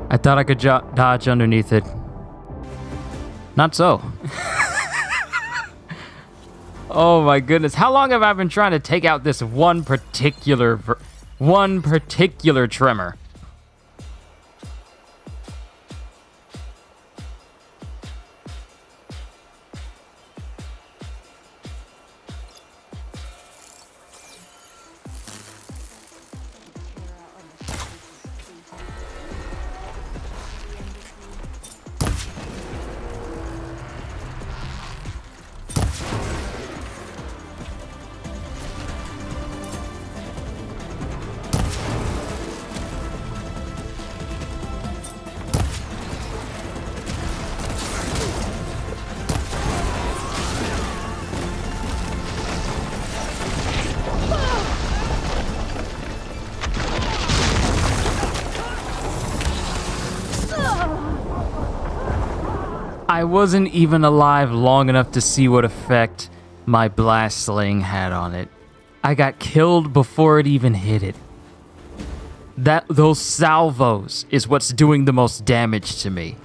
I thought I could dodge underneath it. Not so. Oh my goodness. How long have I been trying to take out this one particular tremor? I wasn't even alive long enough to see what effect my blast sling had on it. I got killed before it even hit it. Those salvos is what's doing the most damage to me.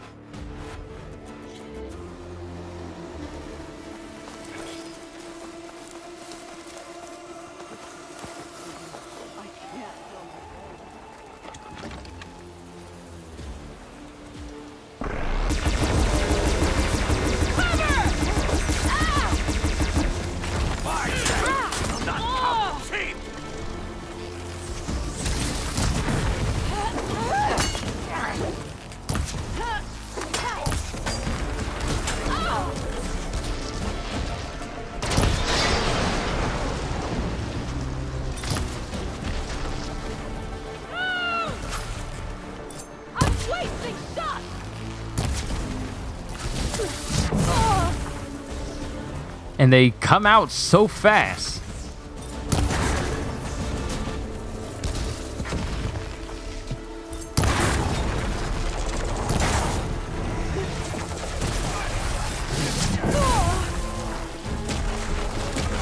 And they come out so fast.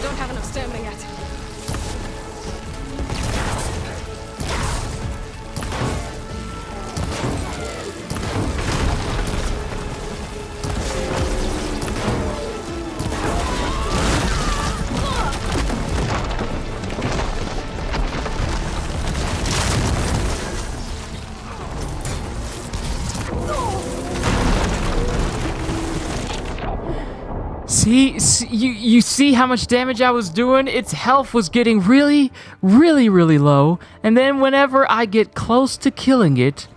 Don't have enough stamina yet. You see how much damage I was doing? Its health was getting really, really, really low. And then whenever I get close to killing it,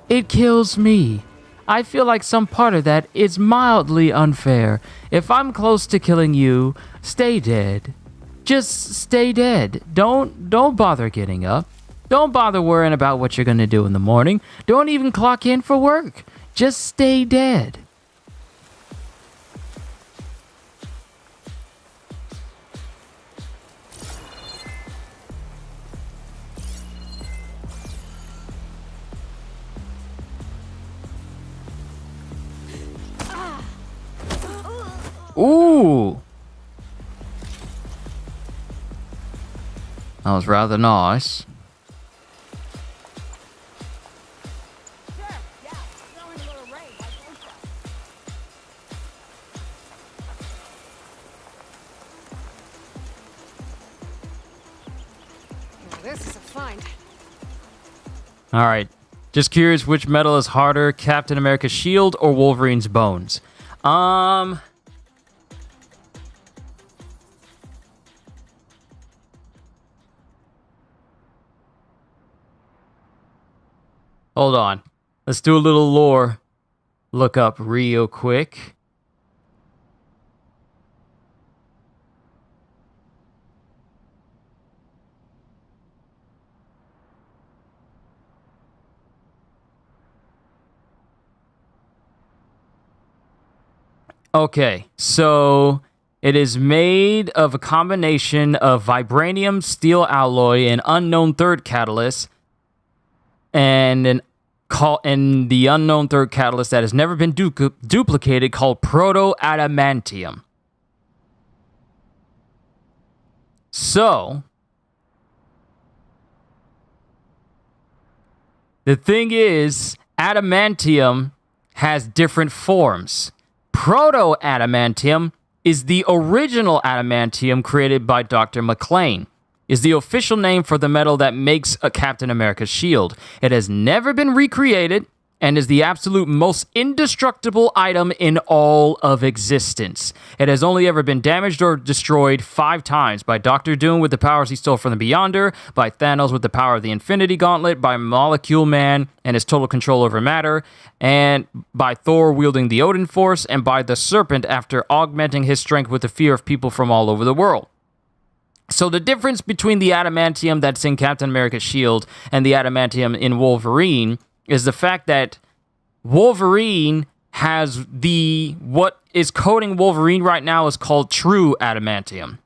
it kills me. I feel like some part of that is mildly unfair. If I'm close to killing you, stay dead. Just stay dead. Don't bother getting up. Don't bother worrying about what you're gonna do in the morning. Don't even clock in for work. Just stay dead. Ooh! That was rather nice. This is a find. All right. Just curious, which metal is harder, Captain America's shield or Wolverine's bones? Hold on. Let's do a little lore look up real quick. Okay, so it is made of a combination of vibranium, steel alloy, an unknown third catalyst, and the unknown third catalyst that has never been duplicated called proto-adamantium. So, the thing is, adamantium has different forms. Proto-adamantium is the original adamantium created by Dr. McClane, is the official name for the metal that makes a Captain America's shield. It has never been recreated and is the absolute most indestructible item in all of existence. It has only ever been damaged or destroyed 5 times by Doctor Doom with the powers he stole from the Beyonder, by Thanos with the power of the Infinity Gauntlet, by Molecule Man and his total control over matter, and by Thor wielding the Odin Force, and by the Serpent after augmenting his strength with the fear of people from all over the world. So the difference between the adamantium that's in Captain America's shield and the adamantium in Wolverine is the fact that Wolverine has what is coating Wolverine right now is called true adamantium.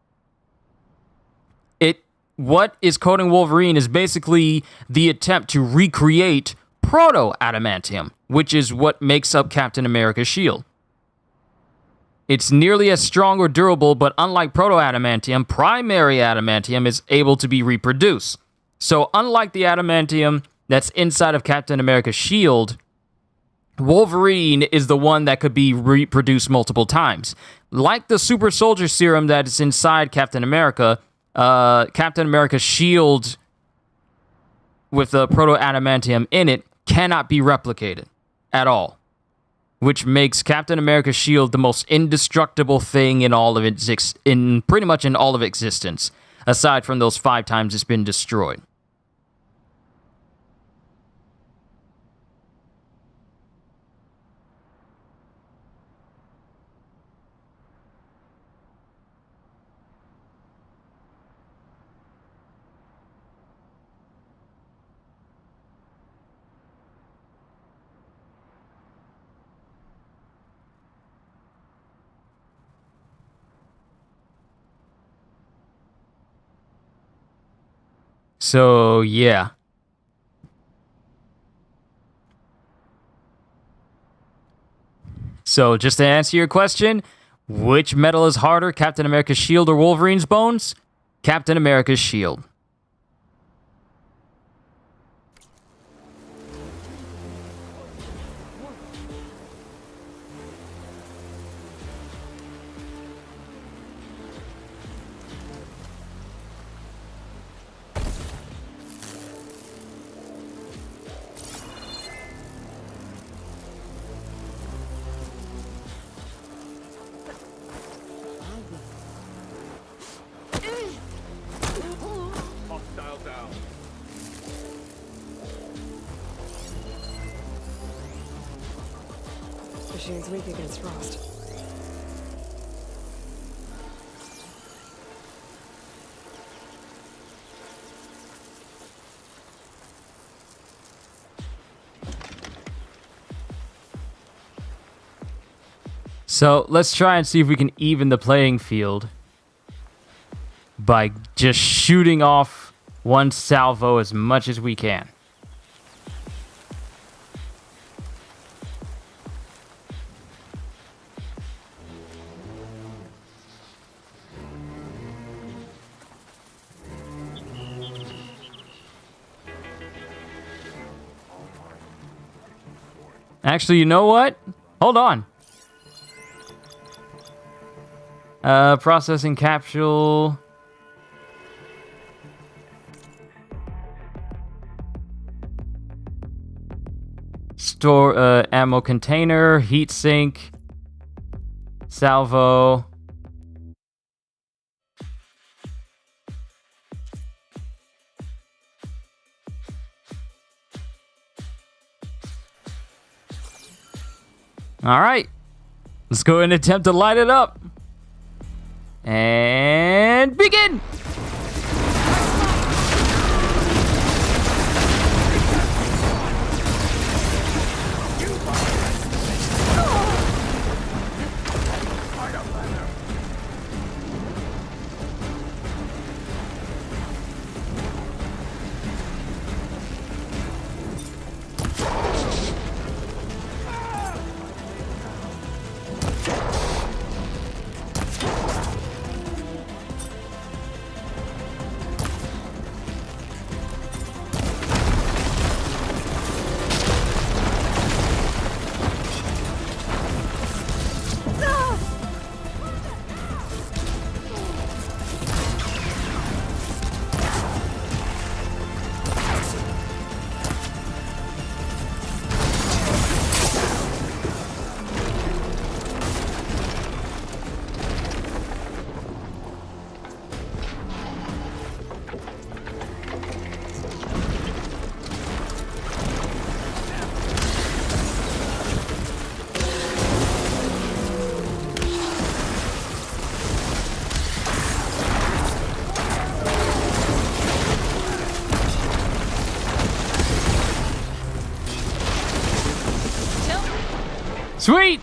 What is coating Wolverine is basically the attempt to recreate proto-adamantium, which is what makes up Captain America's shield. It's nearly as strong or durable, but unlike proto-adamantium, primary adamantium is able to be reproduced. So unlike the adamantium that's inside of Captain America's shield, Wolverine is the one that could be reproduced multiple times. Like the super soldier serum that is inside Captain America, Captain America's shield with the proto-adamantium in it cannot be replicated at all, which makes Captain America's shield the most indestructible thing in all of pretty much in all of existence, aside from those 5 times it's been destroyed. So, yeah. So, just to answer your question, which metal is harder, Captain America's shield or Wolverine's bones? Captain America's shield. Hostile down. Machine's weak against frost. So let's try and see if we can even the playing field by just shooting off one salvo as much as we can. Actually, you know what? Hold on. Processing capsule. store ammo container, heat sink, salvo. All right, let's go and attempt to light it up. And begin! Sweet!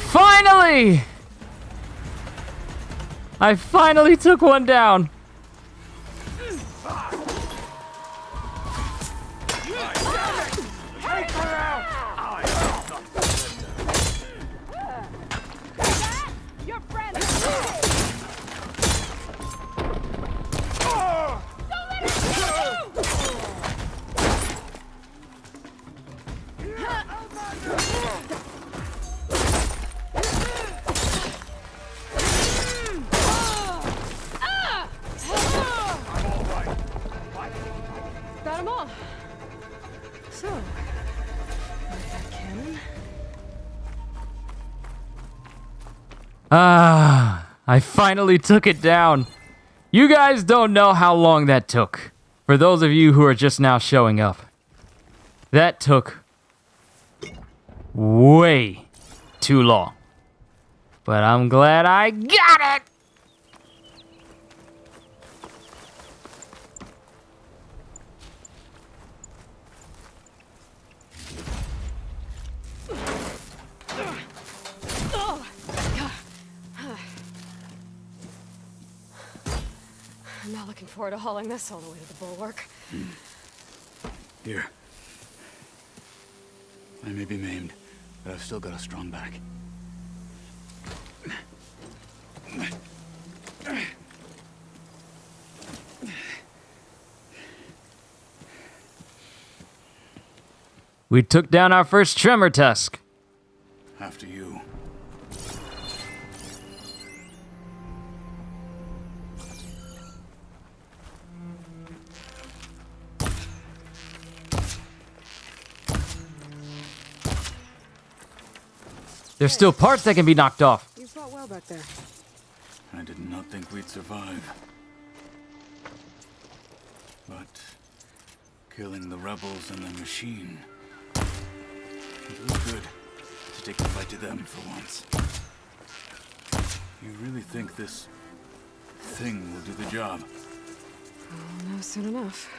Finally! I finally took one down. Got them all. So, like that cannon. I finally took it down. You guys don't know how long that took. For those of you who are just now showing up, that took way too long. But I'm glad I got it! I'm not looking forward to hauling this all the way to the bulwark. Here. I may be maimed, but I've still got a strong back. We took down our first tremor tusk. After you. There's still parts that can be knocked off. You fought well back there. I did not think we'd survive. But killing the rebels and the machine, it was good to take the fight to them for once. You really think this thing will do the job? I'll know soon enough.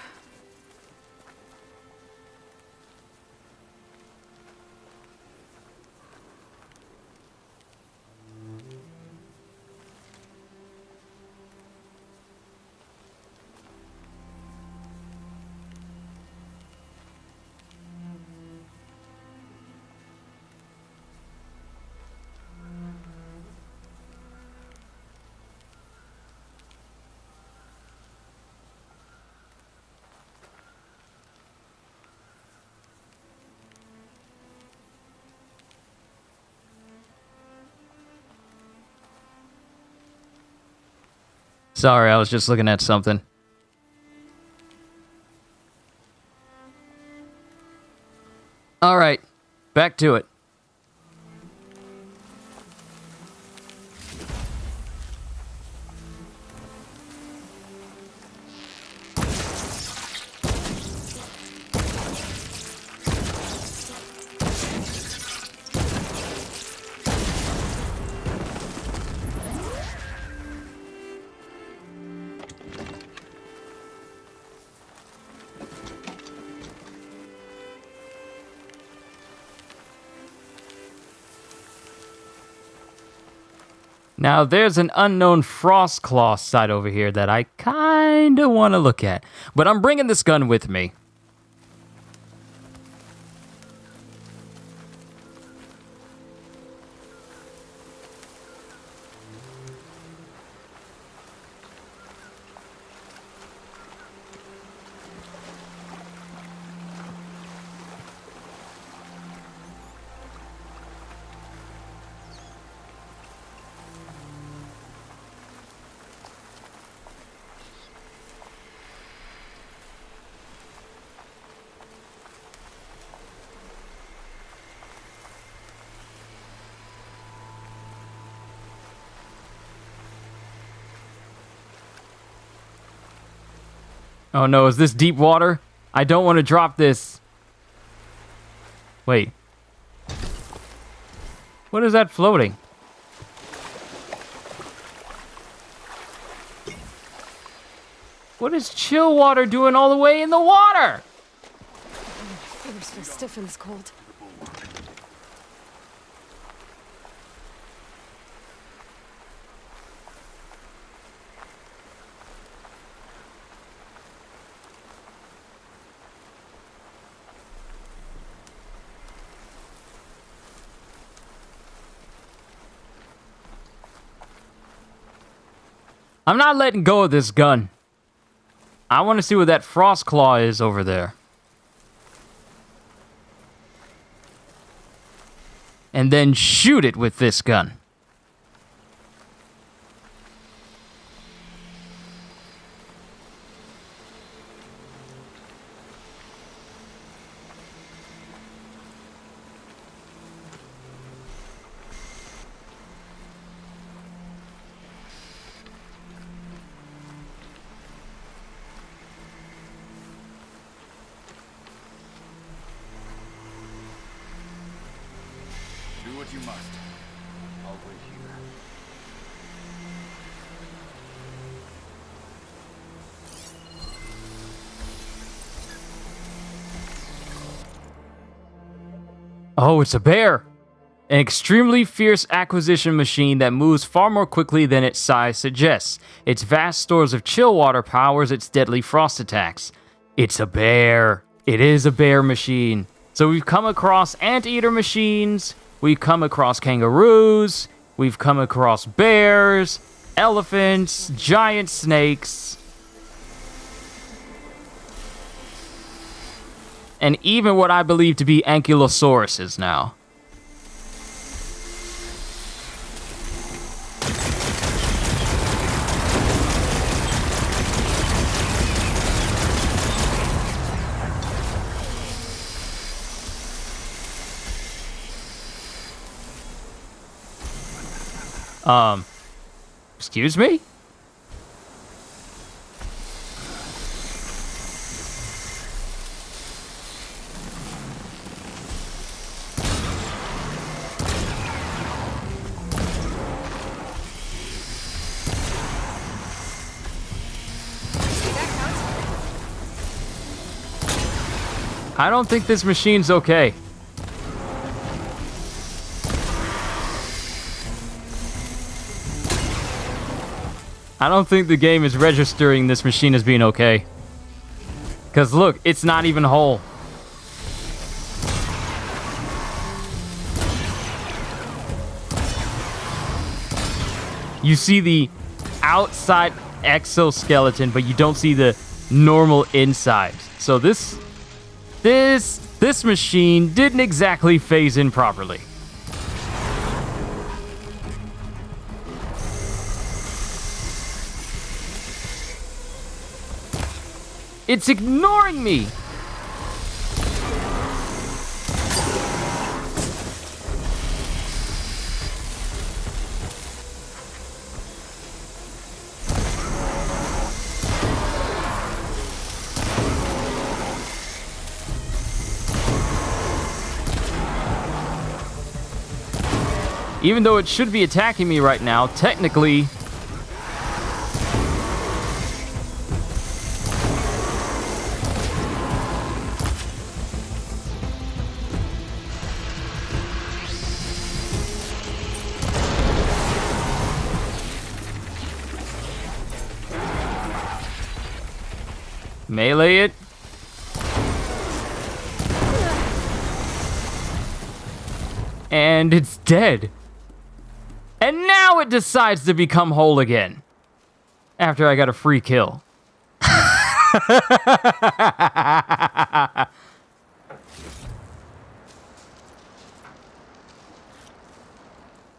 Sorry, I was just looking at something. All right, back to it. Now, there's an unknown Frostclaw site over here that I kinda want to look at, but I'm bringing this gun with me. Oh no, is this deep water? I don't want to drop this. Wait. What is that floating? What is chill water doing all the way in the water? My fingers feel stiff in this cold. I'm not letting go of this gun. I want to see what that Frostclaw is over there. And then shoot it with this gun. Do what you must. I'll wait here. Oh, it's a bear! An extremely fierce acquisition machine that moves far more quickly than its size suggests. Its vast stores of chill water powers its deadly frost attacks. It's a bear. It is a bear machine. So we've come across anteater machines, we've come across kangaroos, we've come across bears, elephants, giant snakes, and even what I believe to be ankylosauruses now. Excuse me? I don't think this machine's okay. I don't think the game is registering this machine as being okay. Because look, it's not even whole. You see the outside exoskeleton, but you don't see the normal inside. So this machine didn't exactly phase in properly. It's ignoring me. Even though it should be attacking me right now, technically... melee it. And it's dead. And now it decides to become whole again. After I got a free kill.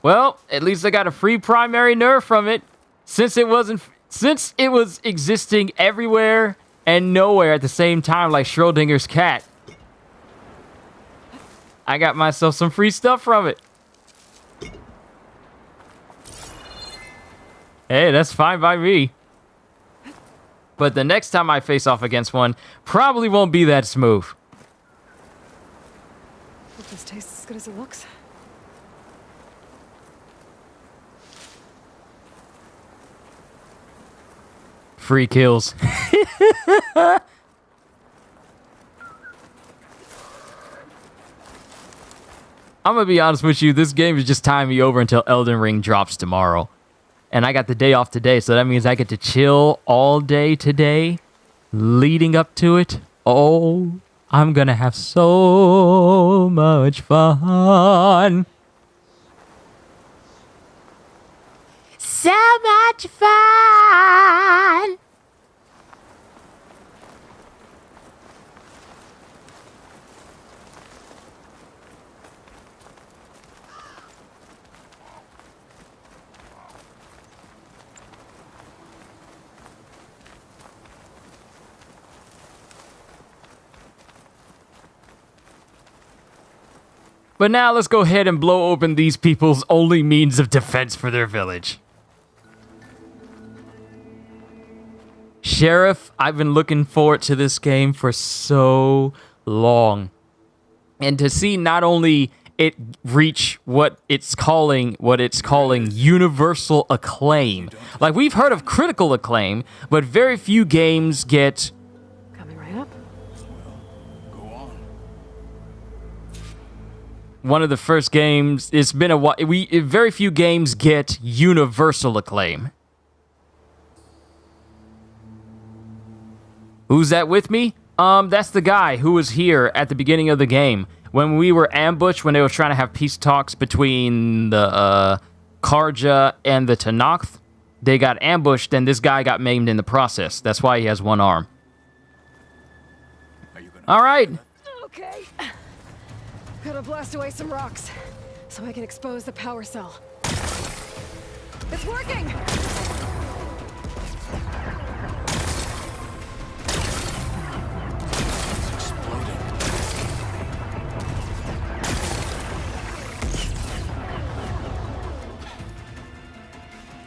Well, at least I got a free primary nerve from it. Since it was existing everywhere and nowhere at the same time like Schrodinger's cat. I got myself some free stuff from it. Hey, that's fine by me. But the next time I face off against one, probably won't be that smooth. Hope this tastes as good as it looks. Free kills. I'm gonna be honest with you, this game is just tying me over until Elden Ring drops tomorrow. And I got the day off today, so that means I get to chill all day today, leading up to it. Oh, I'm gonna have so much fun. So much fun. But now let's go ahead and blow open these people's only means of defense for their village. Sheriff, I've been looking forward to this game for so long. And to see not only it reach what it's calling universal acclaim. Like, we've heard of critical acclaim, but very few games get... Coming right up. One of the first games, it's been a while, very few games get universal acclaim. Who's that with me? That's the guy who was here at the beginning of the game. When we were ambushed, when they were trying to have peace talks between the Karja and the Tenakth, they got ambushed and this guy got maimed in the process. That's why he has one arm. All right. Okay. Gotta blast away some rocks so I can expose the power cell. It's working!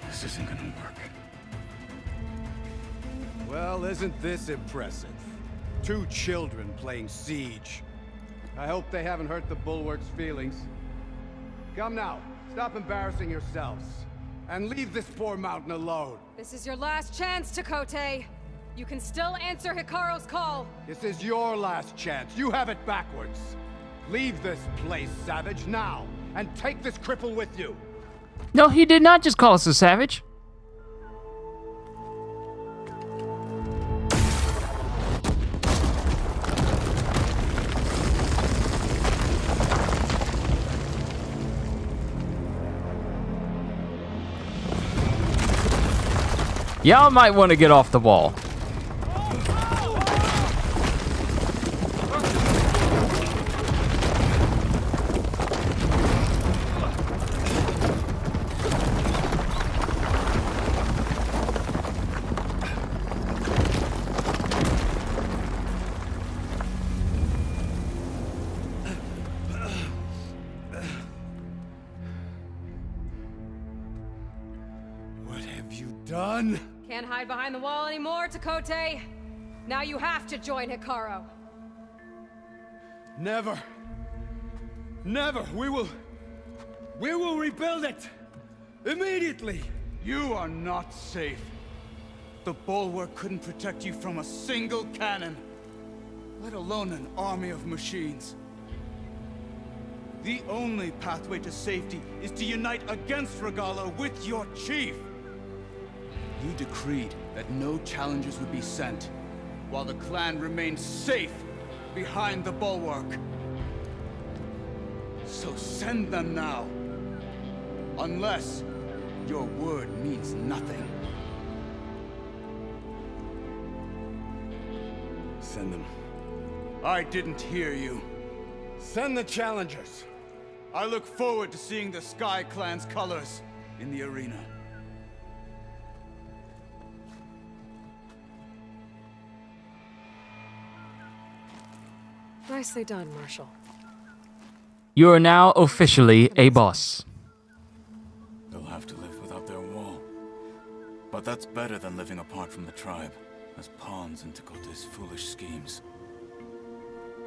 This isn't gonna work. Well, isn't this impressive? 2 children playing siege. I hope they haven't hurt the Bulwark's feelings. Come now, stop embarrassing yourselves. And leave this poor mountain alone. This is your last chance, Takote. You can still answer Hikaru's call. This is your last chance. You have it backwards. Leave this place, Savage, now. And take this cripple with you. No, he did not just call us a savage. Y'all might want to get off the wall. have you done? Can't hide behind the wall anymore, Takote. Now you have to join Hikaru. Never. Never. We will rebuild it. Immediately. You are not safe. The bulwark couldn't protect you from a single cannon, let alone an army of machines. The only pathway to safety is to unite against Regala with your chief. You decreed that no challengers would be sent, while the clan remained safe behind the bulwark. So send them now. Unless your word means nothing. Send them. I didn't hear you. Send the challengers. I look forward to seeing the Sky Clan's colors in the arena. Nicely done, Marshal. You are now officially a boss. They'll have to live without their wall. But that's better than living apart from the tribe, as pawns in Takote's foolish schemes.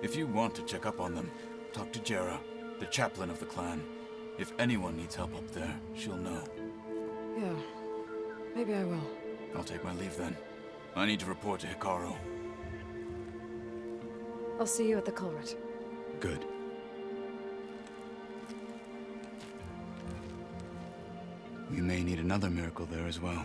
If you want to check up on them, talk to Jera, the chaplain of the clan. If anyone needs help up there, she'll know. Yeah, maybe I will. I'll take my leave then. I need to report to Hikaru. I'll see you at the culvert. Good. We may need another miracle there as well.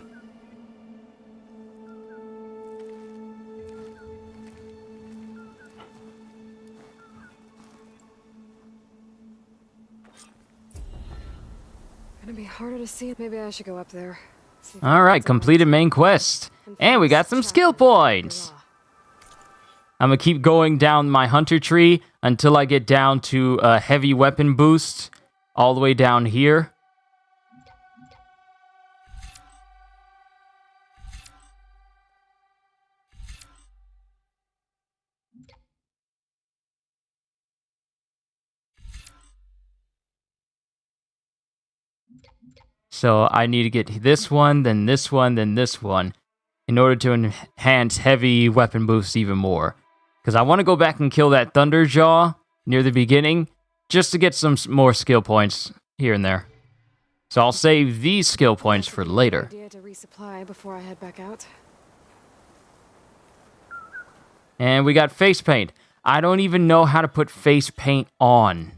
Gonna be harder to see. Maybe I should go up there. Alright, completed main quest. And we got some skill points. I'm gonna keep going down my hunter tree until I get down to a heavy weapon boost. All the way down here. So I need to get this one, then this one, then this one, in order to enhance heavy weapon boosts even more. Because I want to go back and kill that Thunderjaw near the beginning, just to get some more skill points here and there. So I'll save these skill points for later. Idea to resupply before I head back out. And we got face paint. I don't even know how to put face paint on.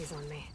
eyes on me.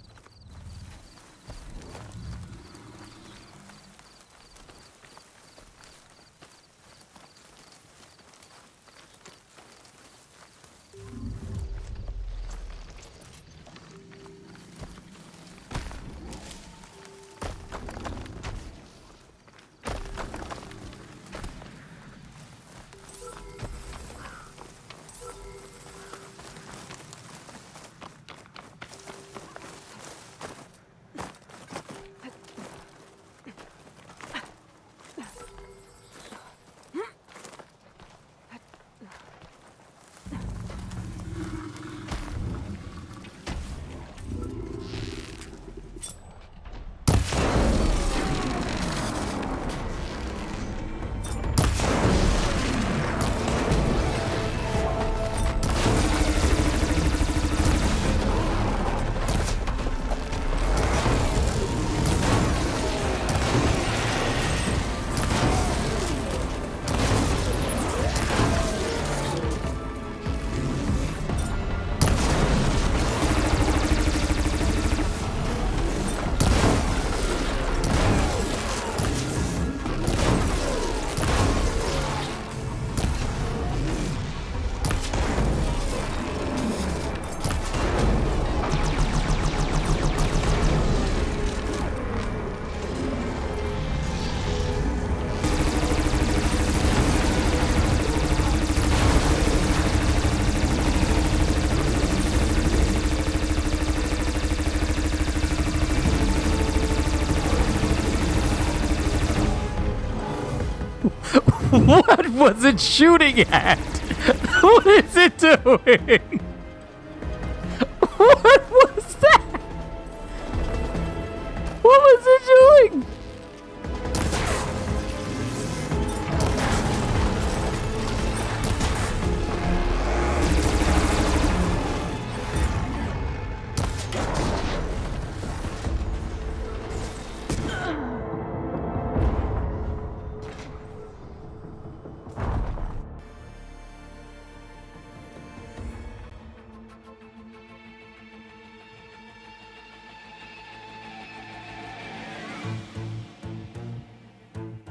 What was it shooting at? What is it doing? What was that? What was it doing?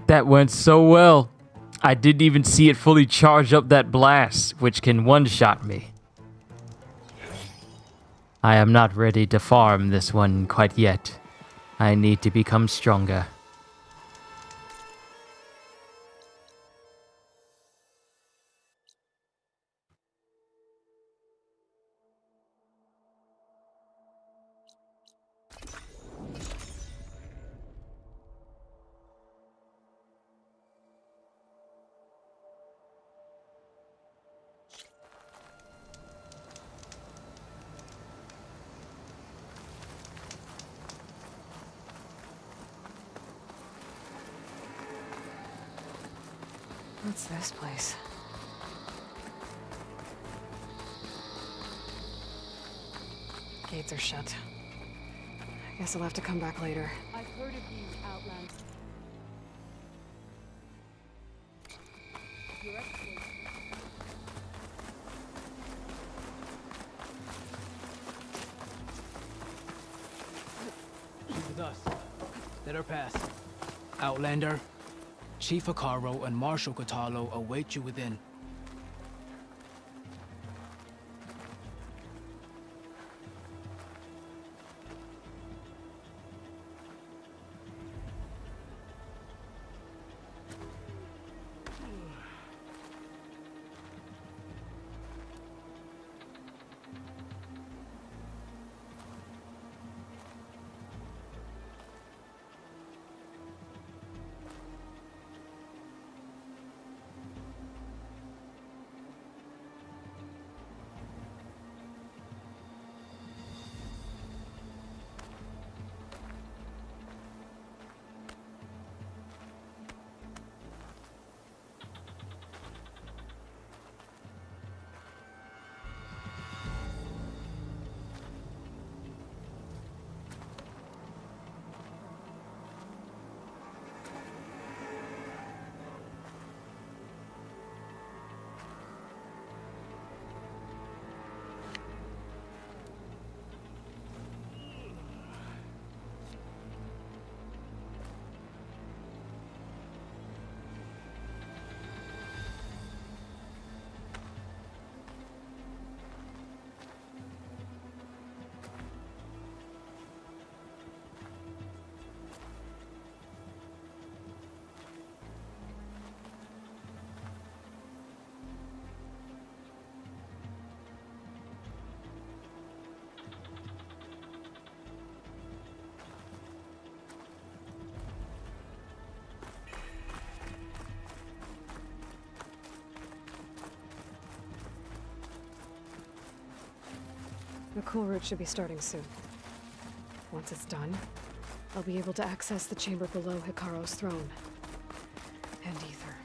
That went so well. I didn't even see it fully charge up that blast, which can one-shot me. I am not ready to farm this one quite yet. I need to become stronger. What's this place? Gates are shut. I guess I'll have to come back later. I've heard of you, Outland. Your exploits. She's with us. Let her pass. Outlander, Chief Hikaru and Marshal Katalo await you within. The cool route should be starting soon. Once it's done, I'll be able to access the chamber below Hikaro's throne. And Aether.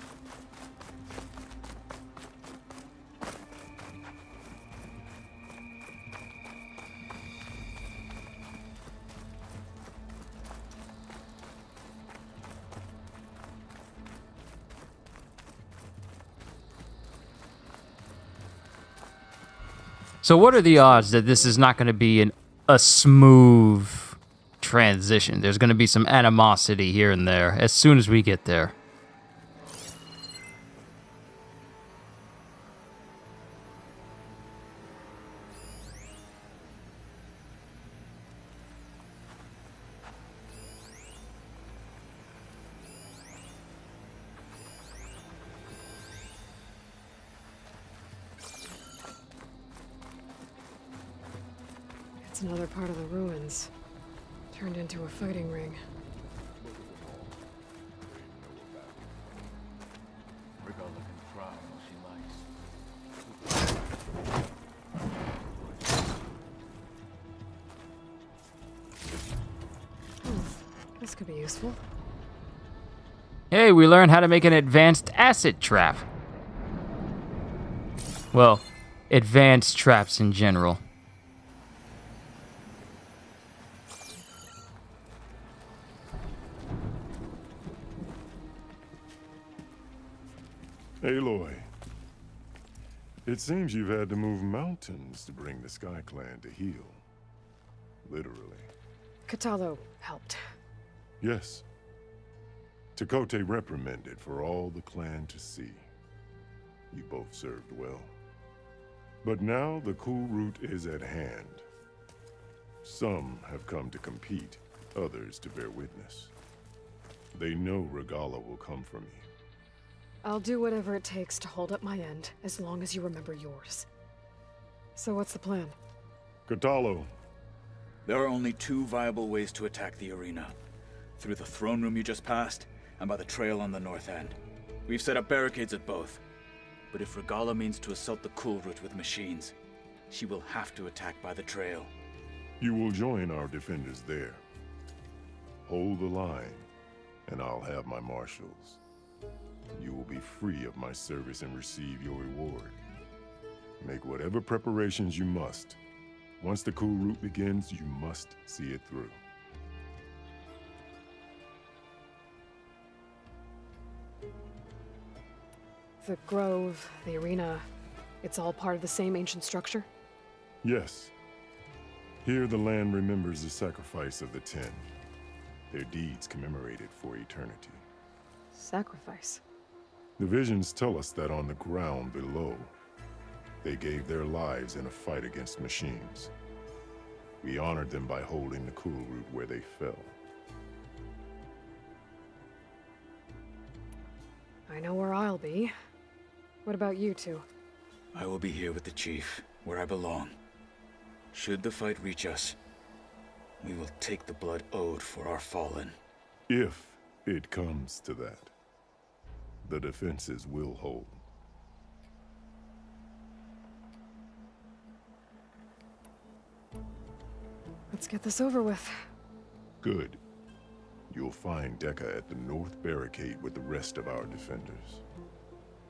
So what are the odds that this is not going to be a smooth transition? There's going to be some animosity here and there as soon as we get there. It's another part of the ruins. Turned into a fighting ring. Regalla can cry all she likes. This could be useful. Hey, we learned how to make an advanced acid trap. Well, advanced traps in general. Aloy, it seems you've had to move mountains to bring the Sky Clan to heal. Literally. Kotallo helped. Yes. Tekote reprimanded for all the clan to see. You both served well. But now the cool route is at hand. Some have come to compete, others to bear witness. They know Regalla will come for me. I'll do whatever it takes to hold up my end, as long as you remember yours. So what's the plan? Kotallo. There are only two viable ways to attack the arena. Through the throne room you just passed, and by the trail on the north end. We've set up barricades at both. But if Regalla means to assault the cool route with machines, she will have to attack by the trail. You will join our defenders there. Hold the line, and I'll have my marshals. You will be free of my service and receive your reward. Make whatever preparations you must. Once the cool route begins, you must see it through. The grove, the arena, it's all part of the same ancient structure? Yes. Here the land remembers the sacrifice of the 10. Their deeds commemorated for eternity. Sacrifice? The visions tell us that on the ground below, they gave their lives in a fight against machines. We honored them by holding the cool route where they fell. I know where I'll be. What about you two? I will be here with the chief, where I belong. Should the fight reach us, we will take the blood owed for our fallen. If it comes to that, the defenses will hold. Let's get this over with. Good. You'll find Dekka at the north barricade with the rest of our defenders.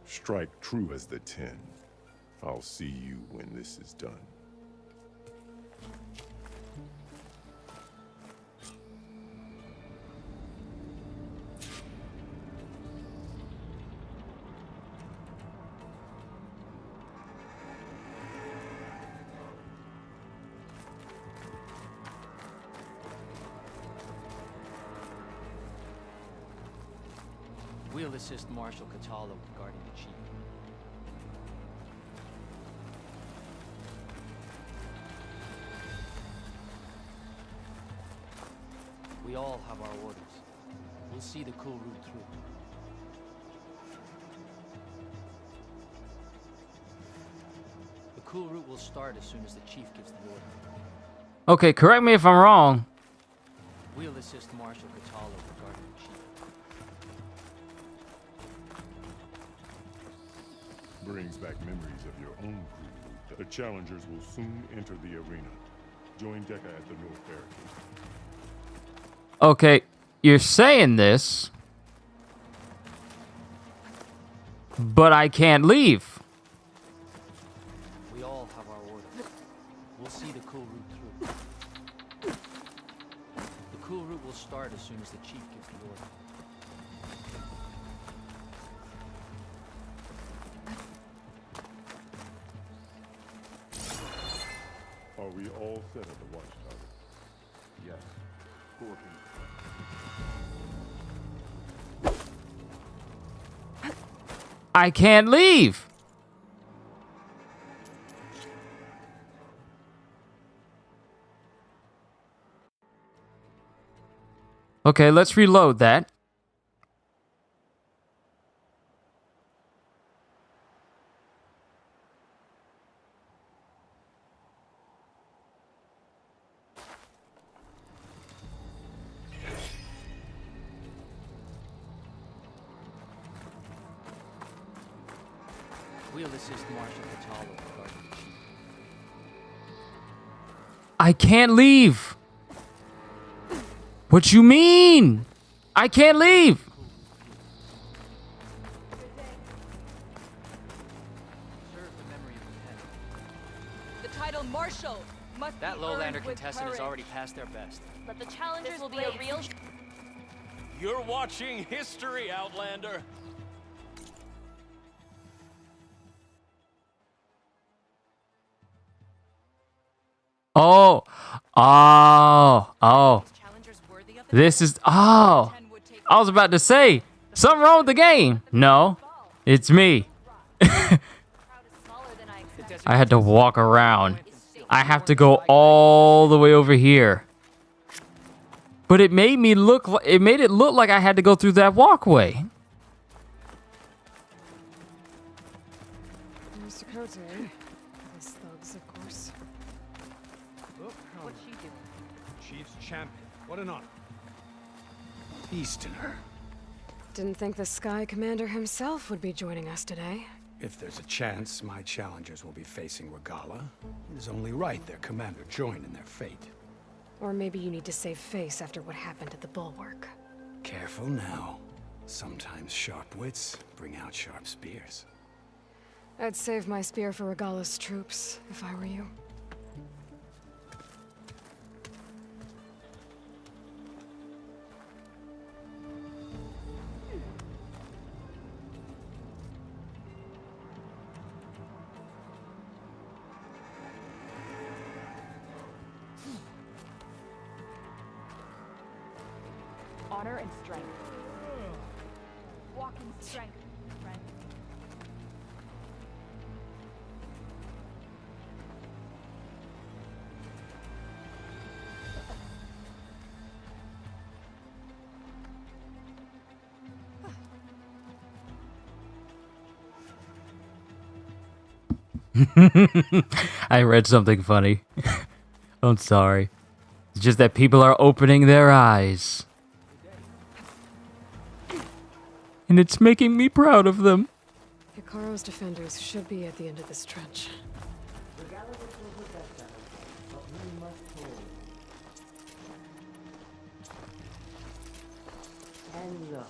Strike true as the 10. I'll see you when this is done. We'll assist Marshal Kotallo with guarding the chief. We all have our orders. We'll see the cool route through. The cool route will start as soon as the chief gives the order. Okay, correct me if I'm wrong. We'll assist Marshal Kotallo with guarding the chief. Brings back memories of your own cool route. The challengers will soon enter the arena. Join Deca at the north barricade. Okay, you're saying this, but I can't leave. We all have our orders. We'll see the cool route through. The cool route will start as soon as the chief gives the order. Are we all set at the watchtower? Yes. Scorpion. I can't leave. Okay, let's reload that. We'll assist Marshal Catalo regarding the chief. I can't leave. What you mean? I can't leave. The title Marshal must That be Lowlander earned with contestant has courage. already passed their best. Let the challengers will be a real. You're watching history, Outlander. Oh. This is, I was about to say, something wrong with the game. No, it's me. I had to walk around. I have to go all the way over here. But it made me look, it made it look like I had to go through that walkway. Mr. Cote. His thugs, of course. What's she doing? Chief's champion. What an honor. Easterner. Didn't think the Sky Commander himself would be joining us today. If there's a chance my challengers will be facing Regala, it is only right their commander join in their fate. Or maybe you need to save face after what happened at the Bulwark. Careful now. Sometimes sharp wits bring out sharp spears. I'd save my spear for Regala's troops, if I were you. Honor and strength. Walk in strength, friend. I read something funny. I'm sorry. It's just that people are opening their eyes. And it's making me proud of them. Hikaru's defenders should be at the end of this trench. And look,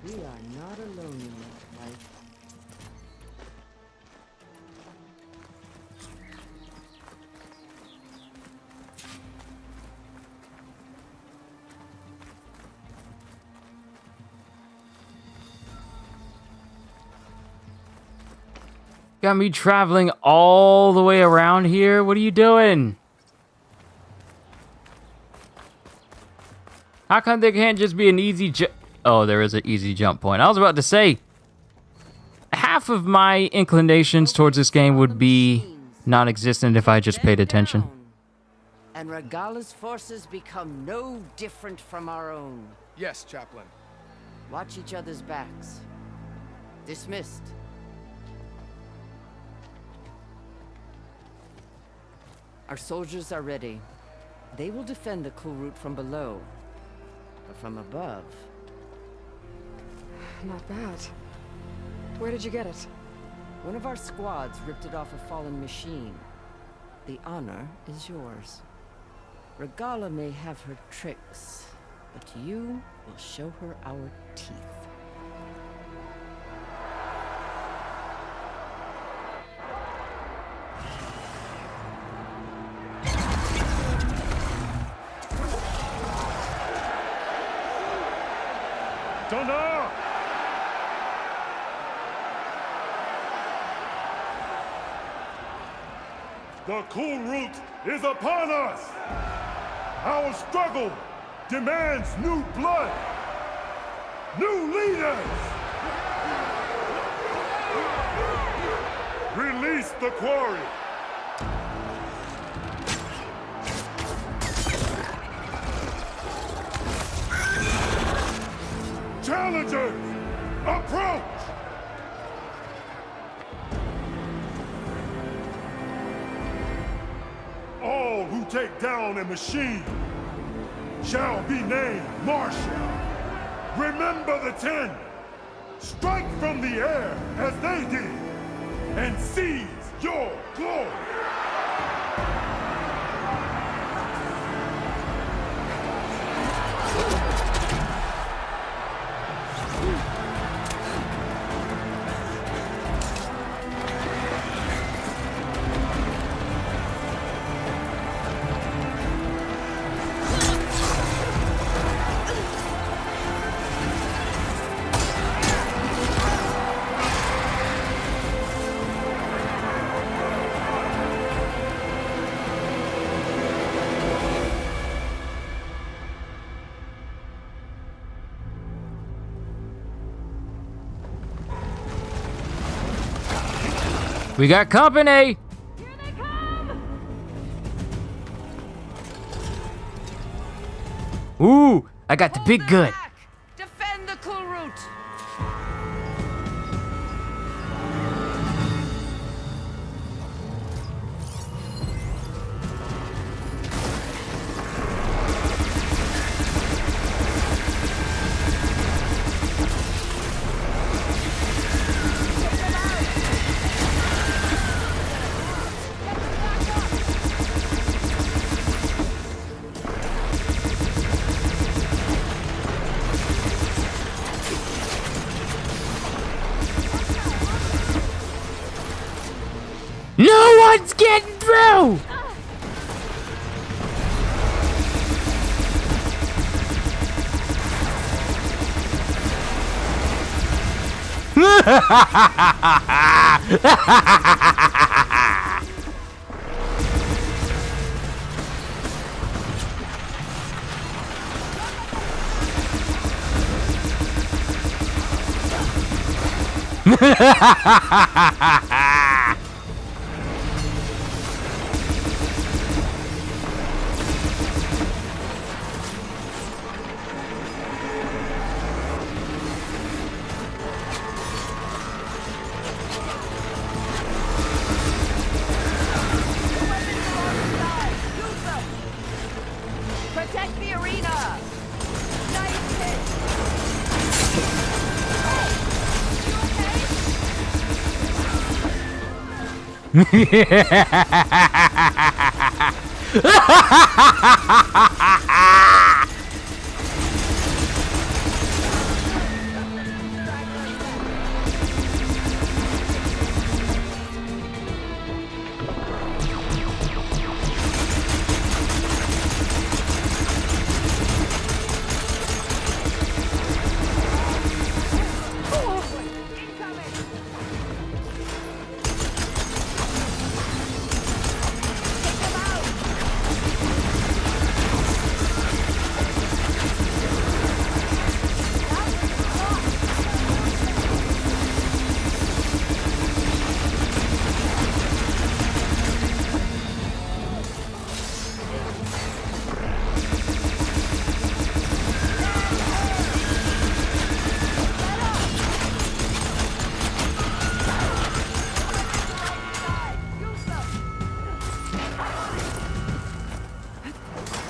we are not alone in this fight. Got me traveling all the way around here. What are you doing? How come there can't just be an easy jump? Oh, there is an easy jump point. I was about to say, half of my inclinations towards this game would be non-existent if I just paid attention. And Regala's forces become no different from our own. Yes, Chaplain. Watch each other's backs. Dismissed. Our soldiers are ready. They will defend the cool route from below. But from above... Not bad. Where did you get it? One of our squads ripped it off a fallen machine. The honor is yours. Regala may have her tricks, but you will show her our teeth. Donna! The cool root is upon us! Our struggle demands new blood! New leaders! Release the quarry! Challengers, approach! All who take down a machine shall be named Marshal. Remember the 10. Strike from the air as they did, and seize your glory. We got company! Ooh, I got the big gun. Defend the cool root! No one's getting through! Protect the arena! Nice hit!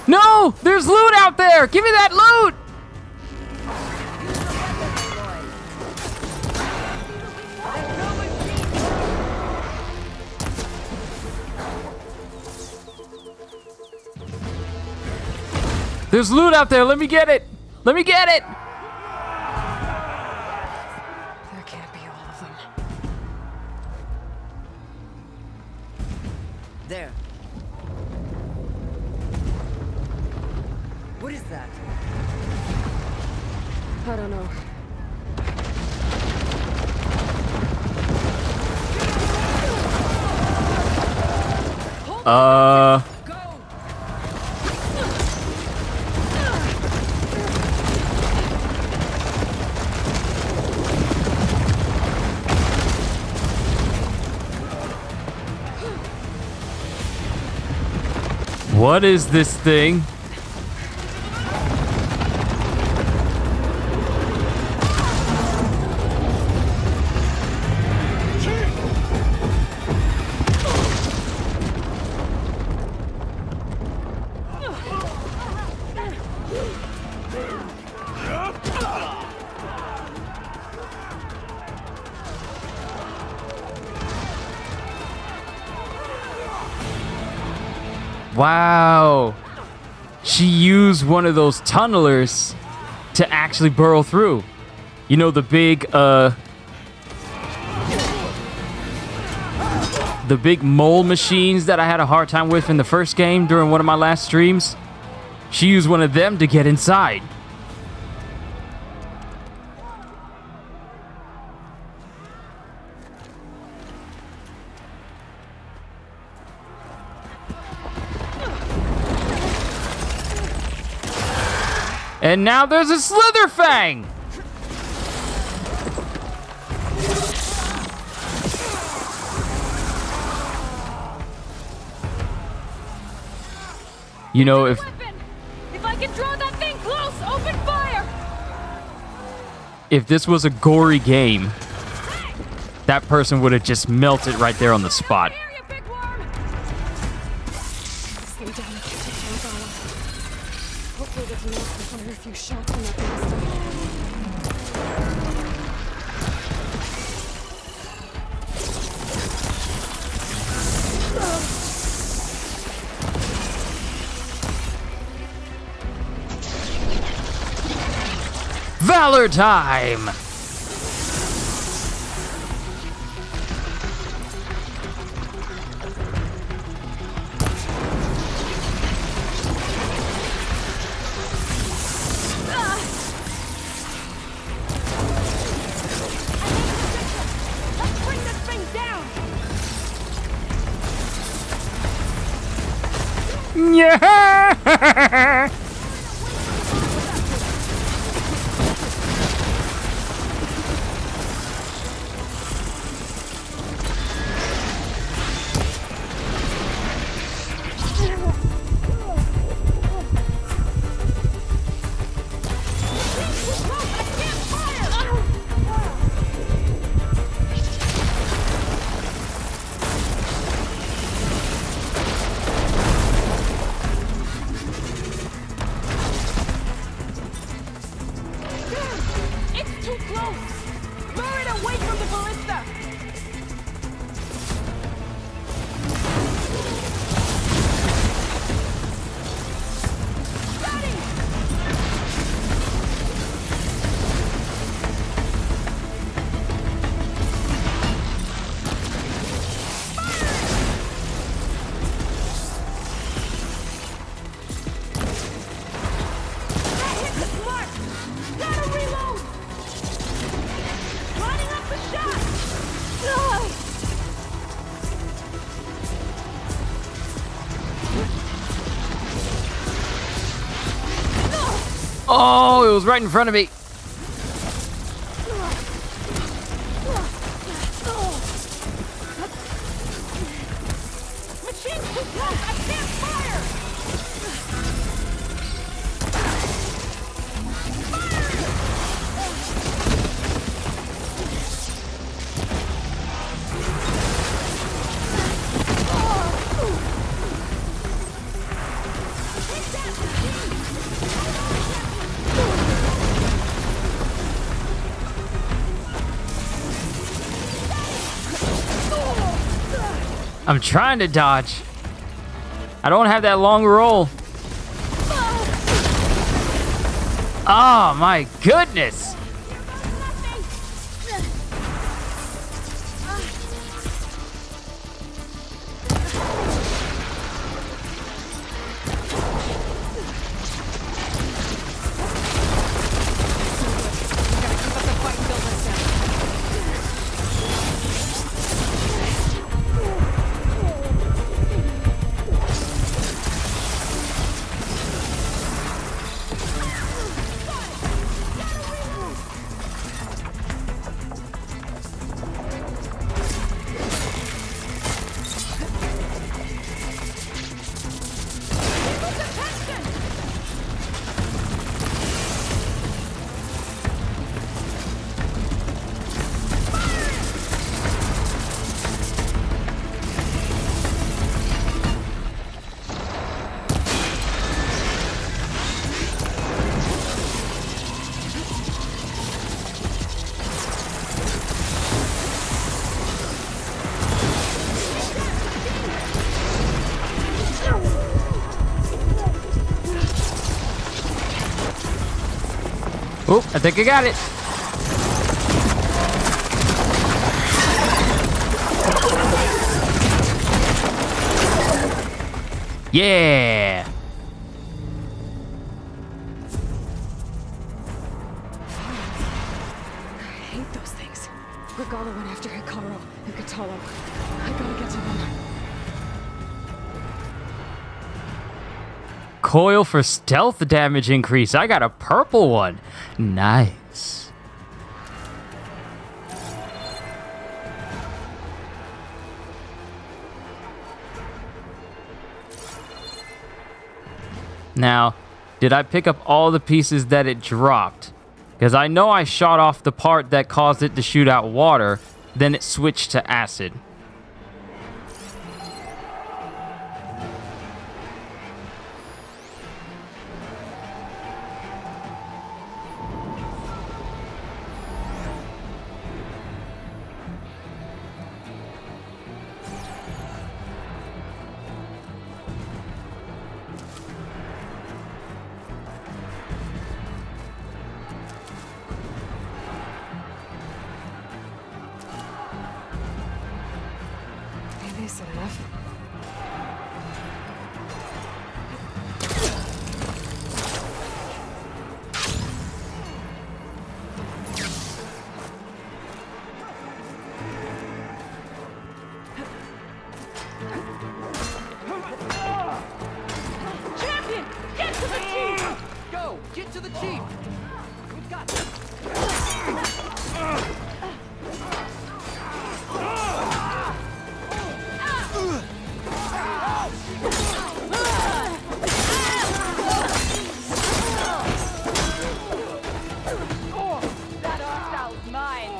No! There's loot out there! Give me that loot! There's loot out there. Let me get it. Let me get it. There can't be all of them. There. What is that? I don't know. What is this thing? Wow. She used one of those tunnelers to actually burrow through. You know, the big mole machines that I had a hard time with in the first game during one of my last streams? She used one of them to get inside. And now there's a Slitherfang! You know, if I can draw that thing close, open fire! If this was a gory game, that person would have just melted right there on the spot. Slow down and catch it, Argala. Hopefully they can knock us under a few shots from that ballista. Valor time! Let's bring this thing down! Yeah! It's too close! Lure it away from the ballista! Oh, it was right in front of me. Machine's too close! I can't fire! I'm trying to dodge. I don't have that long roll. Oh my goodness! Oh, I think I got it. Yeah. I hate those things. Regala went after Hikaru and Katalo. I gotta get to them. Coil for stealth damage increase. I got a purple one. Nice. Now, did I pick up all the pieces that it dropped? Because I know I shot off the part that caused it to shoot out water, then it switched to acid. Maybe this is enough. Champion, get to the chief! Go! Get to the chief! We've got this! That art style's mine.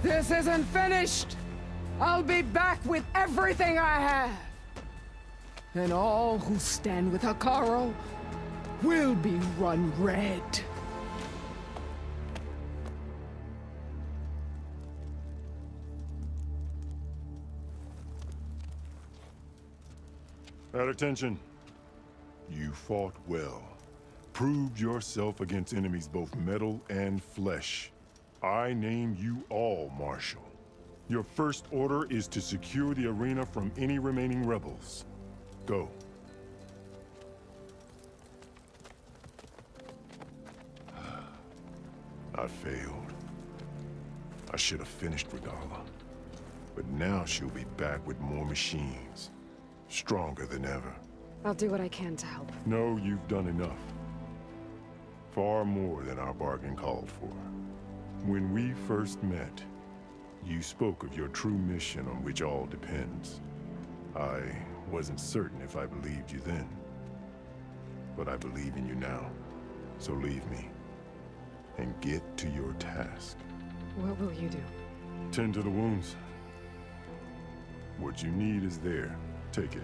This isn't finished! I'll be back with everything I have! And all who stand with Hikaru will be run red. At attention. You fought well. Proved yourself against enemies both metal and flesh. I name you all Marshal. Your first order is to secure the arena from any remaining rebels. Go. I failed. I should have finished Regala. But now she'll be back with more machines. Stronger than ever. I'll do what I can to help. No, you've done enough. Far more than our bargain called for. When we first met, you spoke of your true mission on which all depends. I wasn't certain if I believed you then. But I believe in you now. So leave me. And get to your task. What will you do? Tend to the wounds. What you need is there. Take it.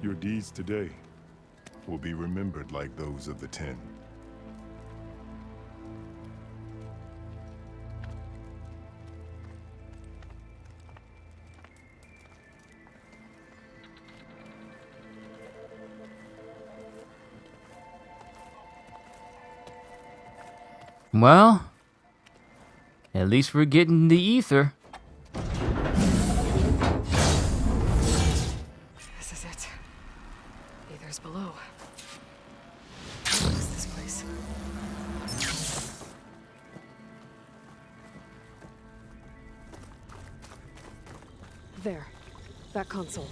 Your deeds today will be remembered like those of the 10. Well, at least we're getting the Aether. This is it. Aether's below. What is this place? There. That console.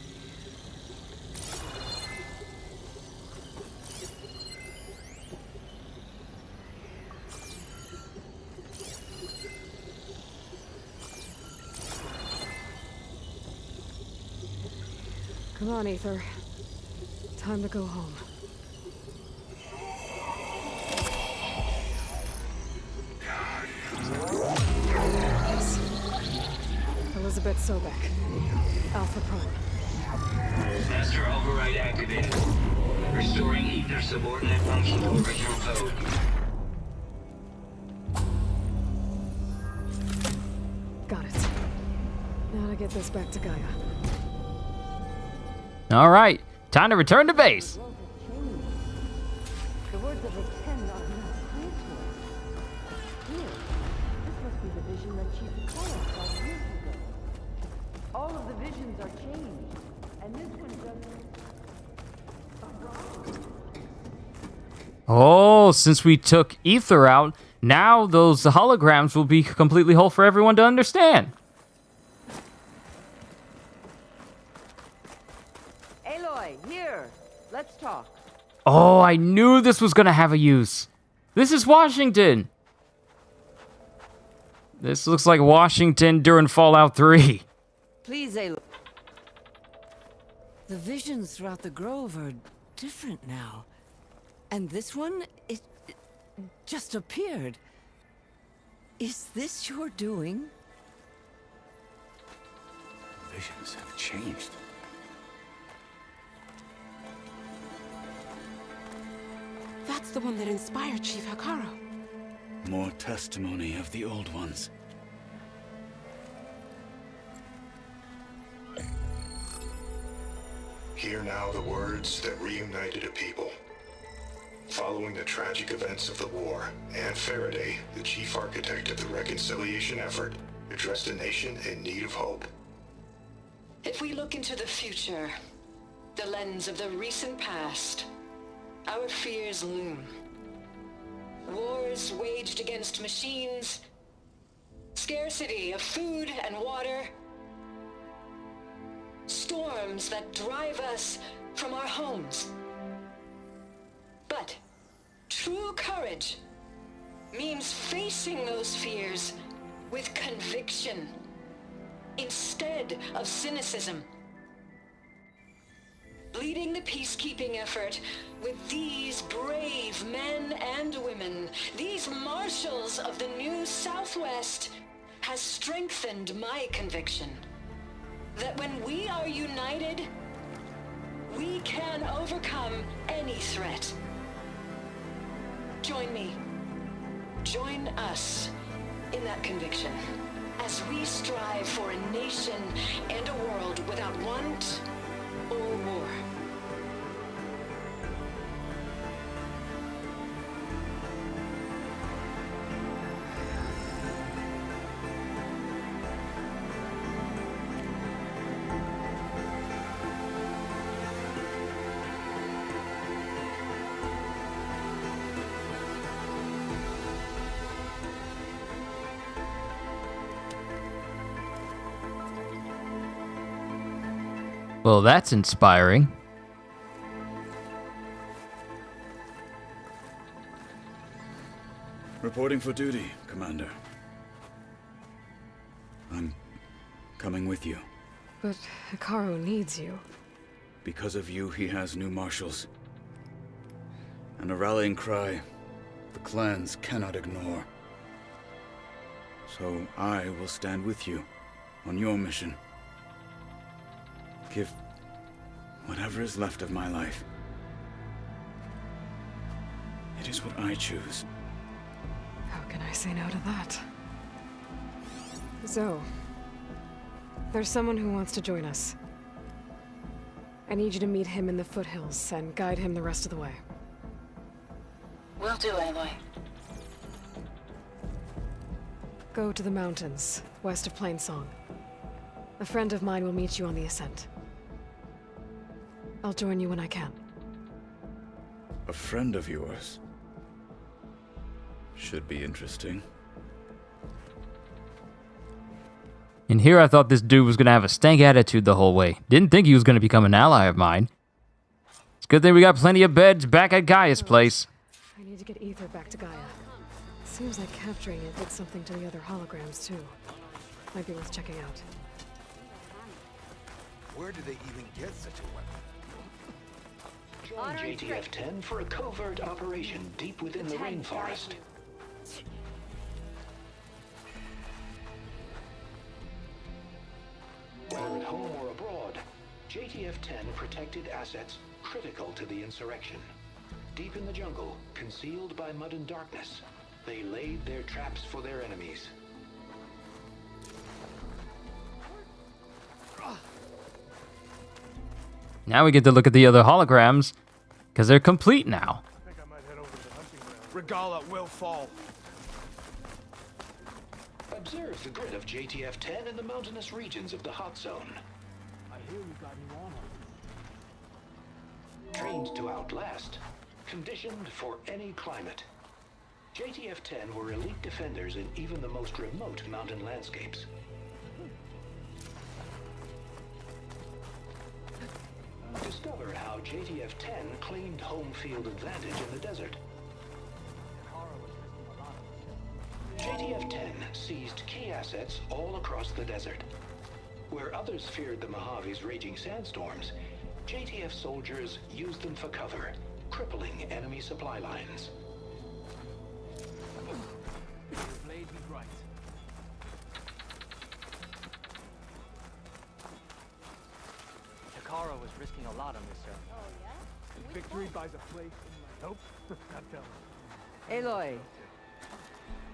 Come on, Aether. Time to go home. Yes. Elizabeth Sobek. Alpha Prime. Master override activated. Restoring Aether subordinate function to original code. Got it. Now to get this back to Gaia. All right, time to return to base. The words of the 10 are not transferred. Here, this must be the vision that Chief Akara saw years ago. All of the visions are changed, and this one doesn't. Oh, since we took Aether out, now those holograms will be completely whole for everyone to understand. Aloy, here. Let's talk. Oh, I knew this was going to have a use. This is Washington. This looks like Washington during Fallout 3. Please, Aloy. The visions throughout the grove are different now. And this one, it just appeared. Is this your doing? Visions have changed. That's the one that inspired Chief Hakaro. More testimony of the old ones. Hear now the words that reunited a people. Following the tragic events of the war, Anne Faraday, the chief architect of the reconciliation effort, addressed a nation in need of hope. If we look into the future, the lens of the recent past, our fears loom. Wars waged against machines, scarcity of food and water, storms that drive us from our homes. But true courage means facing those fears with conviction instead of cynicism. Leading the peacekeeping effort with these brave men and women, these marshals of the new Southwest, has strengthened my conviction that when we are united, we can overcome any threat. Join me. Join us in that conviction as we strive for a nation and a world without want or war. Well, that's inspiring. Reporting for duty, Commander. I'm coming with you. But Hikaru needs you. Because of you, he has new marshals. And a rallying cry the clans cannot ignore. So I will stand with you on your mission. Give whatever is left of my life. It is what I choose. How can I say no to that? Zoe, there's someone who wants to join us. I need you to meet him in the foothills and guide him the rest of the way. Will do, Aloy. Go to the mountains, west of Plainsong. A friend of mine will meet you on the ascent. I'll join you when I can. A friend of yours? Should be interesting. And here I thought this dude was gonna have a stank attitude the whole way. Didn't think he was gonna become an ally of mine. It's a good thing we got plenty of beds back at Gaia's place. I need to get Aether back to Gaia. Seems like capturing it did something to the other holograms, too. Might be worth checking out. Where do they even get such a weapon? Join JTF-10 for a covert operation deep within the rainforest. Whether at home or abroad, JTF-10 protected assets critical to the insurrection. Deep in the jungle, concealed by mud and darkness, they laid their traps for their enemies. Now we get to look at the other holograms, because they're complete now. Regala will fall. Observe the grid of JTF-10 in the mountainous regions of the hot zone. I hear we got new armor. Trained to outlast, conditioned for any climate. JTF-10 were elite defenders in even the most remote mountain landscapes. Discover how JTF-10 claimed home field advantage in the desert. JTF-10 seized key assets all across the desert. Where others feared the Mojave's raging sandstorms, JTF soldiers used them for cover, crippling enemy supply lines. Your blade be bright. Hikaru was risking a lot on this, sir. Oh, yeah? Victory by the flake. Nope, not telling. Aloy.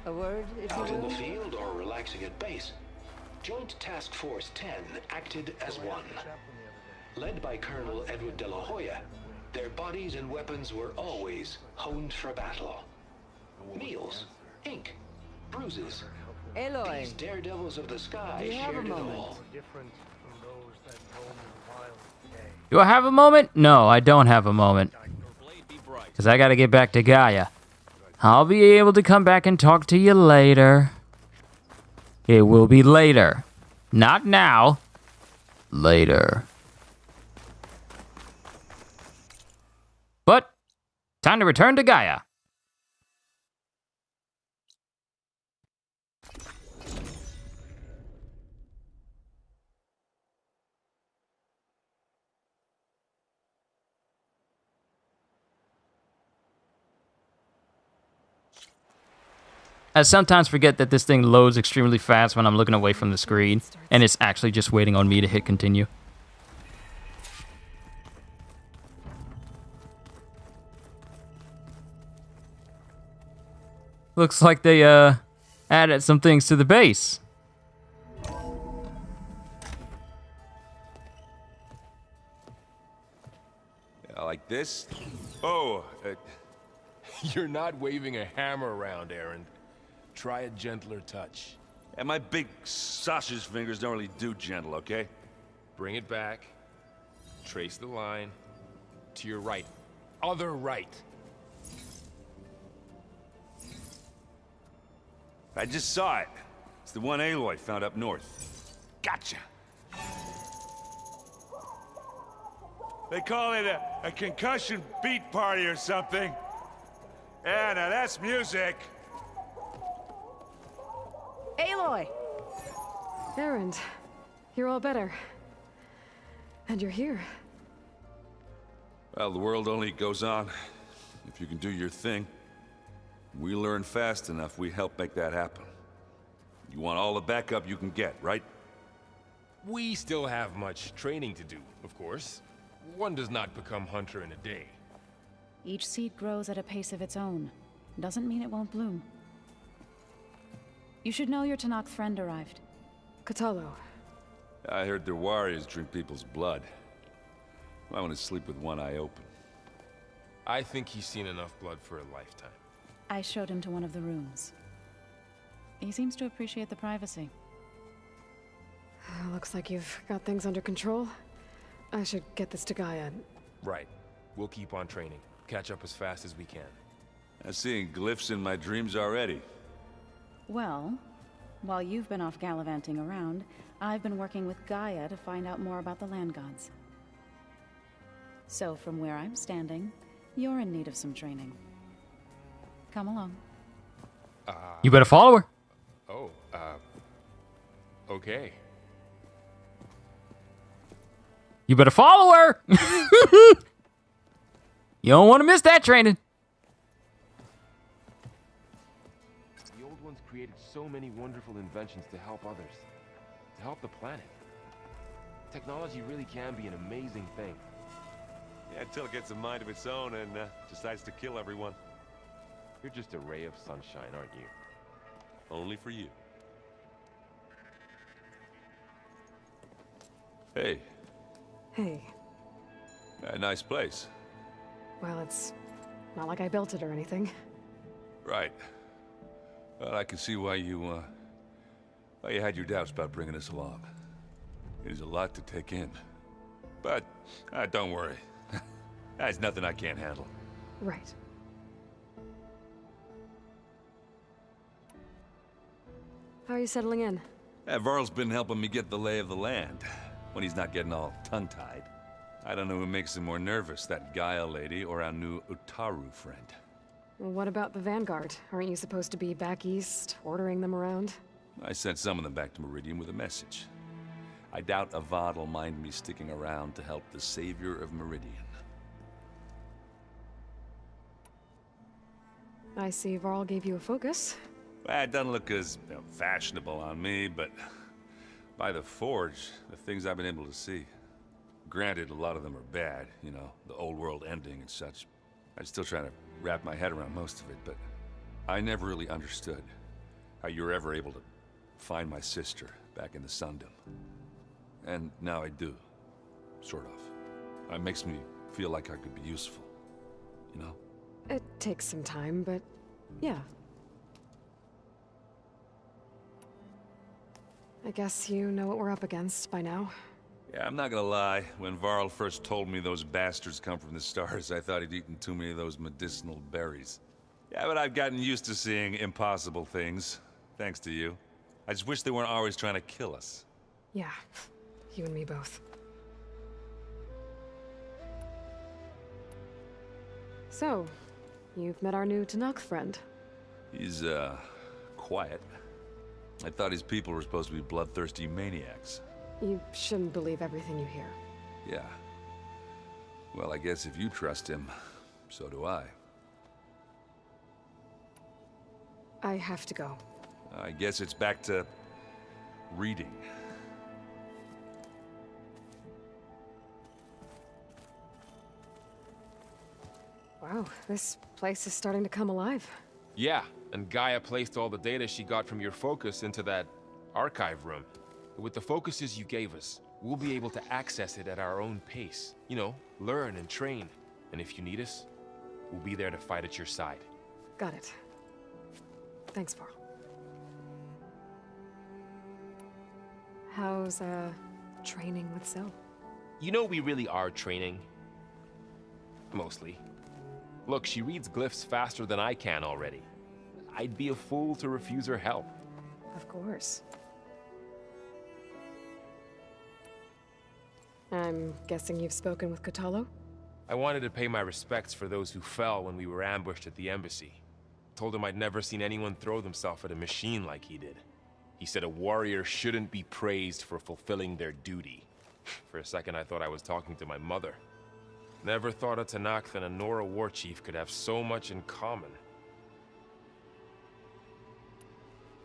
A word, if you Out in the will? field or relaxing at base, Joint Task Force 10 acted as one. Led by Colonel Edward de la Hoya, their bodies and weapons were always honed for battle. Meals, ink, bruises. Aloy. These daredevils of the sky Do you have a shared it moment? all. Different from those that roam in the wild today. Do I have a moment? No, I don't have a moment. Because I gotta get back to Gaia. I'll be able to come back and talk to you later. It will be later. Not now. Later. But, time to return to Gaia. I sometimes forget that this thing loads extremely fast when I'm looking away from the screen, and it's actually just waiting on me to hit continue. Looks like they added some things to the base. Like this? Oh, you're not waving a hammer around, Aaron. Try a gentler touch. And my big sausage fingers don't really do gentle, okay? Bring it back. Trace the line. To your right. Other right. I just saw it. It's the one Aloy found up north. Gotcha. They call it a concussion beat party or something. Yeah, now that's music. Aloy! Erend, you're all better. And you're here. Well, the world only goes on if you can do your thing. We learn fast enough, we help make that happen. You want all the backup you can get, right? We still have much training to do, of course. One does not become hunter in a day. Each seed grows at a pace of its own. Doesn't mean it won't bloom. You should know your Tanakh friend arrived. Kotallo. I heard their warriors drink people's blood. I want to sleep with one eye open. I think he's seen enough blood for a lifetime. I showed him to one of the rooms. He seems to appreciate the privacy. Looks like you've got things under control. I should get this to Gaia. Right. We'll keep on training. Catch up as fast as we can. I'm seeing glyphs in my dreams already. Well, while you've been off gallivanting around, I've been working with Gaia to find out more about the land gods. So from where I'm standing, you're in need of some training. Come along. You better follow her. Oh, okay. You better follow her. You don't want to miss that training. The old ones created so many wonderful inventions to help others, to help the planet. Technology really can be an amazing thing. Yeah, until it gets a mind of its own and decides to kill everyone. You're just a ray of sunshine, aren't you? Only for you. Hey. Hey. A nice place. Well, it's not like I built it or anything. Right. Well, I can see why you had your doubts about bringing us along. It is a lot to take in. But, don't worry. That's nothing I can't handle. Right. How are you settling in? Varl's been helping me get the lay of the land, when he's not getting all tongue-tied. I don't know who makes him more nervous, that Gaia lady or our new Utaru friend. Well, what about the Vanguard? Aren't you supposed to be back east, ordering them around? I sent some of them back to Meridian with a message. I doubt Avad will mind me sticking around to help the savior of Meridian. I see Varl gave you a focus. Well, it doesn't look as fashionable on me, but by the Forge, the things I've been able to see. Granted, a lot of them are bad, you know, the old world ending and such. I'm still trying to wrap my head around most of it, but I never really understood how you were ever able to find my sister back in the Sundom. And now I do, sort of. It makes me feel like I could be useful, you know? It takes some time, but yeah. I guess you know what we're up against by now. Yeah, I'm not gonna lie. When Varl first told me those bastards come from the stars, I thought he'd eaten too many of those medicinal berries. Yeah, but I've gotten used to seeing impossible things, thanks to you. I just wish they weren't always trying to kill us. Yeah, you and me both. So, you've met our new Tanakh friend. He's, quiet. I thought his people were supposed to be bloodthirsty maniacs. You shouldn't believe everything you hear. Yeah. Well, I guess if you trust him, so do I. I have to go. I guess it's back to reading. Wow, this place is starting to come alive. Yeah, and Gaia placed all the data she got from your focus into that archive room. With the focuses you gave us, we'll be able to access it at our own pace. You know, learn and train. And if you need us, we'll be there to fight at your side. Got it. Thanks, Varl. How's, training with Syl? You know we really are training. Mostly. Look, she reads glyphs faster than I can already. I'd be a fool to refuse her help. Of course. I'm guessing you've spoken with Kotallo? I wanted to pay my respects for those who fell when we were ambushed at the embassy. Told him I'd never seen anyone throw themselves at a machine like he did. He said a warrior shouldn't be praised for fulfilling their duty. For a second I thought I was talking to my mother. Never thought a Tenakth and a Nora war chief could have so much in common.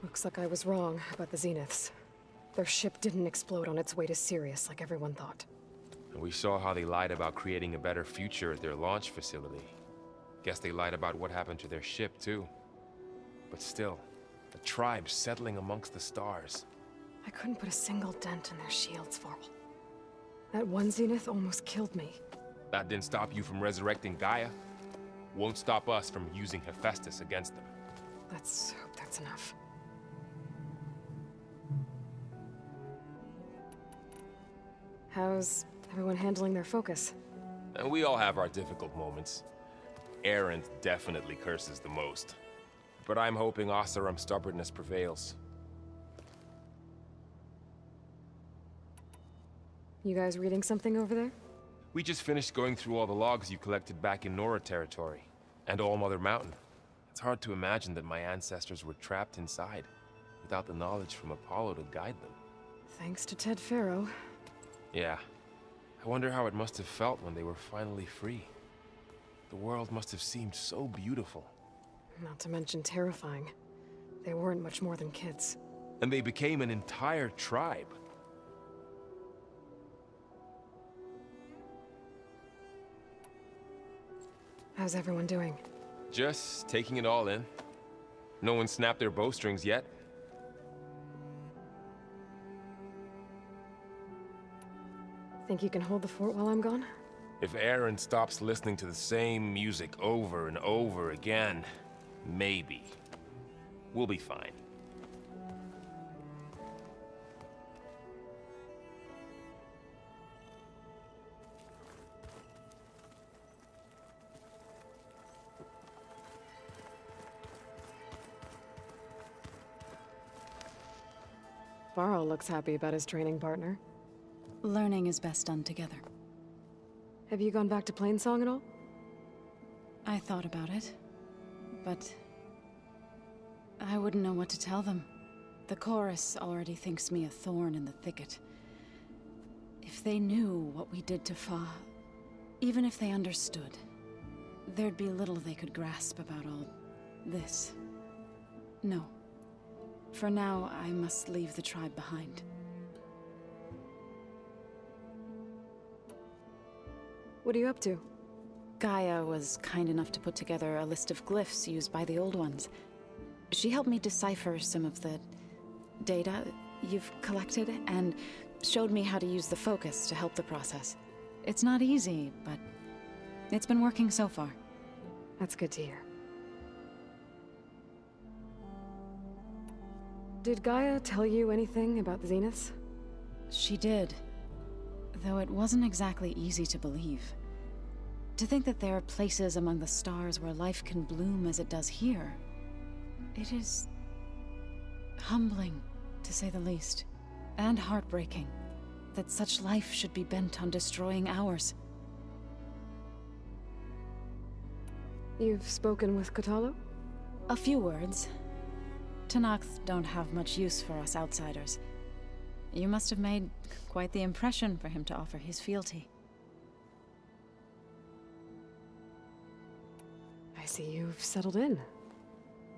Looks like I was wrong about the Zeniths. Their ship didn't explode on its way to Sirius like everyone thought. And we saw how they lied about creating a better future at their launch facility. Guess they lied about what happened to their ship, too. But still, a tribe settling amongst the stars. I couldn't put a single dent in their shields, Varl. That one Zenith almost killed me. That didn't stop you from resurrecting Gaia. Won't stop us from using Hephaestus against them. Let's hope that's enough. How's everyone handling their focus? And we all have our difficult moments. Aerith definitely curses the most. But I'm hoping Oseram's stubbornness prevails. You guys reading something over there? We just finished going through all the logs you collected back in Nora territory, and All Mother Mountain. It's hard to imagine that my ancestors were trapped inside, without the knowledge from Apollo to guide them. Thanks to Ted Faro. Yeah. I wonder how it must have felt when they were finally free. The world must have seemed so beautiful. Not to mention terrifying. They weren't much more than kids. And they became an entire tribe. How's everyone doing? Just taking it all in. No one snapped their bowstrings yet. Think you can hold the fort while I'm gone? If Aaron stops listening to the same music over and over again, maybe. We'll be fine. Varl looks happy about his training partner. Learning is best done together. Have you gone back to Plainsong at all? I thought about it, but I wouldn't know what to tell them. The chorus already thinks me a thorn in the thicket. If they knew what we did to Fa, even if they understood, there'd be little they could grasp about all this. No. For now, I must leave the tribe behind. What are you up to? Gaia was kind enough to put together a list of glyphs used by the Old Ones. She helped me decipher some of the data you've collected, and showed me how to use the focus to help the process. It's not easy, but it's been working so far. That's good to hear. Did Gaia tell you anything about the Zeniths? She did. Though it wasn't exactly easy to believe. To think that there are places among the stars where life can bloom as it does here. It is humbling, to say the least, and heartbreaking, that such life should be bent on destroying ours. You've spoken with Kotallo? A few words. Tenakth don't have much use for us outsiders. You must have made quite the impression for him to offer his fealty. I see you've settled in.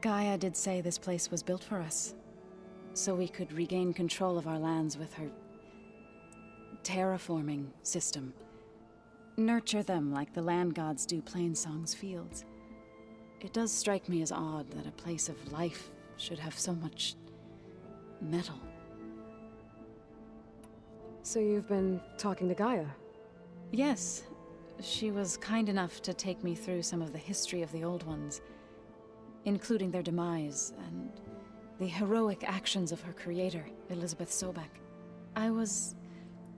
Gaia did say this place was built for us, so we could regain control of our lands with her terraforming system. Nurture them like the land gods do Plainsong's fields. It does strike me as odd that a place of life should have so much metal. So you've been talking to Gaia? Yes. She was kind enough to take me through some of the history of the Old Ones, including their demise and the heroic actions of her creator, Elizabeth Sobek. I was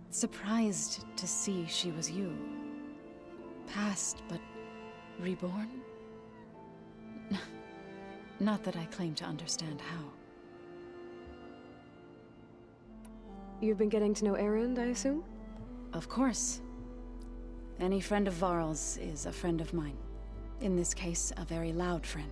surprised to see she was you. Past, but reborn? Not that I claim to understand how. You've been getting to know Erend, I assume? Of course. Any friend of Varl's is a friend of mine. In this case, a very loud friend.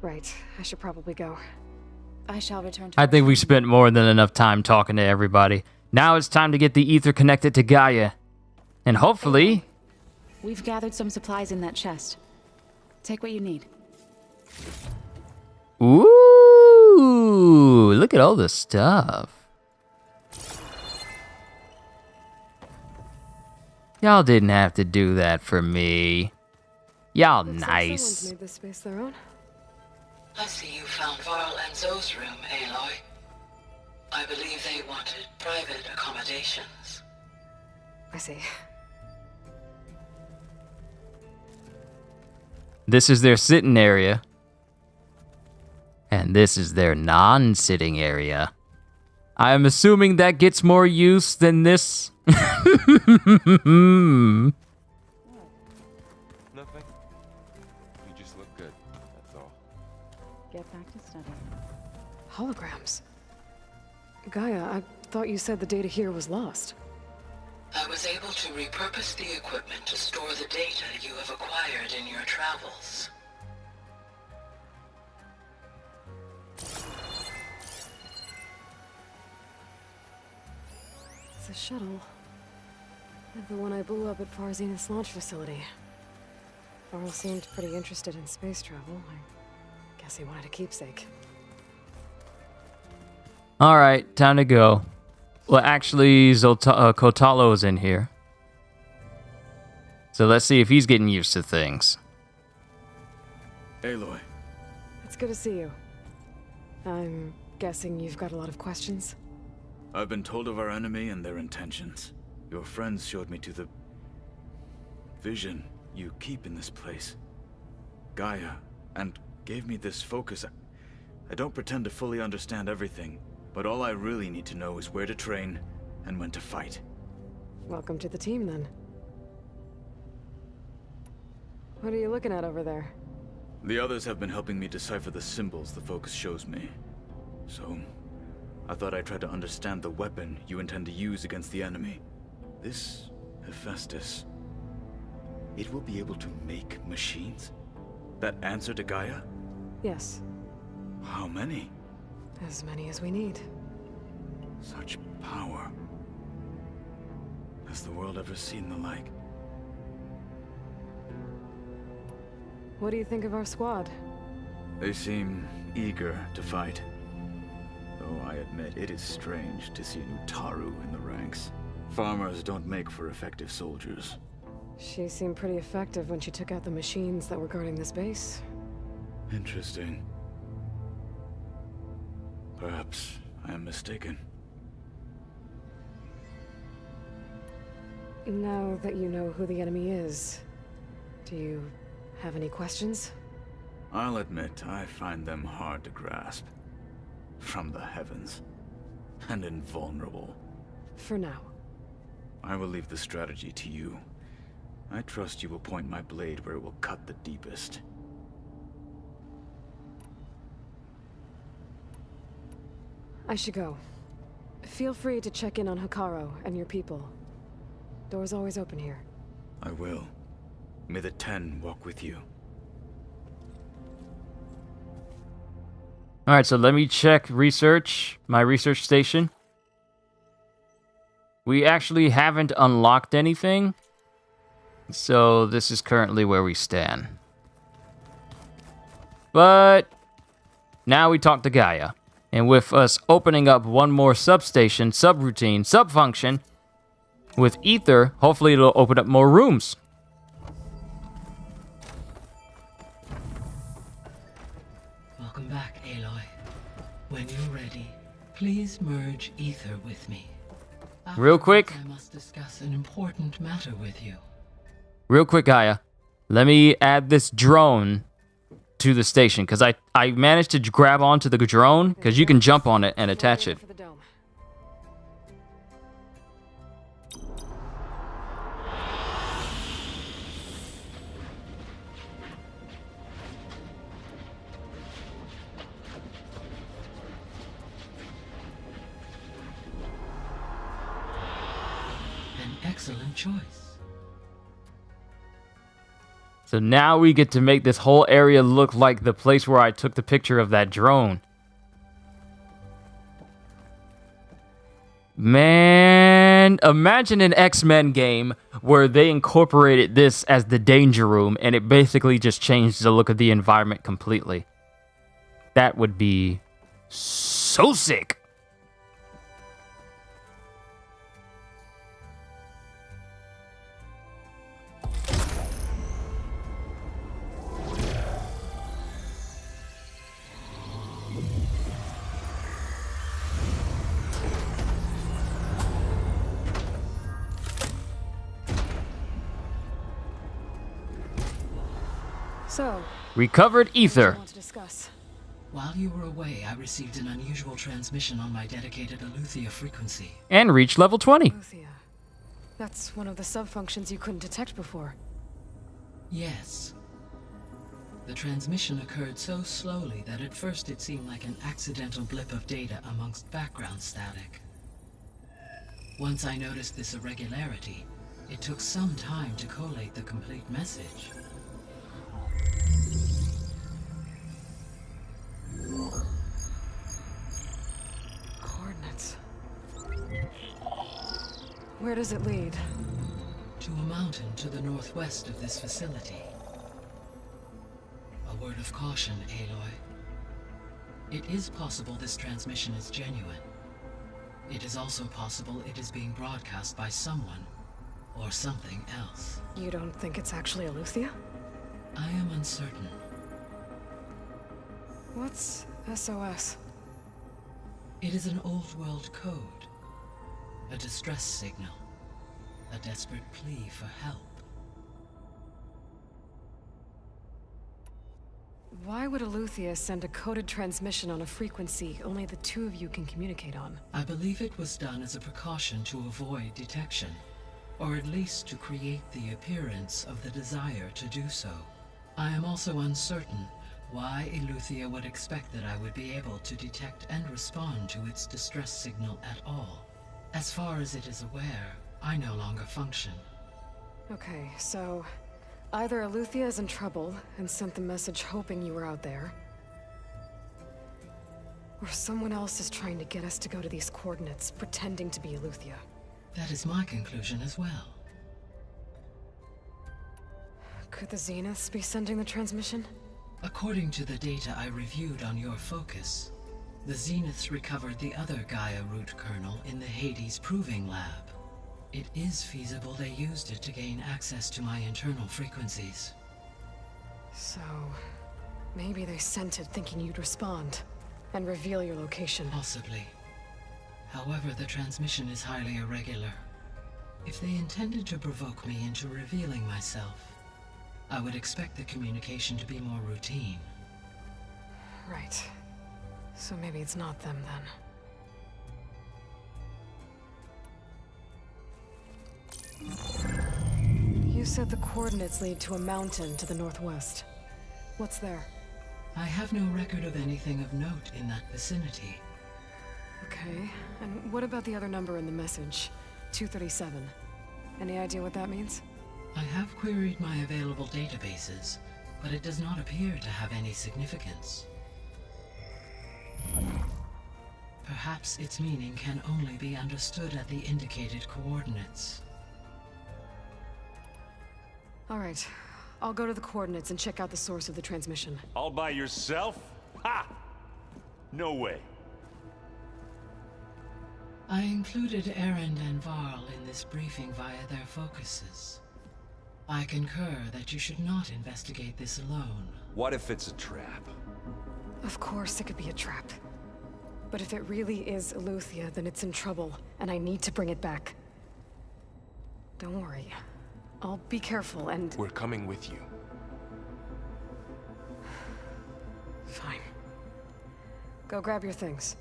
Right, I should probably go. I shall return to... I think we spent more than enough time talking to everybody. Now it's time to get the Aether connected to Gaia. And hopefully... We've gathered some supplies in that chest. Take what you need. Ooh, look at all this stuff. Y'all didn't have to do that for me. Y'all Looks like nice. someone's made this space their own. I see you found Varl and Zoe's room, Aloy. I believe they wanted private accommodations. I see. This is their sitting area. And this is their non-sitting area. I am assuming that gets more use than this. Nothing. You just look good, that's all. Get back to study. Holograms. Gaia, I thought you said the data here was lost. I was able to repurpose the equipment to store the data you have acquired in your travels. It's a shuttle. Like the one I blew up at Farzena's launch facility. Varl seemed pretty interested in space travel. I guess he wanted a keepsake. Alright, time to go. Well, actually, Kotalo's in here. So let's see if he's getting used to things. Aloy. It's good to see you. I'm guessing you've got a lot of questions? I've been told of our enemy and their intentions. Your friends showed me to the vision you keep in this place, Gaia, and gave me this focus. I don't pretend to fully understand everything, but all I really need to know is where to train and when to fight. Welcome to the team, then. What are you looking at over there? The others have been helping me decipher the symbols the focus shows me. So, I thought I'd try to understand the weapon you intend to use against the enemy. This Hephaestus, it will be able to make machines? That answer to Gaia? Yes. How many? As many as we need. Such power. Has the world ever seen the like? What do you think of our squad? They seem eager to fight. Though I admit it is strange to see a new Taru in the ranks. Farmers don't make for effective soldiers. She seemed pretty effective when she took out the machines that were guarding this base. Interesting. Perhaps I am mistaken. Now that you know who the enemy is, do you have any questions? I'll admit, I find them hard to grasp. From the heavens. And invulnerable. For now. I will leave the strategy to you. I trust you will point my blade where it will cut the deepest. I should go. Feel free to check in on Hikaru and your people. Door's always open here. I will. May the 10 walk with you. Alright, so let me check my research station. We actually haven't unlocked anything. So this is currently where we stand. But now we talk to Gaia. And with us opening up one more substation, subroutine, subfunction, with Aether, hopefully it'll open up more rooms. Welcome back, Aloy. When you're ready, please merge Aether with me. Real quick. I must discuss an important matter with you. Real quick, Gaia. Let me add this drone to the station, because I managed to grab onto the drone, because you can jump on it and attach it. excellent choice. So now we get to make this whole area look like the place where I took the picture of that drone. Man, imagine an X-Men game where they incorporated this as the danger room and it basically just changed the look of the environment completely. That would be so sick. So, recovered Aether. Want to discuss? While you were away, I received an unusual transmission on my dedicated Eleuthia frequency. And reached level 20. Eleuthia. That's one of the sub-functions you couldn't detect before. Yes. The transmission occurred so slowly that at first it seemed like an accidental blip of data amongst background static. Once I noticed this irregularity, it took some time to collate the complete message. Coordinates. Where does it lead? To a mountain to the northwest of this facility. A word of caution, Aloy. It is possible this transmission is genuine. It is also possible it is being broadcast by someone or something else. You don't think it's actually Eleuthia? I am uncertain. What's SOS? It is an old world code. A distress signal. A desperate plea for help. Why would Eleuthia send a coded transmission on a frequency only the two of you can communicate on? I believe it was done as a precaution to avoid detection, or at least to create the appearance of the desire to do so. I am also uncertain why Eleuthia would expect that I would be able to detect and respond to its distress signal at all. As far as it is aware, I no longer function. Okay, so either Eleuthia is in trouble and sent the message hoping you were out there, or someone else is trying to get us to go to these coordinates, pretending to be Eleuthia. That is my conclusion as well. Could the Zeniths be sending the transmission? According to the data I reviewed on your focus, the Zeniths recovered the other Gaia root kernel in the Hades Proving Lab. It is feasible they used it to gain access to my internal frequencies. So, maybe they sent it thinking you'd respond and reveal your location. Possibly. However, the transmission is highly irregular. If they intended to provoke me into revealing myself, I would expect the communication to be more routine. Right. So maybe it's not them then. You said the coordinates lead to a mountain to the northwest. What's there? I have no record of anything of note in that vicinity. Okay, and what about the other number in the message? 237. Any idea what that means? I have queried my available databases, but it does not appear to have any significance. Perhaps its meaning can only be understood at the indicated coordinates. All right, I'll go to the coordinates and check out the source of the transmission. All by yourself? Ha! No way. I included Erend and Varl in this briefing via their focuses. I concur that you should not investigate this alone. What if it's a trap? Of course it could be a trap. But if it really is Eleuthia, then it's in trouble, and I need to bring it back. Don't worry. I'll be careful and... We're coming with you. Fine. Go grab your things.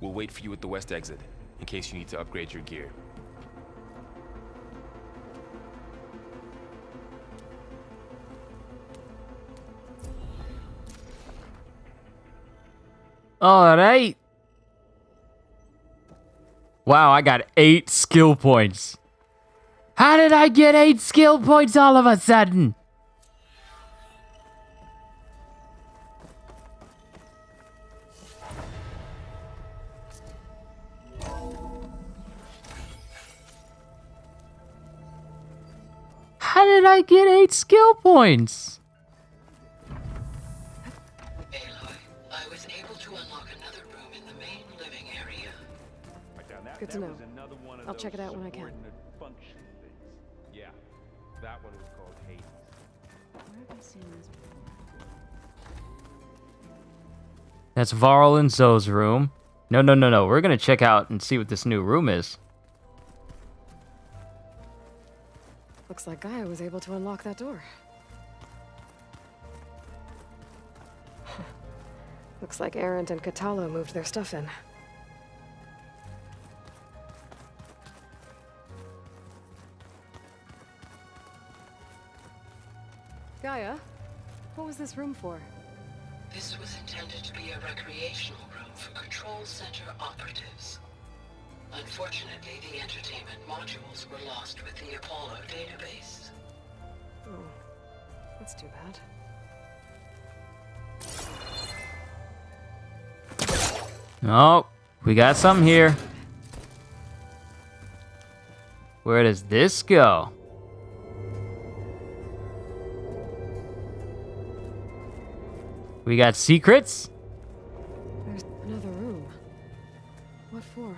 We'll wait for you at the west exit, in case you need to upgrade your gear. All right. Wow, I got 8 skill points. How did I get 8 skill points all of a sudden? How did I get 8 skill points? Aloy, I was able to unlock another room in the main living area. Good to know. I'll check it out when I can. Yeah, that one was called Hades. Where have I seen this before? That's Varl and Zoe's room. No. We're gonna check out and see what this new room is. Looks like Gaia was able to unlock that door. Looks like Aerith and Katalo moved their stuff in. Gaia, what was this room for? This was intended to be a recreational room for Control Center operatives. Unfortunately, the entertainment modules were lost with the Apollo database. Oh, that's too bad. Oh, we got something here. Where does this go? We got secrets? There's another room. What for?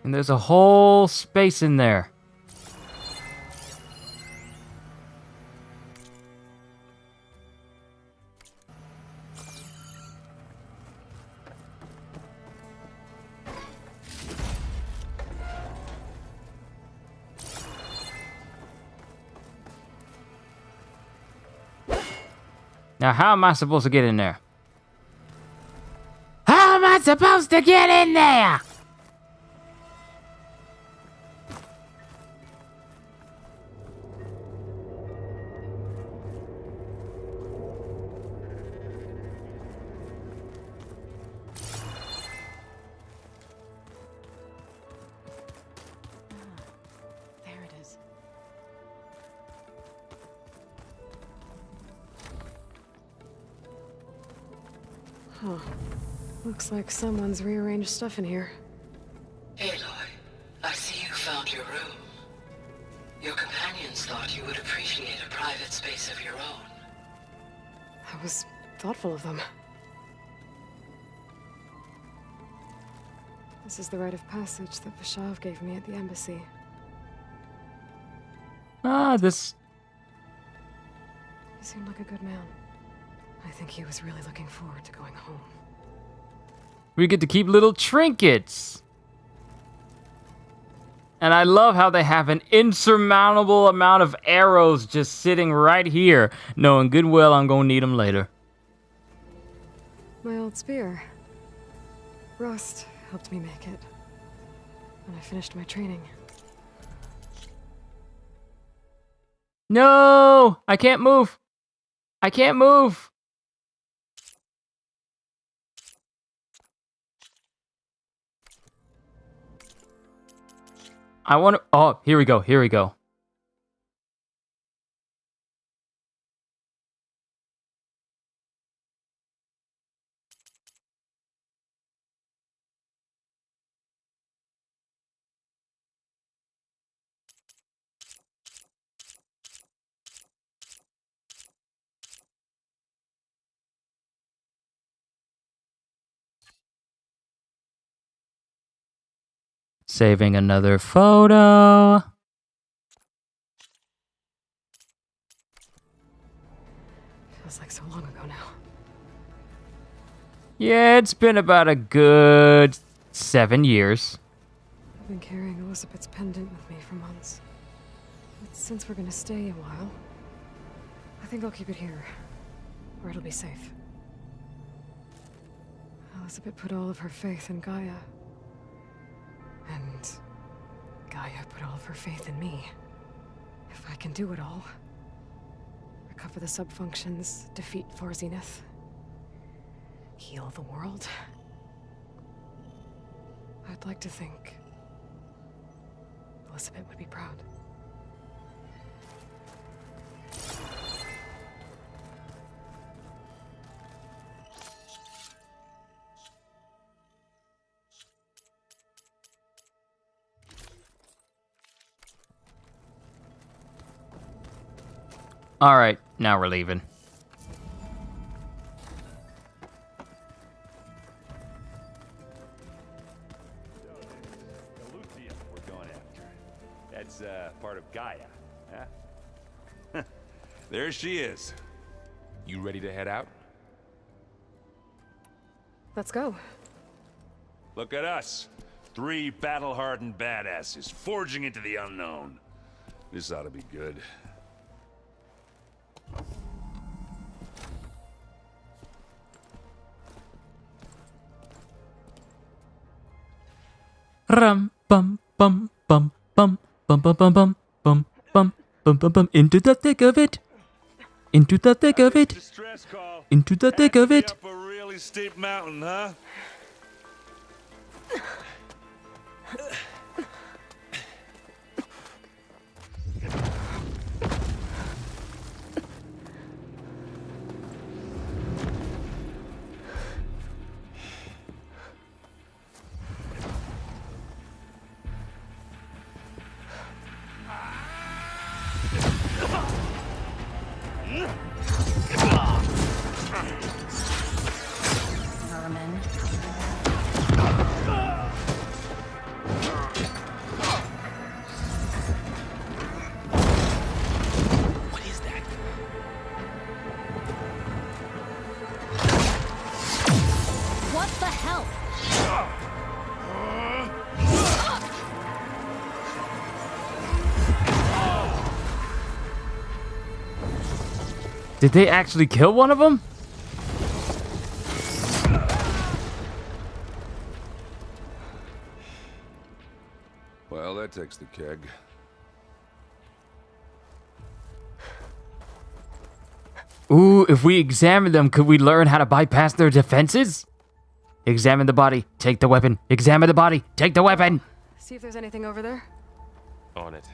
And there's a whole space in there. Now, how am I supposed to get in there? How am I supposed to get in there? There it is. Huh. Looks like someone's rearranged stuff in here. Aloy, I see you found your room. Your companions thought you would appreciate a private space of your own. That was thoughtful of them. This is the rite of passage that Vashav gave me at the embassy. This... He seemed like a good man. I think he was really looking forward to going home. We get to keep little trinkets. And I love how they have an insurmountable amount of arrows just sitting right here, knowing good well I'm gonna need them later. My old spear. Rust helped me make it when I finished my training. No! I can't move. I can't move. I want to... Oh, here we go. Here we go. Saving another photo. Feels like so long ago now. Yeah, it's been about a good 7 years. I've been carrying Elizabeth's pendant with me for months. But since we're gonna stay a while, I think I'll keep it here, where it'll be safe. Elizabeth put all of her faith in Gaia. And Gaia put all of her faith in me. If I can do it all, Recover the subfunctions, defeat Far Zenith, heal the world. I'd like to think Elizabeth would be proud. All right, now we're leaving. We're going after. That's part of Gaia, huh? There she is. You ready to head out? Let's go. Look at us. 3 battle-hardened badasses forging into the unknown. This ought to be good. Rum bum bum bum bum bum bum bum bum bum bum bum bum bum into the thick of it. Into the thick of it. Into the thick of it. Up a really steep mountain, huh? Vermin. What is that? What the hell? Did they actually kill one of them? Well, that takes the keg. Ooh, if we examine them, could we learn how to bypass their defenses? Examine the body, take the weapon. Examine the body, take the weapon. See if there's anything over there. On it.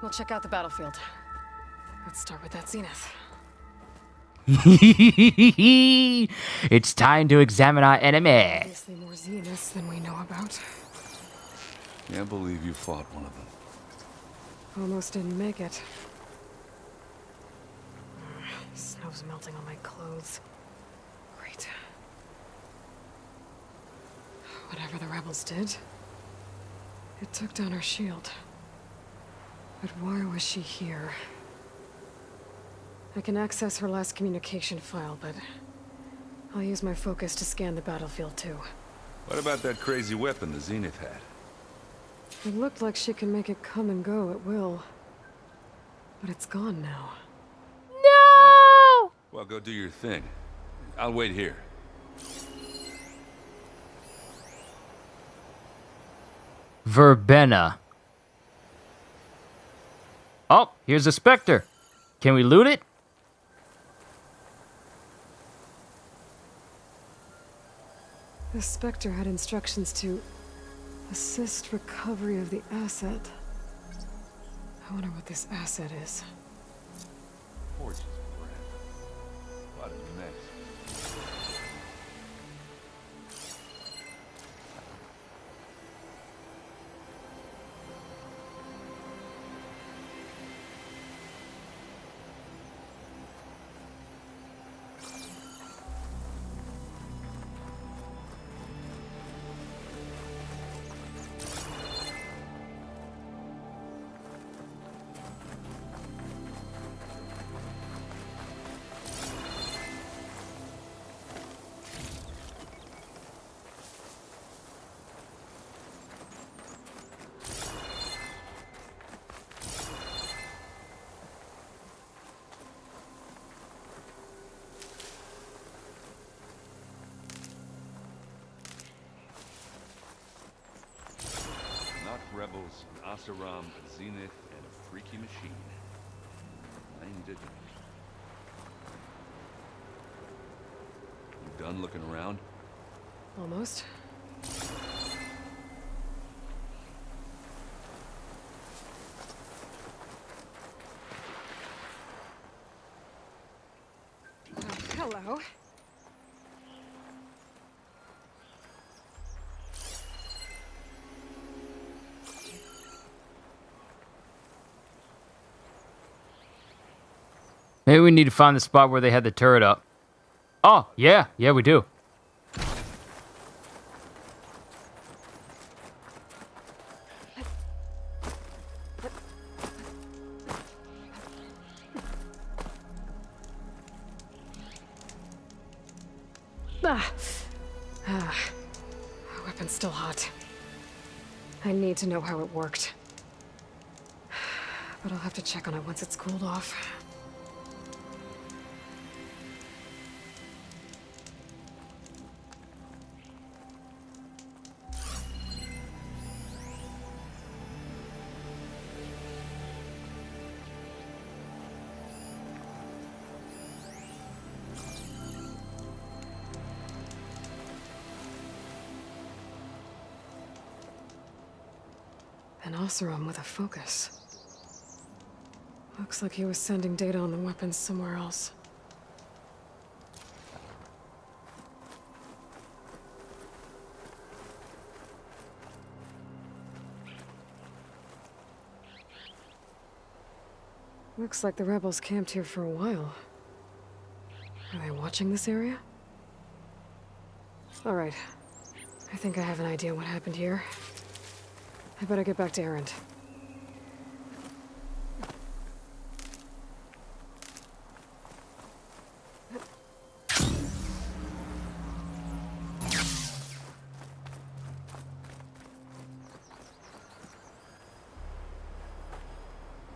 We'll check out the battlefield. Let's start with that Zenith. It's time to examine our enemy. Obviously more Zeniths than we know about. Can't believe you fought one of them. Almost didn't make it. Snow's melting on my clothes. Great. Whatever the rebels did, it took down her shield. But why was she here? I can access her last communication file, but I'll use my focus to scan the battlefield too. What about that crazy weapon the Zenith had? It looked like she can make it come and go at will. But it's gone now. No! Well, go do your thing. I'll wait here. Verbena. Oh, here's a Spectre. Can we loot it? The Spectre had instructions to assist recovery of the asset. I wonder what this asset is. Forges, what is next? Rebels, an Asaram, a Zenith, and a freaky machine. did you? You done looking around? Almost. Hello. Maybe we need to find the spot where they had the turret up. Oh, yeah. Yeah, we do. Weapon's still hot. I need to know how it worked. But I'll have to check on it once it's cooled off. An Oseram with a focus. Looks like he was sending data on the weapons somewhere else. Looks like the rebels camped here for a while. Are they watching this area? All right. I think I have an idea what happened here. I better get back to Erend.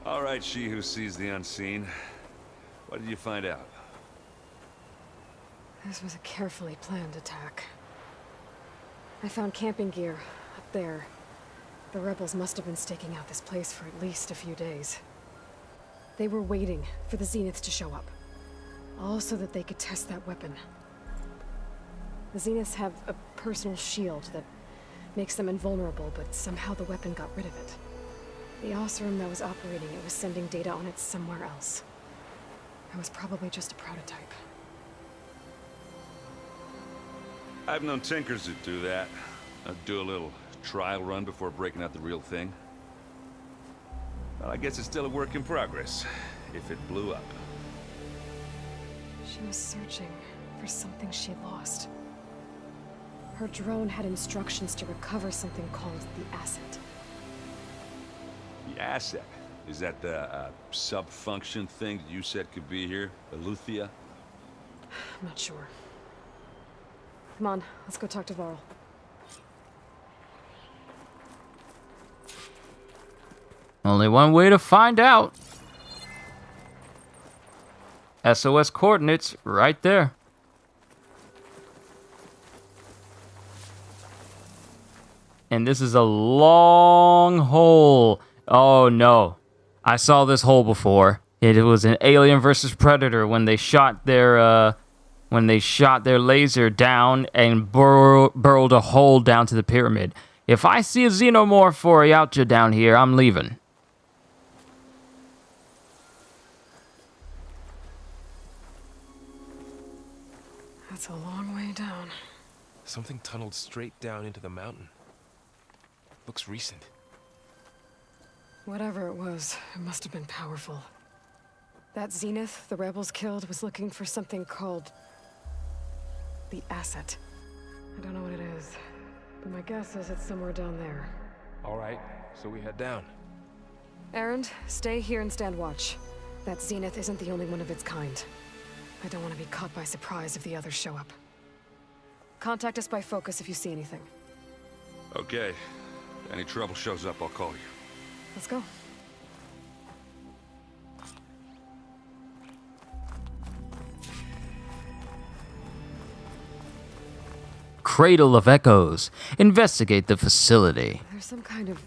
All right, she who sees the unseen. What did you find out? This was a carefully planned attack. I found camping gear up there. The rebels must have been staking out this place for at least a few days. They were waiting for the Zeniths to show up. All so that they could test that weapon. The Zeniths have a personal shield that makes them invulnerable, but somehow the weapon got rid of it. The Oseram that was operating it was sending data on it somewhere else. It was probably just a prototype. I've known tinkers who do that. I'd do a little trial run before breaking out the real thing. Well, I guess it's still a work in progress, if it blew up. She was searching for something she lost. Her drone had instructions to recover something called the asset. The asset? Is that the sub-function thing that you said could be here? Eleuthia? I'm not sure. Come on, let's go talk to Varl. Only one way to find out. SOS coordinates right there. And this is a long hole. Oh no. I saw this hole before. It was an Alien versus Predator when they shot their laser down and burrowed a hole down to the pyramid. If I see a xenomorph or a Yautja down here, I'm leaving. That's a long way down. Something tunneled straight down into the mountain. Looks recent. Whatever it was, it must have been powerful. That Zenith the rebels killed was looking for something called the asset. I don't know what it is, but my guess is it's somewhere down there. All right, so we head down. Erend, stay here and stand watch. That Zenith isn't the only one of its kind. I don't want to be caught by surprise if the others show up. Contact us by focus if you see anything. Okay. If any trouble shows up, I'll call you. Let's go. Cradle of Echoes. Investigate the facility. There's some kind of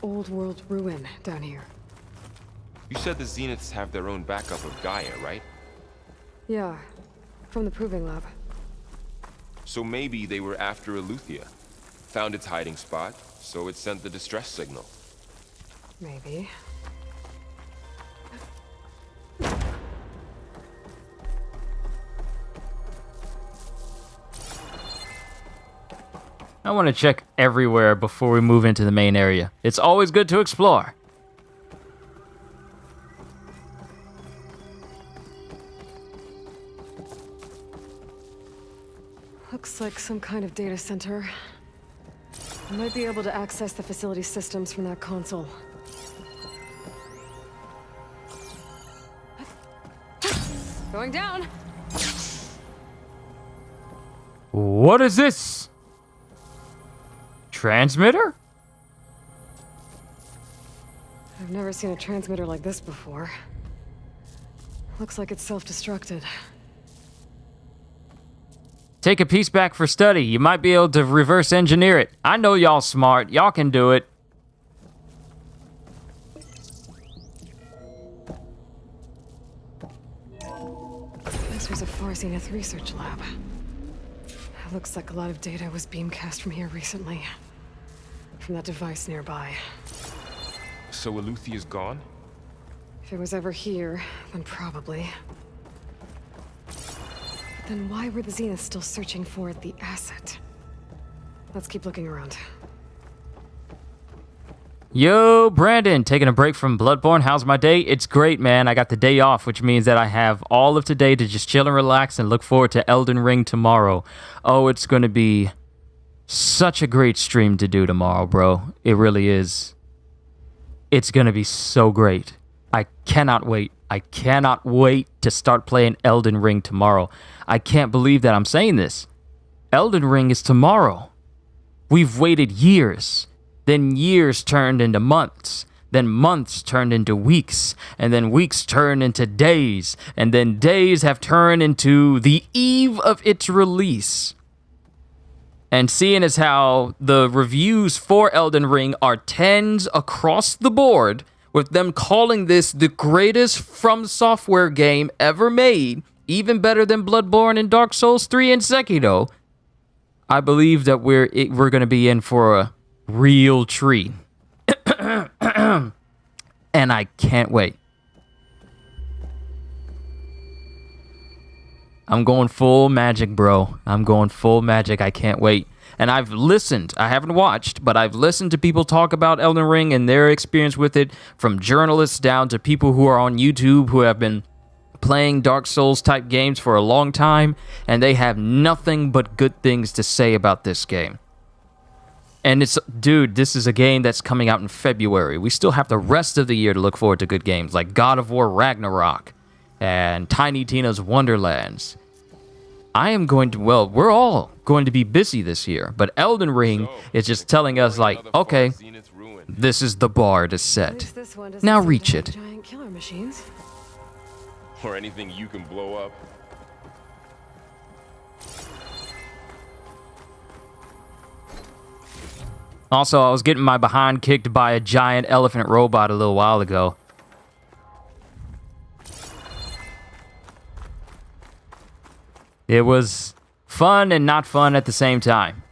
old world ruin down here. You said the Zeniths have their own backup of Gaia, right? Yeah, from the Proving Lab. So maybe they were after Eleuthia. Found its hiding spot, so it sent the distress signal. Maybe. I want to check everywhere before we move into the main area. It's always good to explore. Looks like some kind of data center. I might be able to access the facility systems from that console. Going down! What is this? Transmitter? I've never seen a transmitter like this before. Looks like it's self-destructed. Take a piece back for study. You might be able to reverse engineer it. I know y'all smart. Y'all can do it. This was a Far Zenith research lab. It looks like a lot of data was beamcast from here recently. From that device nearby. So Eleuthia's gone? If it was ever here, then probably. But then why were the Zeniths still searching for the asset? Let's keep looking around. Yo, Brandon, taking a break from Bloodborne. How's my day? It's great, man. I got the day off, which means that I have all of today to just chill and relax and look forward to Elden Ring tomorrow. Oh, it's going to be such a great stream to do tomorrow, bro. It really is. It's going to be so great. I cannot wait. I cannot wait to start playing Elden Ring tomorrow. I can't believe that I'm saying this. Elden Ring is tomorrow. We've waited years. Then years turned into months. Then months turned into weeks. And then weeks turned into days. And then days have turned into the eve of its release. And seeing as how the reviews for Elden Ring are 10s across the board, with them calling this the greatest From Software game ever made, even better than Bloodborne and Dark Souls 3 and Sekiro, I believe that we're going to be in for a real treat. And I can't wait. I'm going full magic, bro. I'm going full magic. I can't wait. And I've listened. I haven't watched, but I've listened to people talk about Elden Ring and their experience with it, from journalists down to people who are on YouTube who have been playing Dark Souls type games for a long time, and they have nothing but good things to say about this game. And it's, dude, this is a game that's coming out in February. We still have the rest of the year to look forward to good games like God of War Ragnarok and Tiny Tina's Wonderlands. I am going to, well, we're all going to be busy this year, but Elden Ring is just telling us, like, okay, this is the bar to set. Now reach it. Giant killer machines. Or anything you can blow up. Also, I was getting my behind kicked by a giant elephant robot a little while ago. It was fun and not fun at the same time.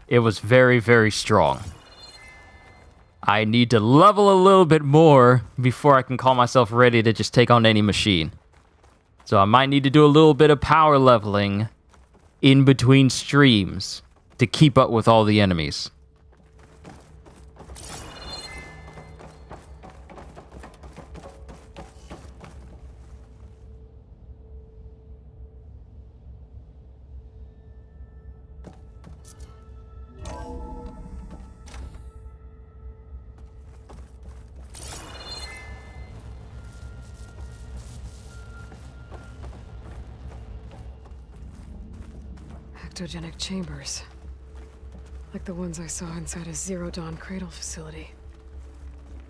It was very, very strong. I need to level a little bit more before I can call myself ready to just take on any machine. So I might need to do a little bit of power leveling in between streams to keep up with all the enemies. Ectogenic chambers. Like the ones I saw inside a Zero Dawn cradle facility.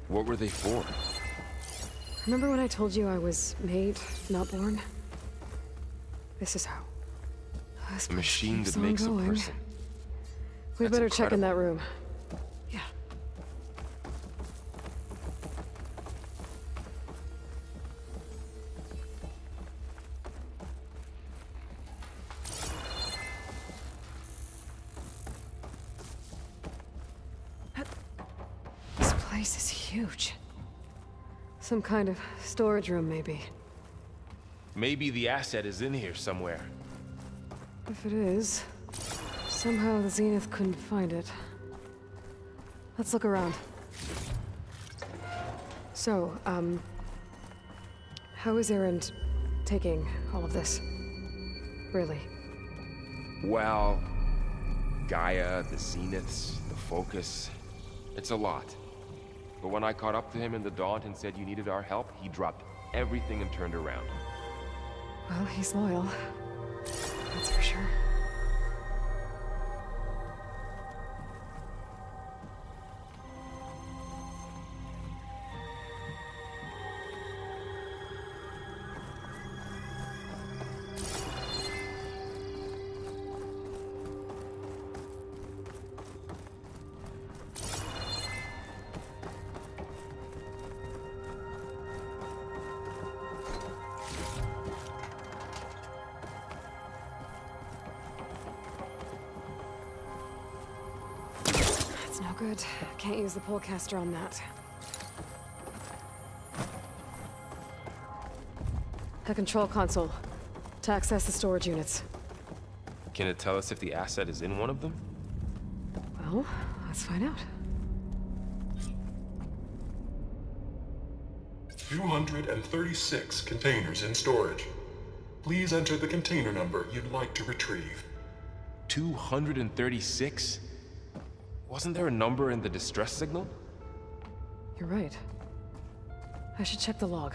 What were they for? Remember when I told you I was made, not born? This is how. A machine that makes a person. We That's better check in that room. place is huge. Some kind of storage room, maybe. Maybe the asset is in here somewhere. If it is, somehow the Zenith couldn't find it. Let's look around. So, how is Erend taking all of this? Really? Well, Gaia, the Zeniths, the Focus. It's a lot. But when I caught up to him in the Daunt and said you needed our help, he dropped everything and turned around. Well, he's loyal. That's for sure. No good. Can't use the polecaster on that. A control console to access the storage units. Can it tell us if the asset is in one of them? Well, let's find out. 236 containers in storage. Please enter the container number you'd like to retrieve. 236? Wasn't there a number in the distress signal? You're right. I should check the log.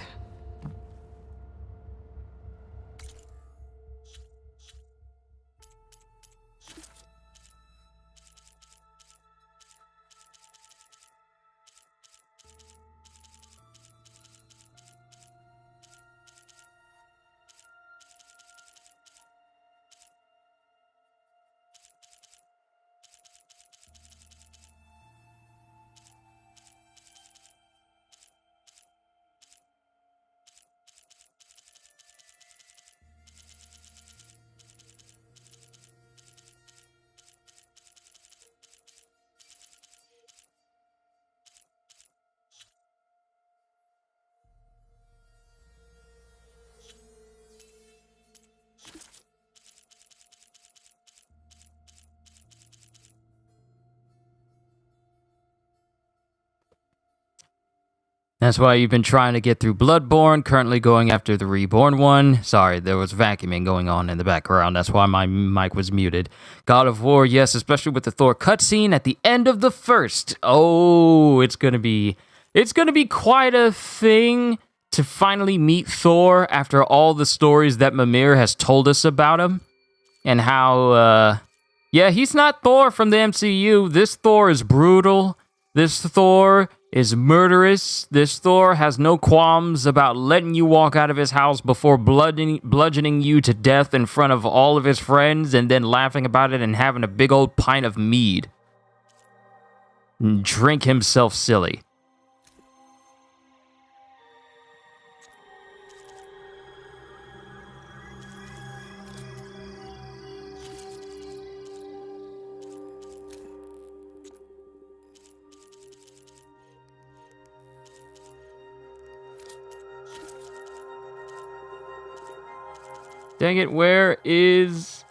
That's why you've been trying to get through Bloodborne, currently going after the Reborn one. Sorry, there was vacuuming going on in the background. That's why my mic was muted. God of War, yes, especially with the Thor cutscene at the end of the first. Oh, it's gonna be quite a thing to finally meet Thor after all the stories that Mimir has told us about him. And how, yeah, he's not Thor from the MCU. This Thor is brutal. This Thor is murderous. This Thor has no qualms about letting you walk out of his house before bludgeoning you to death in front of all of his friends and then laughing about it and having a big old pint of mead. And drink himself silly. Dang it, where is...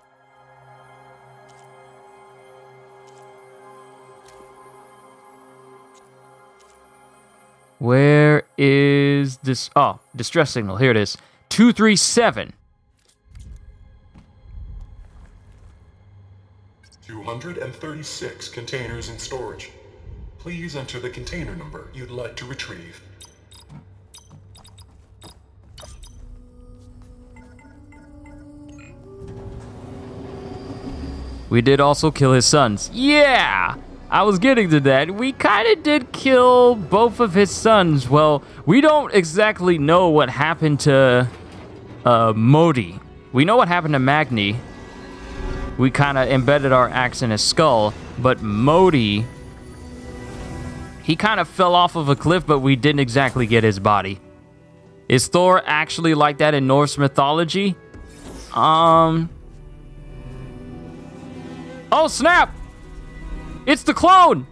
Where is this? Oh, distress signal. Here it is. 237. 236 containers in storage. Please enter the container number you'd like to retrieve. We did also kill his sons. Yeah! I was getting to that. We kind of did kill both of his sons. Well, we don't exactly know what happened to Modi. We know what happened to Magni. We kind of embedded our axe in his skull. But Modi, he kind of fell off of a cliff, but we didn't exactly get his body. Is Thor actually like that in Norse mythology? Oh, snap! It's the clone!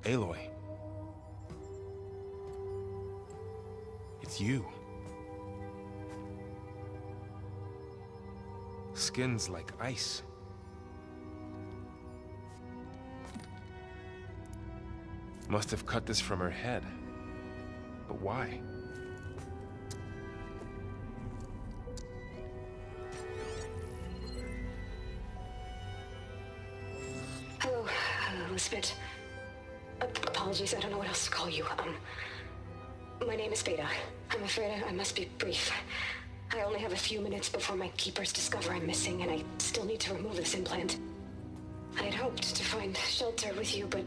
Aloy. It's you. Skin's like ice. Must have cut this from her head. But why? Hello, Elizabeth. Apologies, I don't know what else to call you. My name is Beta. I'm afraid I must be brief. I only have a few minutes before my keepers discover I'm missing, and I still need to remove this implant. I had hoped to find shelter with you, but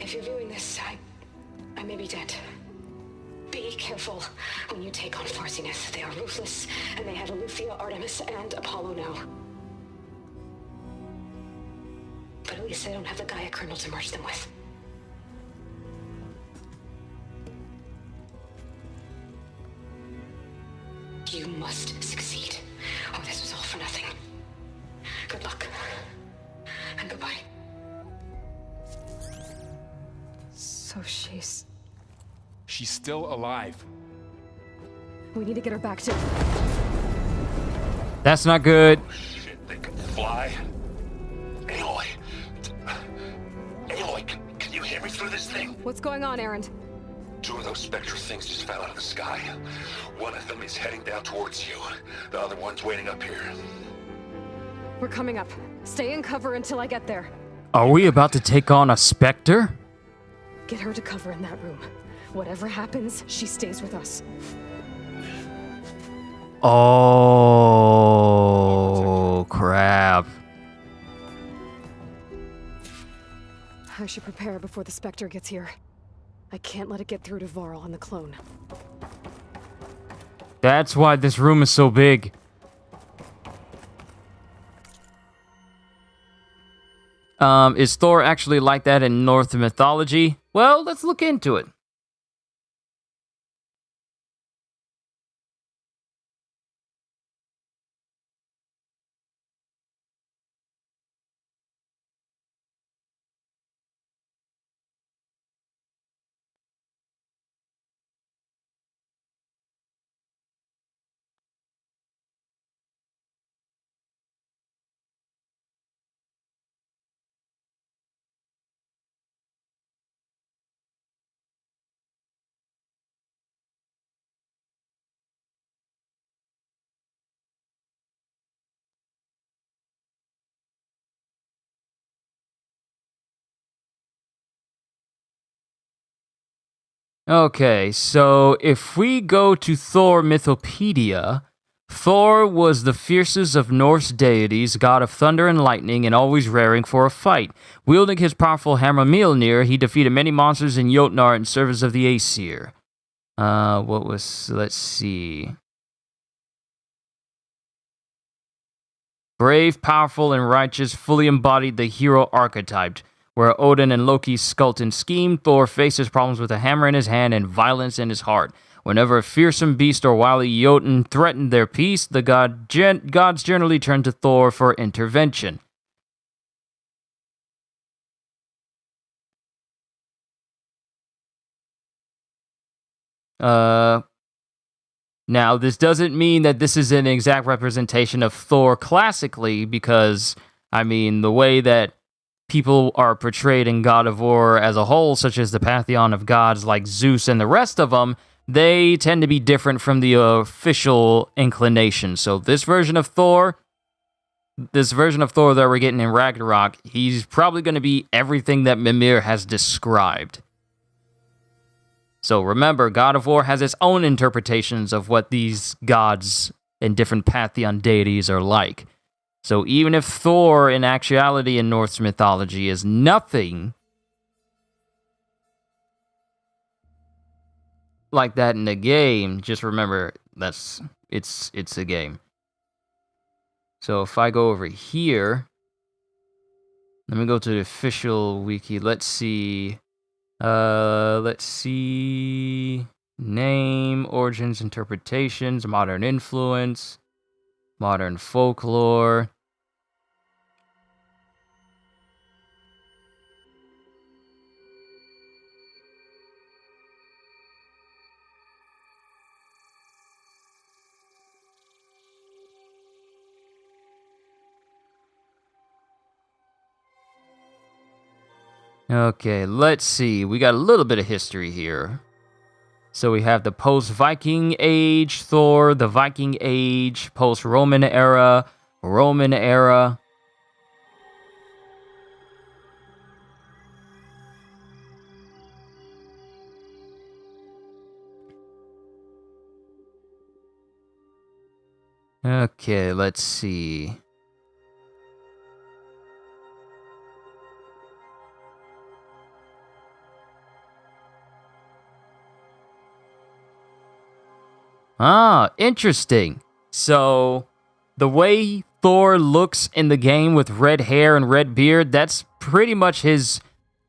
if you're viewing this, I may be dead. Be careful when you take on Farsineth. They are ruthless, and they have Eleuthia, Artemis, and Apollo now. But at least they don't have the Gaia kernel to merge them with. You must succeed, or this was all for nothing. Good luck, and goodbye. So she's still alive. We need to get her back to... That's not good. Shit, they can fly. Aloy. Aloy, can you hear me through this thing? What's going on, Erend? 2 of those Spectre things just fell out of the sky. One of them is heading down towards you. The other one's waiting up here. We're coming up. Stay in cover until I get there. Are we about to take on a Spectre? Get her to cover in that room. Whatever happens, she stays with us. Oh, crap. I should prepare before the Spectre gets here. I can't let it get through to Varl and the clone. That's why this room is so big. Is Thor actually like that in Norse mythology? Well, let's look into it. Okay, so if we go to Thor Mythopedia, Thor was the fiercest of Norse deities, god of thunder and lightning, and always raring for a fight. Wielding his powerful hammer Mjolnir, he defeated many monsters in Jotnar in service of the Aesir. Let's see. Brave, powerful, and righteous, fully embodied the hero archetype. Where Odin and Loki sculpt and scheme, Thor faces problems with a hammer in his hand and violence in his heart. Whenever a fearsome beast or wily Jotun threatened their peace, the gods generally turned to Thor for intervention. Now, this doesn't mean that this is an exact representation of Thor classically, because, I mean, the way that people are portrayed in God of War as a whole, such as the pantheon of gods like Zeus and the rest of them, they tend to be different from the official inclination. So this version of Thor that we're getting in Ragnarok, he's probably going to be everything that Mimir has described. So remember, God of War has its own interpretations of what these gods and different pantheon deities are like. So even if Thor, in actuality in Norse mythology, is nothing like that in the game, just remember it's a game. So if I go over here, let me go to the official wiki. Let's see. Name, origins, interpretations, modern influence, modern folklore. Okay, let's see. We got a little bit of history here. So we have the post-Viking Age Thor, the Viking Age, post-Roman era, Roman era. Okay, let's see. Ah, interesting. So, the way Thor looks in the game with red hair and red beard, that's pretty much his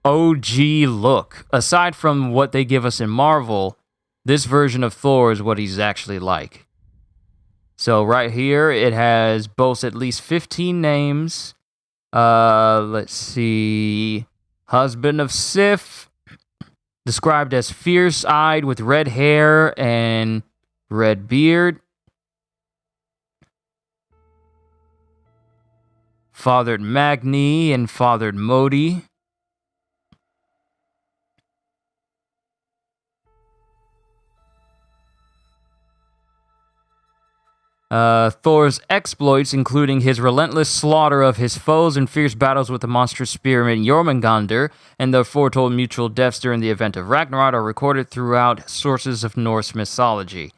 OG look. Aside from what they give us in Marvel, this version of Thor is what he's actually like. So right here, it has boasts at least 15 names. Let's see. Husband of Sif, described as fierce-eyed with red hair and red beard. Fathered Magni and fathered Modi. Thor's exploits, including his relentless slaughter of his foes and fierce battles with the monstrous spearman Jormungandr, and the foretold mutual deaths during the event of Ragnarok, are recorded throughout sources of Norse mythology.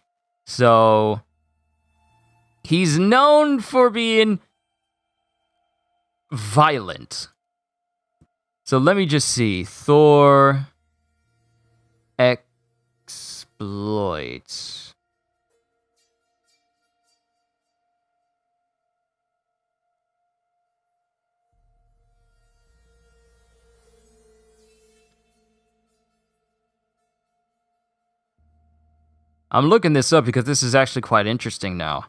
So, he's known for being violent. So let me just see. Thor exploits. I'm looking this up because this is actually quite interesting now.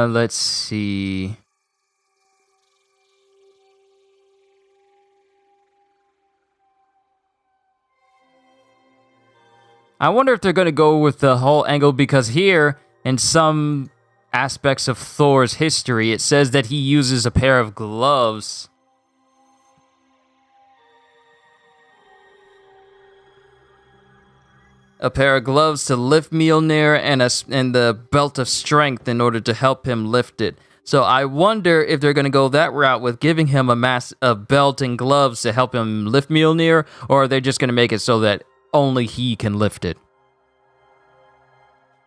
Let's see. I wonder if they're going to go with the whole angle, because here, in some aspects of Thor's history, it says that he uses a pair of gloves. A pair of gloves to lift Mjolnir and the belt of strength in order to help him lift it. So I wonder if they're going to go that route with giving him a belt and gloves to help him lift Mjolnir, or are they just going to make it so that only he can lift it?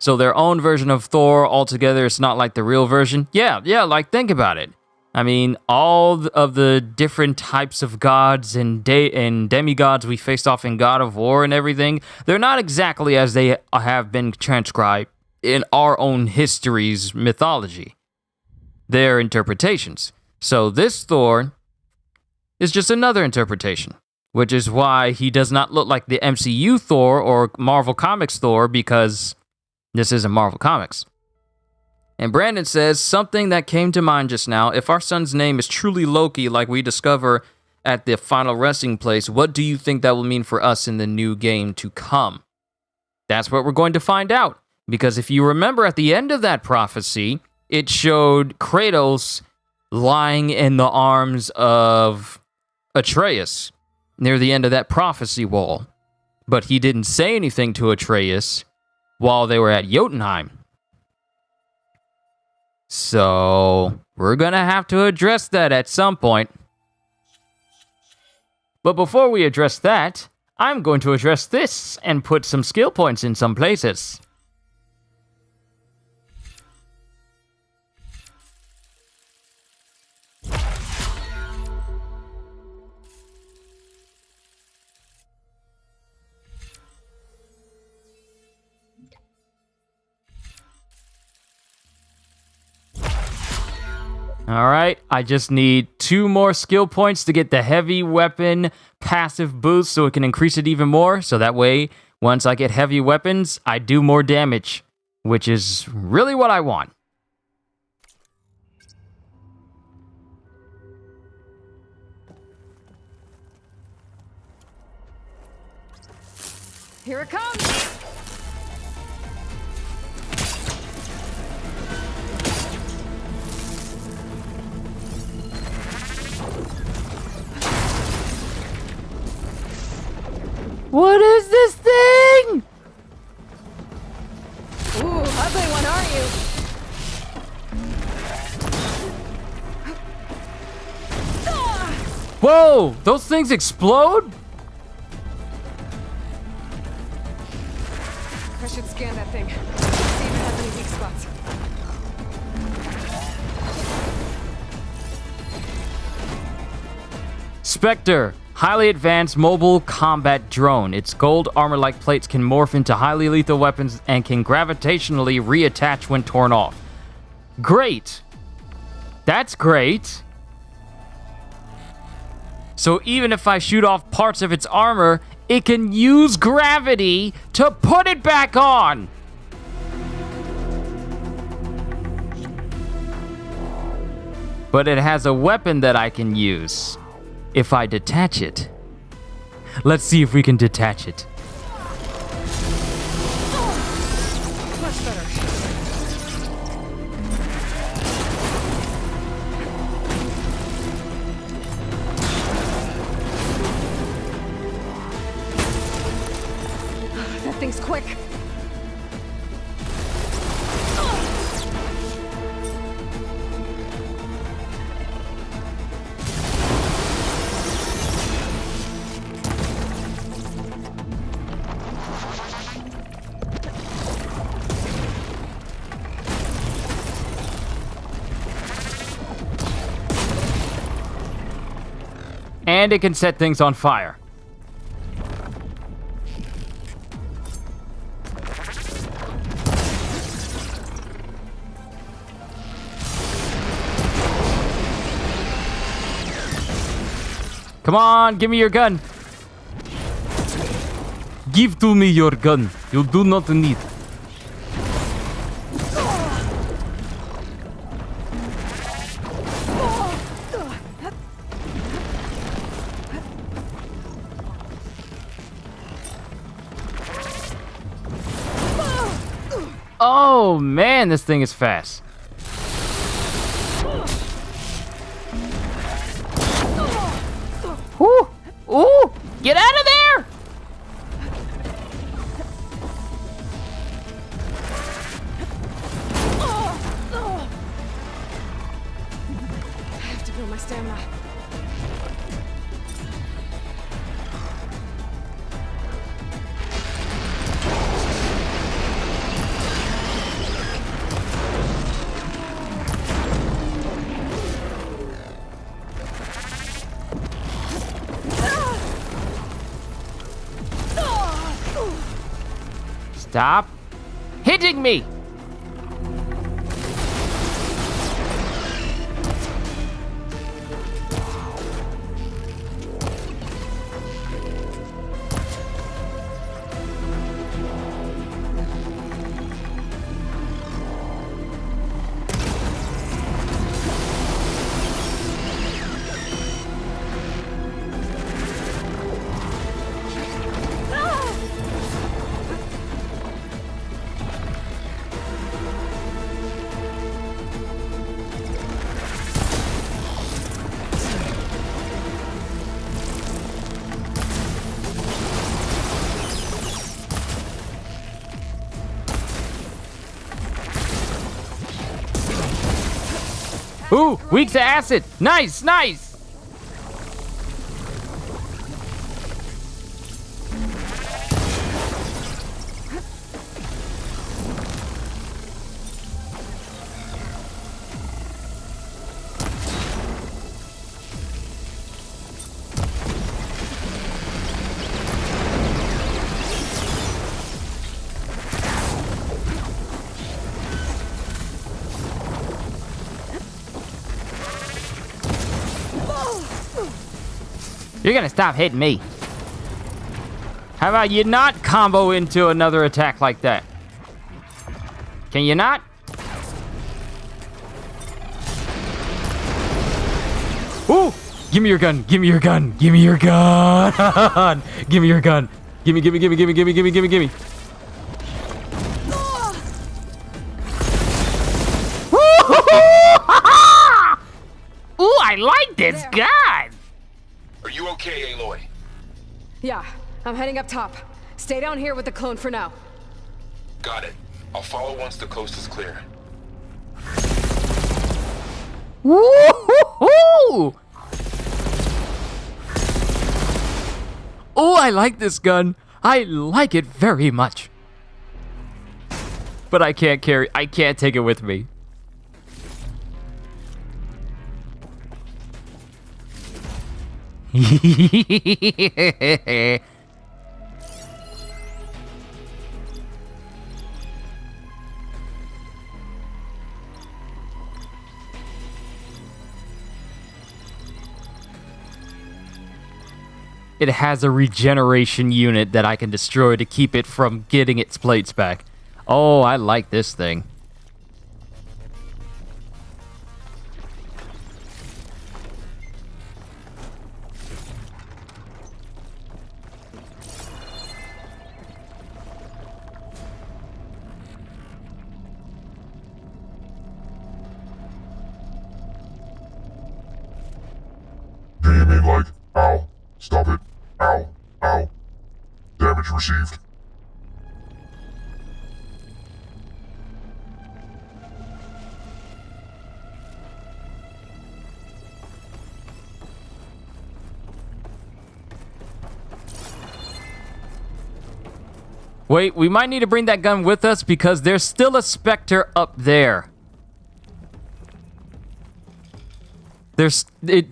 So their own version of Thor altogether, it's not like the real version? Yeah, like think about it. I mean, all of the different types of gods and demigods we faced off in God of War and everything, they're not exactly as they have been transcribed in our own history's mythology. They're interpretations. So this Thor is just another interpretation, which is why he does not look like the MCU Thor or Marvel Comics Thor, because this isn't Marvel Comics. And Brandon says, something that came to mind just now, if our son's name is truly Loki, like we discover at the final resting place, what do you think that will mean for us in the new game to come? That's what we're going to find out. Because if you remember at the end of that prophecy, it showed Kratos lying in the arms of Atreus near the end of that prophecy wall. But he didn't say anything to Atreus while they were at Jotunheim. So, we're going to have to address that at some point. But before we address that, I'm going to address this and put some skill points in some places. All right, I just need 2 more skill points to get the heavy weapon passive boost so it can increase it even more. So that way, once I get heavy weapons, I do more damage, which is really what I want. Here it comes! What is this thing? Ooh, ugly one, aren't you? Whoa, those things explode? I should scan that thing. See if it has any weak spots. Spectre, highly advanced mobile combat drone. Its gold armor-like plates can morph into highly lethal weapons and can gravitationally reattach when torn off. Great. That's great. So even if I shoot off parts of its armor, it can use gravity to put it back on. But it has a weapon that I can use if I detach it. Let's see if we can detach it. Much better. That thing's quick. And it can set things on fire. Come on, give me your gun. Give to me your gun. You do not need. Oh man, this thing is fast. Whoo! Ooh! Get out of there! I have to build my stamina. Stop hitting me! Ooh, weak to acid. Nice, nice. You're gonna stop hitting me. How about you not combo into another attack like that? Can you not? Ooh! Give me your gun. Give me your gun. Give me your gun. Give me your gun. Give me, give me, give me, give me, give me, give me, give me, give me. Ooh, I like this gun. Are you okay, Aloy? Yeah, I'm heading up top. Stay down here with the clone for now. Got it. I'll follow once the coast is clear. Woo-hoo-hoo! Oh, I like this gun. I like it very much. But I can't take it with me. It has a regeneration unit that I can destroy to keep it from getting its plates back. Oh, I like this thing. Do you mean like, ow, stop it, ow, ow, damage received? Wait, we might need to bring that gun with us because there's still a Spectre up there.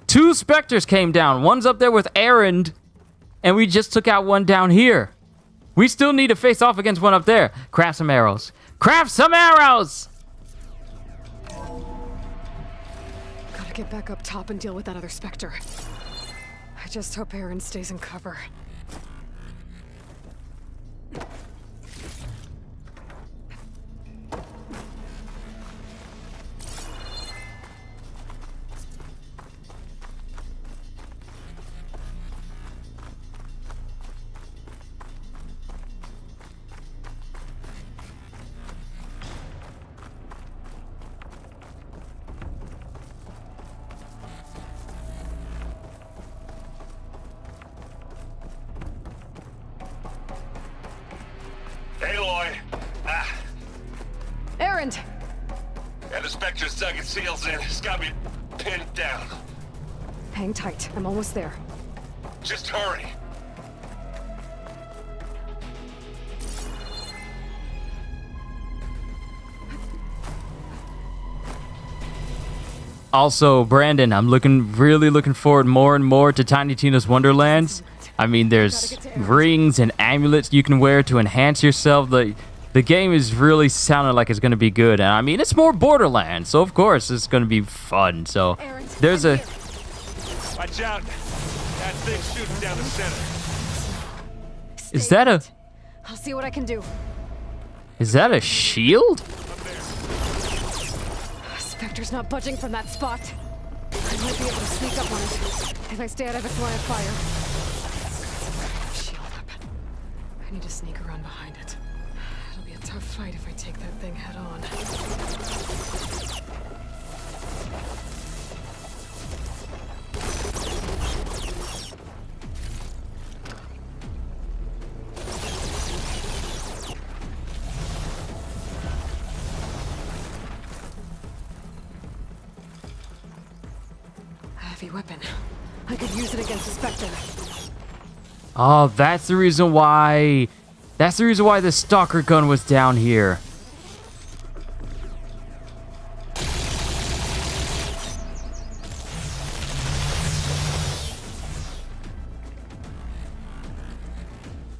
Two Spectres came down. One's up there with Erend, and we just took out one down here. We still need to face off against one up there. Craft some arrows. Craft some arrows! Gotta get back up top and deal with that other Spectre. I just hope Erend stays in cover. Aloy! Erend! And the Spectre's dug its heels in. It's got me pinned down. Hang tight. I'm almost there. Just hurry. Also, Brandon, I'm really looking forward more and more to Tiny Tina's Wonderlands. I mean, there's rings and amulets you can wear to enhance yourself. The game is really sounding like it's going to be good. And I mean, it's more Borderlands, so of course it's going to be fun. So there's a... Watch out. That thing's shooting down the center. Is that a... I'll see what I can do. Is that a shield? Spectre's not budging from that spot. I might be able to sneak up on it if I stay out of its line of fire. Shield up. I need to sneak around behind it. It'll be a tough fight if I take that thing head on. Heavy weapon. I could use it against the Spectre. Oh, that's the reason why... That's the reason why the Stalker gun was down here.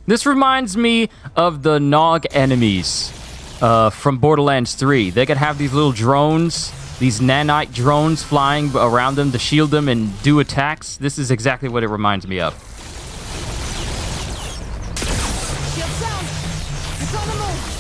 This reminds me of the Nog enemies from Borderlands 3. They could have these little drones these nanite drones flying around them to shield them and do attacks. This is exactly what it reminds me of. Shield sound! It's on the move!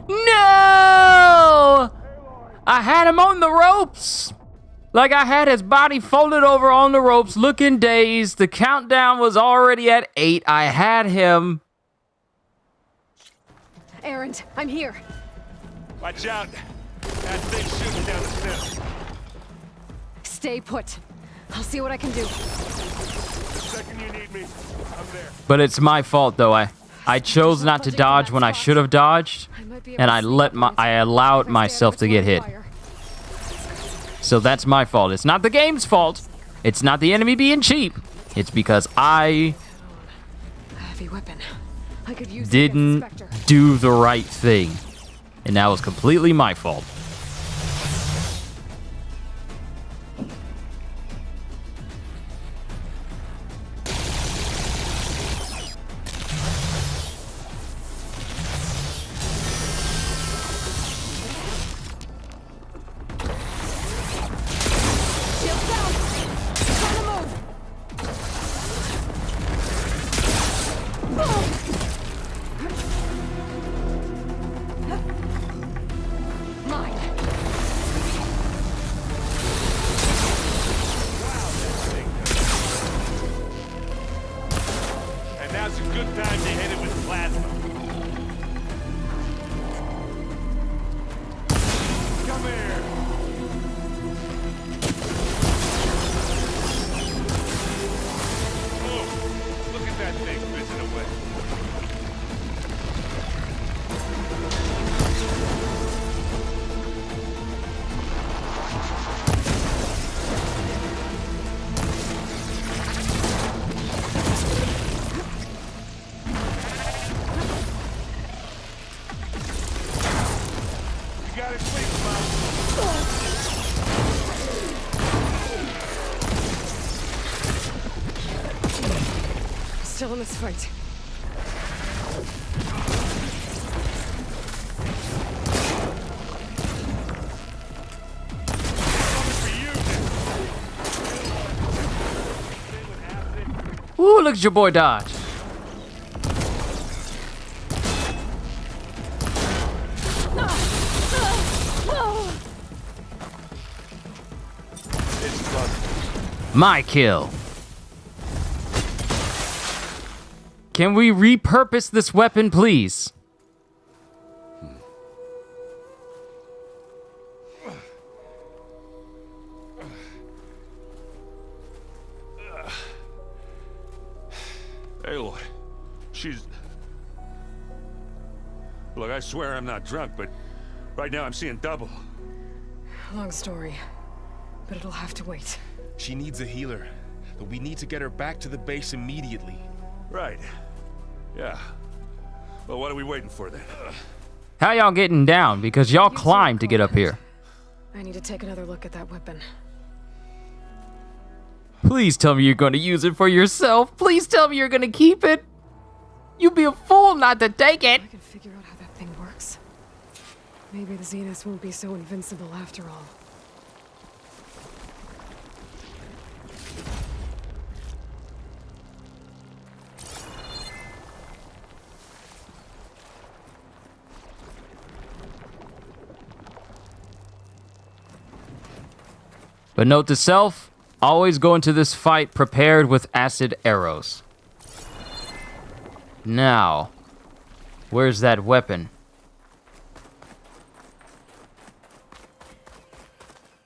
No! I had him on the ropes. Like, I had his body folded over on the ropes, looking dazed. The countdown was already at 8. I had him. Erend, I'm here. Watch out. That thing's shooting down the stairs. Stay put. I'll see what I can do. The second you need me, I'm there. But it's my fault, though. I chose not to dodge when I should have dodged, and I allowed myself to get hit. So that's my fault. It's not the game's fault. It's not the enemy being cheap. It's because I Heavy weapon. I could use didn't do the right thing. And that was completely my fault. And now's a good time to hit it with plasma. Come here. Oh, look at that thing fizzing away. You got it, please, Still in this fight. Ooh, look at your boy dodge. My kill. Can we repurpose this weapon, please? Aloy, she's... Look, I swear I'm not drunk, but right now I'm seeing double. Long story, but it'll have to wait. She needs a healer, but we need to get her back to the base immediately. Right. Yeah. Well, what are we waiting for then? How y'all getting down? Because y'all climbed to get up here. I need to take another look at that weapon. Please tell me you're going to use it for yourself. Please tell me you're going to keep it. You'd be a fool not to take it. I can figure out how that thing works. Maybe the Zeniths won't be so invincible after all. But note to self, Always go into this fight prepared with acid arrows. Now, where's that weapon?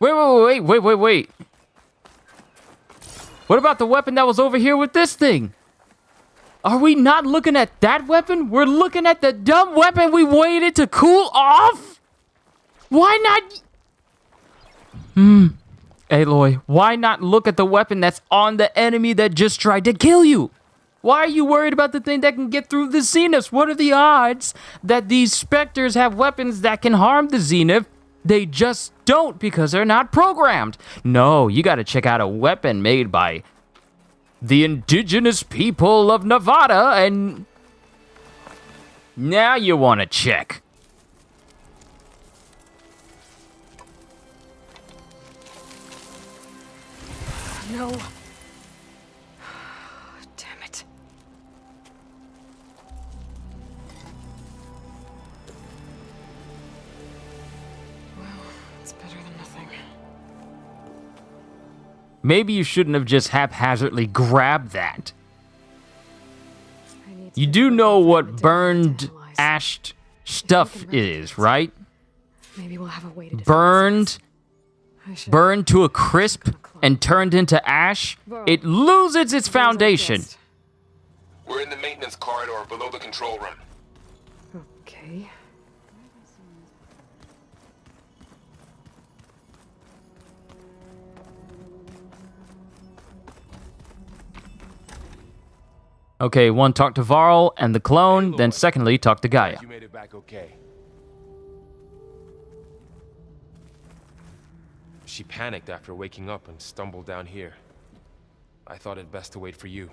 Wait. What about the weapon that was over here with this thing? Are we not looking at that weapon? We're looking at the dumb weapon we waited to cool off? Why not? Aloy, why not look at the weapon that's on the enemy that just tried to kill you? Why are you worried about the thing that can get through the Zeniths? What are the odds that these Spectres have weapons that can harm the Zenith? They just don't because they're not programmed. No, you gotta check out a weapon made by the indigenous people of Nevada, and now you wanna check. No. Damn it. Well, it's better than nothing. Maybe you shouldn't have just haphazardly grabbed that. You do know what burned, ashed stuff is, right? Maybe we'll have a way to Burned to a crisp and turned into ash, it loses its foundation. We're in the maintenance corridor below the control room. Okay. Okay, one, talk to Varl and the clone, then secondly, talk to Gaia. You made it back okay. She panicked after waking up and stumbled down here. I thought it best to wait for you.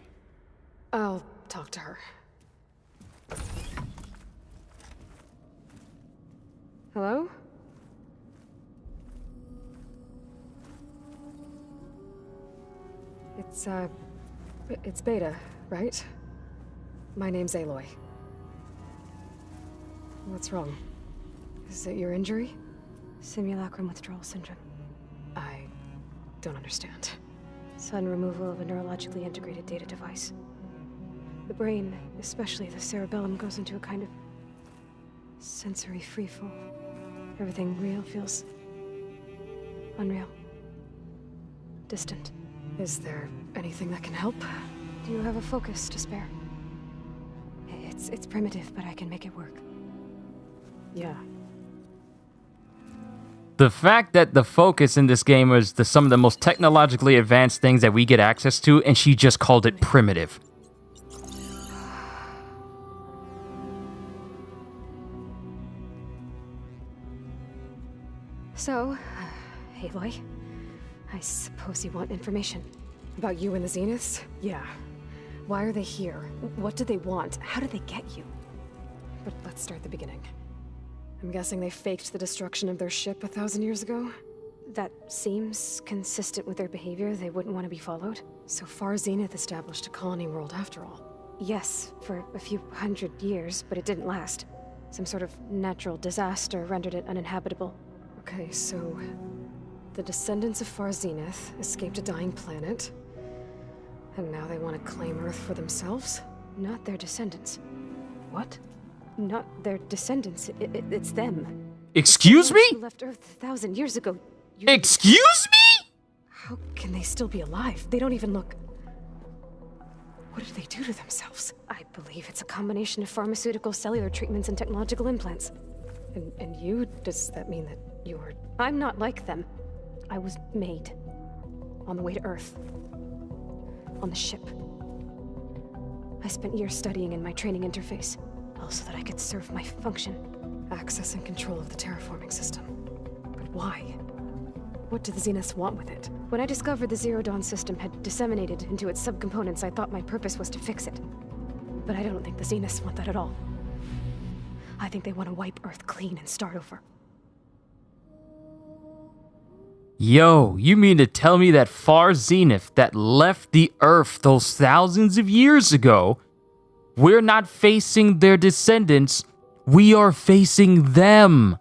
I'll talk to her. Hello? It's Beta, right? My name's Aloy. What's wrong? Is it your injury? Simulacrum withdrawal syndrome. I don't understand. Sudden removal of a neurologically integrated data device. The brain, especially the cerebellum, goes into a kind of sensory freefall. Everything real feels unreal. Distant. Is there anything that can help? Do you have a focus to spare? It's primitive, but I can make it work. Yeah. The fact that the focus in this game is some of the most technologically advanced things that we get access to, and she just called it primitive. So, Aloy, I suppose you want information. About you and the Zeniths? Yeah. Why are they here? What do they want? How did they get you? But let's start the beginning. I'm guessing they faked the destruction of their ship 1,000 years ago? That seems consistent with their behavior. They wouldn't want to be followed. So far, Zenith established a colony world after all. Yes, for a few hundred years, but it didn't last. Some sort of natural disaster rendered it uninhabitable. Okay, so the descendants of Far Zenith escaped a dying planet, and now they want to claim Earth for themselves? Not their descendants. What? Not their descendants. It's them. Excuse me? Who left Earth 1,000 years ago. Excuse me? How can they still be alive? They don't even look... What did they do to themselves? I believe it's a combination of pharmaceutical, cellular treatments, and technological implants. And you? Does that mean that you were... I'm not like them. I was made. On the way to Earth. On the ship. I spent years studying in my training interface, all so that I could serve my function. Access and control of the terraforming system. But why? What do the Zeniths want with it? When I discovered the Zero Dawn system had disseminated into its subcomponents, I thought my purpose was to fix it. But I don't think the Zeniths want that at all. I think they want to wipe Earth clean and start over. Yo, you mean to tell me that Far Zenith that left the Earth those thousands of years ago, we're not facing their descendants, we are facing them.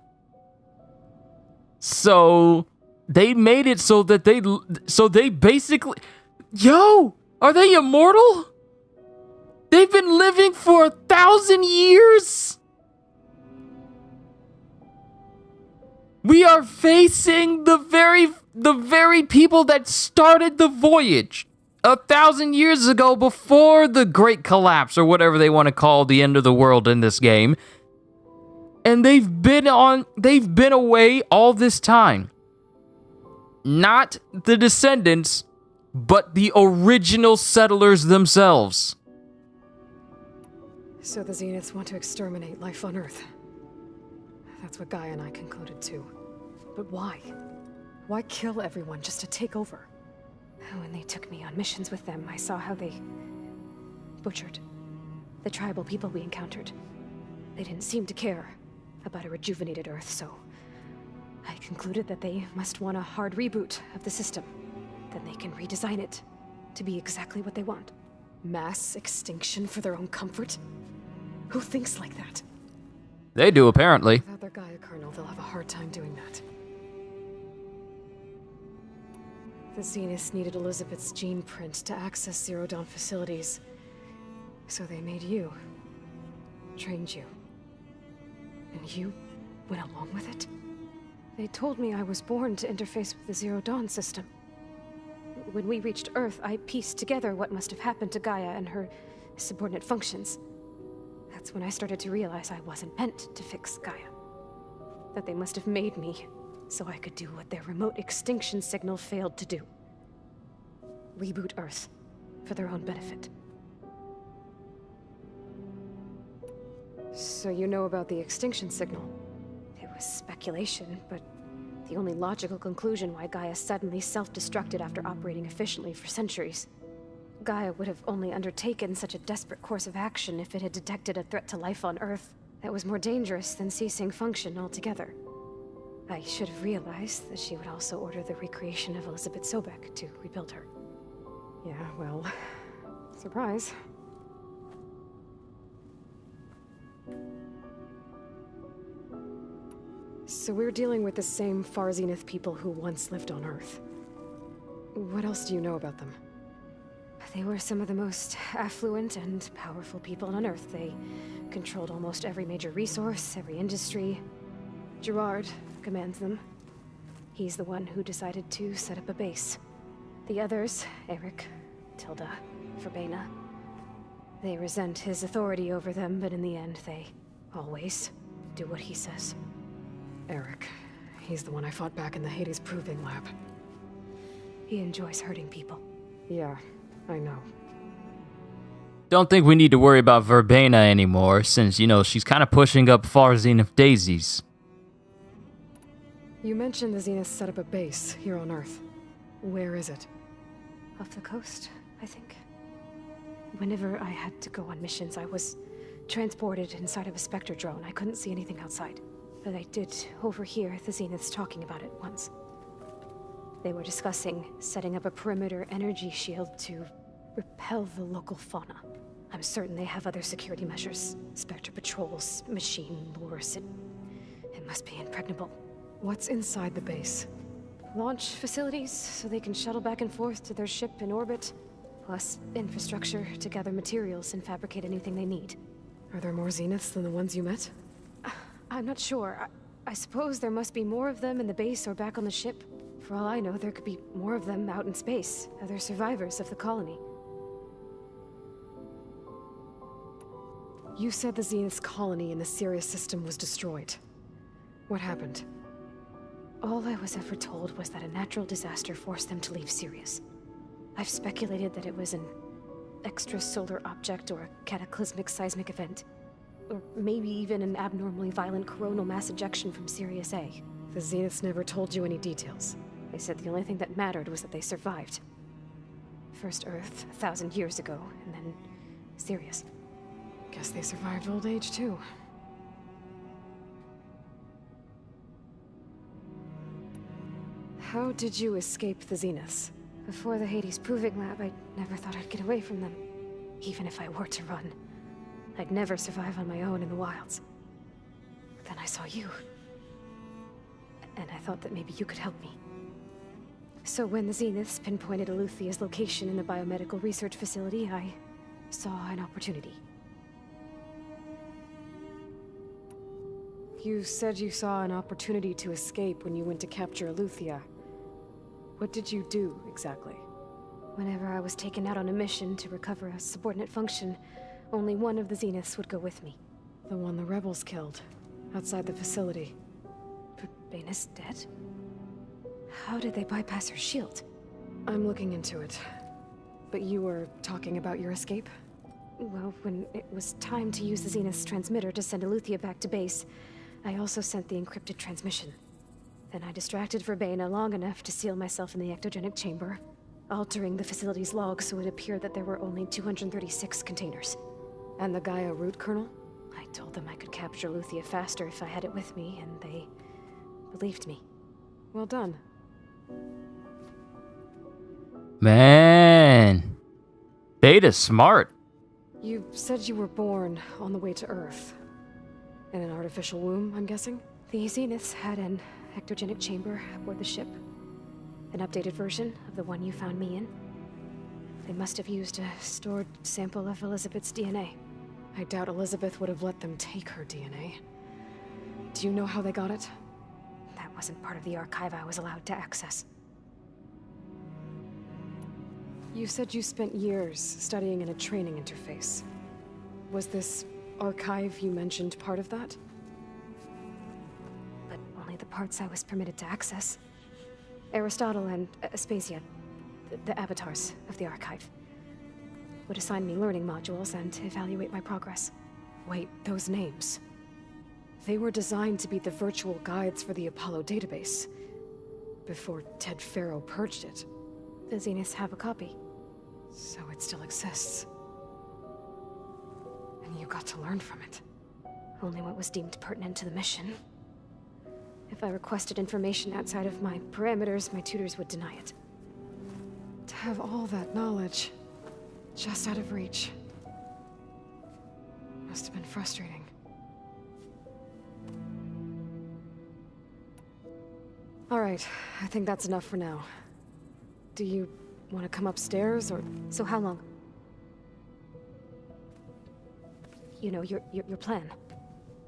So, They made it so that they basically... Yo! Are they immortal? They've been living for 1,000 years? We are facing the very people that started the voyage 1,000 years ago, before the Great Collapse, or whatever they want to call the end of the world in this game. And they've been away all this time. Not the descendants, but the original settlers themselves. So the Zeniths want to exterminate life on Earth. That's what Gaia and I concluded too. But why? Why kill everyone just to take over? When they took me on missions with them, I saw how they butchered the tribal people we encountered. They didn't seem to care about a rejuvenated Earth, so I concluded that they must want a hard reboot of the system. Then they can redesign it to be exactly what they want. Mass extinction for their own comfort? Who thinks like that? They do, apparently. Without their Gaia kernel, they'll have a hard time doing that. The Zeniths needed Elizabeth's gene print to access Zero Dawn facilities. So they made you. Trained you. And you went along with it? They told me I was born to interface with the Zero Dawn system. When we reached Earth, I pieced together what must have happened to Gaia and her subordinate functions. That's when I started to realize I wasn't meant to fix Gaia. That they must have made me so I could do what their remote extinction signal failed to do. Reboot Earth for their own benefit. So you know about the extinction signal? It was speculation, but the only logical conclusion why Gaia suddenly self-destructed after operating efficiently for centuries. Gaia would have only undertaken such a desperate course of action if it had detected a threat to life on Earth that was more dangerous than ceasing function altogether. I should have realized that she would also order the recreation of Elizabeth Sobek to rebuild her. Yeah, well, surprise. So we're dealing with the same Far Zenith people who once lived on Earth. What else do you know about them? They were some of the most affluent and powerful people on Earth. They controlled almost every major resource, every industry. Gerard commands them. He's the one who decided to set up a base. The others, Eric, Tilda, Verbena, they resent his authority over them, but in the end, they always do what he says. Eric. He's the one I fought back in the Hades Proving Lab. He enjoys hurting people. Yeah, I know. Don't think we need to worry about Verbena anymore, since, you know, she's kind of pushing up Far Zenith daisies. You mentioned the Zeniths set up a base here on Earth. Where is it? Off the coast, I think. Whenever I had to go on missions, I was transported inside of a Spectre drone. I couldn't see anything outside. But I did overhear the Zeniths talking about it once. They were discussing setting up a perimeter energy shield to repel the local fauna. I'm certain they have other security measures. Spectre patrols, machine lures. It must be impregnable. What's inside the base? Launch facilities, so they can shuttle back and forth to their ship in orbit. Plus infrastructure to gather materials and fabricate anything they need. Are there more Zeniths than the ones you met? I'm not sure. I suppose there must be more of them in the base or back on the ship. For all I know, there could be more of them out in space, other survivors of the colony. You said the Zenith's colony in the Sirius system was destroyed. What happened? All I was ever told was that a natural disaster forced them to leave Sirius. I've speculated that it was an extrasolar object or a cataclysmic seismic event. Or maybe even an abnormally violent coronal mass ejection from Sirius A. The Zeniths never told you any details. They said the only thing that mattered was that they survived. First Earth, 1,000 years ago, and then Sirius. Guess they survived old age, too. How did you escape the Zeniths? Before the Hades Proving Lab, I never thought I'd get away from them. Even if I were to run. I'd never survive on my own in the wilds. But then I saw you. And I thought that maybe you could help me. So when the Zeniths pinpointed Eluthia's location in the biomedical research facility, I saw an opportunity. You said you saw an opportunity to escape when you went to capture Eluthia. What did you do, exactly? Whenever I was taken out on a mission to recover a subordinate function, only one of the Zeniths would go with me. The one the rebels killed, outside the facility. Bane is dead? How did they bypass her shield? I'm looking into it. But you were talking about your escape? Well, when it was time to use the Zenith's transmitter to send Eluthia back to base, I also sent the encrypted transmission. Then I distracted Verbena long enough to seal myself in the ectogenic chamber, altering the facility's log so it appeared that there were only 236 containers. And the Gaia root kernel? I told them I could capture Eluthia faster if I had it with me, and they believed me. Well done. Man. Beta's smart. You said you were born on the way to Earth. In an artificial womb, I'm guessing? The Zeniths had an ectogenic chamber aboard the ship. An updated version of the one you found me in. They must have used a stored sample of Elizabeth's DNA. I doubt Elizabeth would have let them take her DNA. Do you know how they got it? That wasn't part of the archive I was allowed to access. You said you spent years studying in a training interface. Was this archive you mentioned part of that? But only the parts I was permitted to access. Aristotle and Aspasia, the avatars of the archive, would assign me learning modules and evaluate my progress. Wait, those names. They were designed to be the virtual guides for the Apollo database, before Ted Faro purged it. The Zeniths have a copy. So it still exists. And you got to learn from it. Only what was deemed pertinent to the mission. If I requested information outside of my parameters, my tutors would deny it. To have all that knowledge, just out of reach. Must have been frustrating. All right, I think that's enough for now. Do you want to come upstairs, or...? So how long? You know, your plan.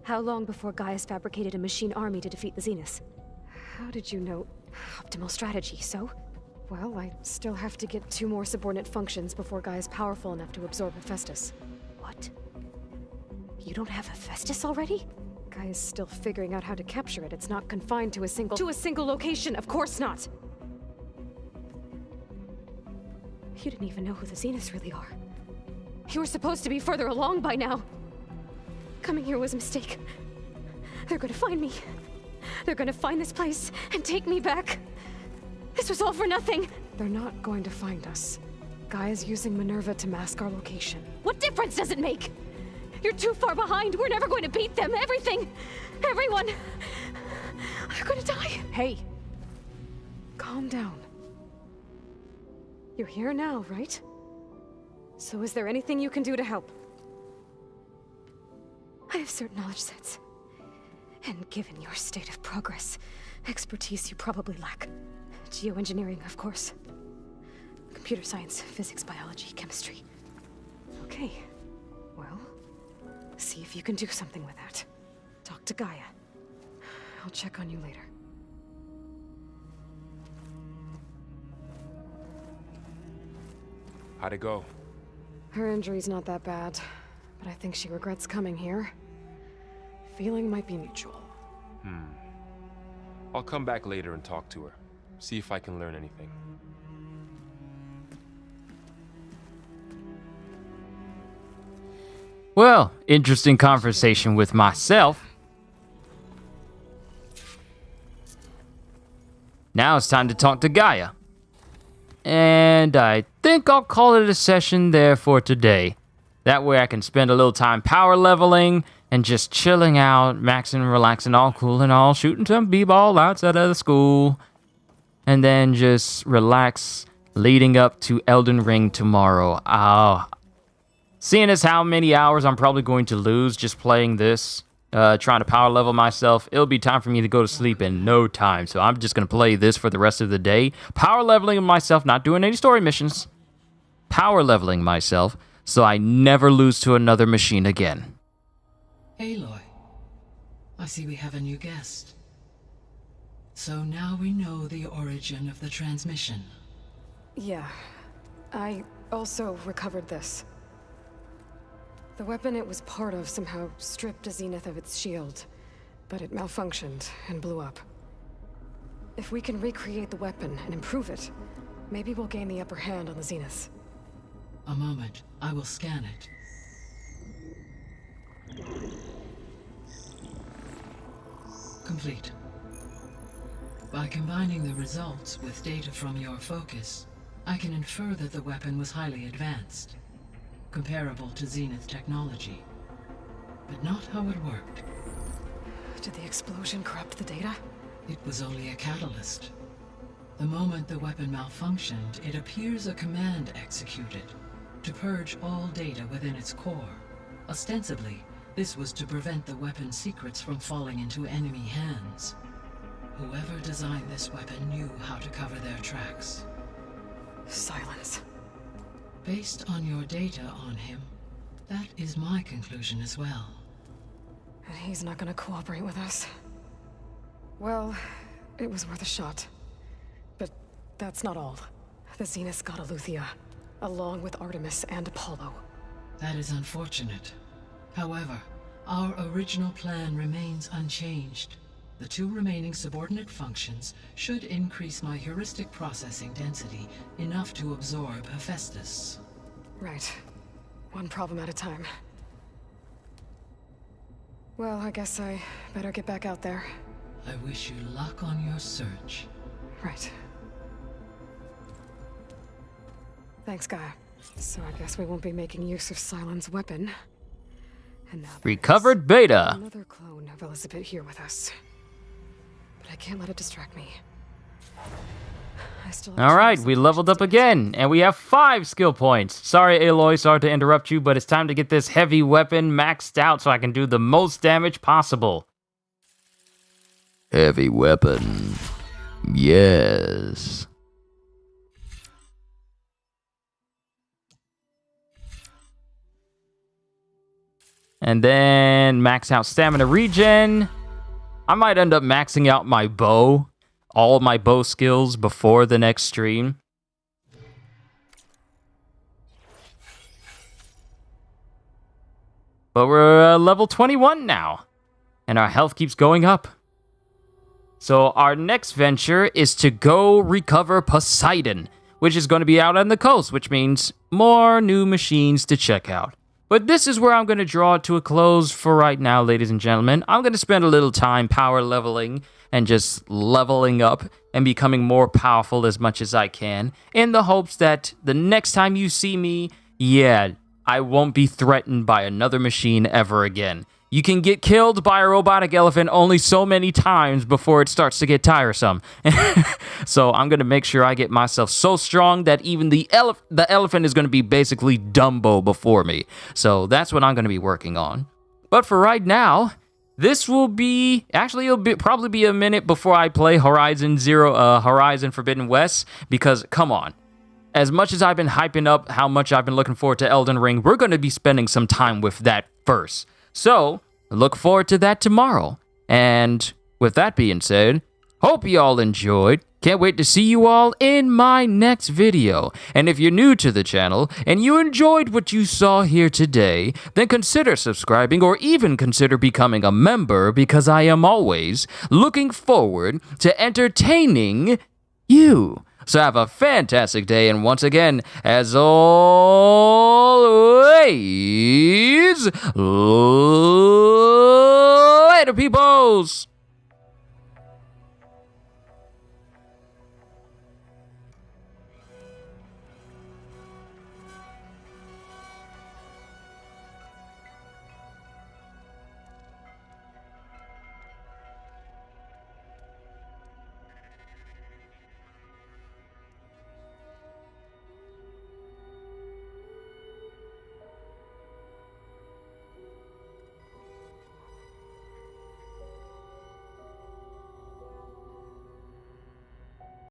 How long before Gaius fabricated a machine army to defeat the Zeniths? How did you know? Optimal strategy, so? Well, I still have to get 2 more subordinate functions before Gaia's powerful enough to absorb Hephaestus. What? You don't have Hephaestus already? Gaia's still figuring out how to capture it. It's not confined to a single... To a single location, of course not! You didn't even know who the Zeniths really are. You were supposed to be further along by now. Coming here was a mistake. They're gonna find me. They're gonna find this place and take me back. This was all for nothing. They're not going to find us. Gaia's using Minerva to mask our location. What difference does it make? You're too far behind. We're never going to beat them. Everything, everyone, are gonna die. Hey, calm down. You're here now, right? So is there anything you can do to help? I have certain knowledge sets. And given your state of progress, expertise you probably lack. Geoengineering, of course. Computer science, physics, biology, chemistry. Okay. Well, see if you can do something with that. Talk to Gaia. I'll check on you later. How'd it go? Her injury's not that bad, but I think she regrets coming here. Feeling might be mutual. I'll come back later and talk to her. See if I can learn anything. Well, interesting conversation with myself. Now it's time to talk to Gaia. And I think I'll call it a session there for today. That way I can spend a little time power leveling and just chilling out, maxing, relaxing, all cool and all, shooting some b-ball outside of the school. And then just relax leading up to Elden Ring tomorrow. Seeing as how many hours I'm probably going to lose just playing this, trying to power level myself. It'll be time for me to go to sleep in no time. So I'm just going to play this for the rest of the day. Power leveling myself, not doing any story missions. Power leveling myself so I never lose to another machine again. Aloy, I see we have a new guest. So now we know the origin of the transmission. Yeah. I also recovered this. The weapon it was part of somehow stripped Zenith of its shield, but it malfunctioned and blew up. If we can recreate the weapon and improve it, maybe we'll gain the upper hand on the Zeniths. A moment, I will scan it. Complete. By combining the results with data from your focus, I can infer that the weapon was highly advanced, comparable to Zenith technology, but not how it worked. Did the explosion corrupt the data? It was only a catalyst. The moment the weapon malfunctioned, it appears a command executed to purge all data within its core. Ostensibly, this was to prevent the weapon's secrets from falling into enemy hands. Whoever designed this weapon knew how to cover their tracks. Silence. Based on your data on him, that is my conclusion as well. And he's not gonna cooperate with us. Well, it was worth a shot. But that's not all. The Zeniths got Eleuthia, along with Artemis and Apollo. That is unfortunate. However, our original plan remains unchanged. The two remaining subordinate functions should increase my heuristic processing density enough to absorb Hephaestus. Right. One problem at a time. Well, I guess I better get back out there. I wish you luck on your search. Right. Thanks, Gaia. So I guess we won't be making use of Cylon's weapon. And now Recovered beta. Another clone of Elizabeth here with us. But I can't let it distract me. I still have All right, we leveled up again, and we have 5 skill points. Sorry, Aloy, sorry to interrupt you, but it's time to get this heavy weapon maxed out so I can do the most damage possible. Heavy weapon. Yes. And then max out stamina regen. I might end up maxing out my bow, all my bow skills before the next stream. But we're level 21 now, and our health keeps going up. So our next venture is to go recover Poseidon, which is going to be out on the coast, which means more new machines to check out. But this is where I'm going to draw it to a close for right now, ladies and gentlemen. I'm going to spend a little time power leveling and just leveling up and becoming more powerful as much as I can, in the hopes that the next time you see me, yeah, I won't be threatened by another machine ever again. You can get killed by a robotic elephant only so many times before it starts to get tiresome. So I'm going to make sure I get myself so strong that even the elephant is going to be basically Dumbo before me. So that's what I'm going to be working on. But for right now, this will be... Actually, probably be a minute before I play Horizon Forbidden West, because, come on. As much as I've been hyping up how much I've been looking forward to Elden Ring, we're going to be spending some time with that first. So, look forward to that tomorrow. And with that being said, hope you all enjoyed. Can't wait to see you all in my next video. And if you're new to the channel and you enjoyed what you saw here today, then consider subscribing or even consider becoming a member, because I am always looking forward to entertaining you. So have a fantastic day, and once again, as always, later, peoples!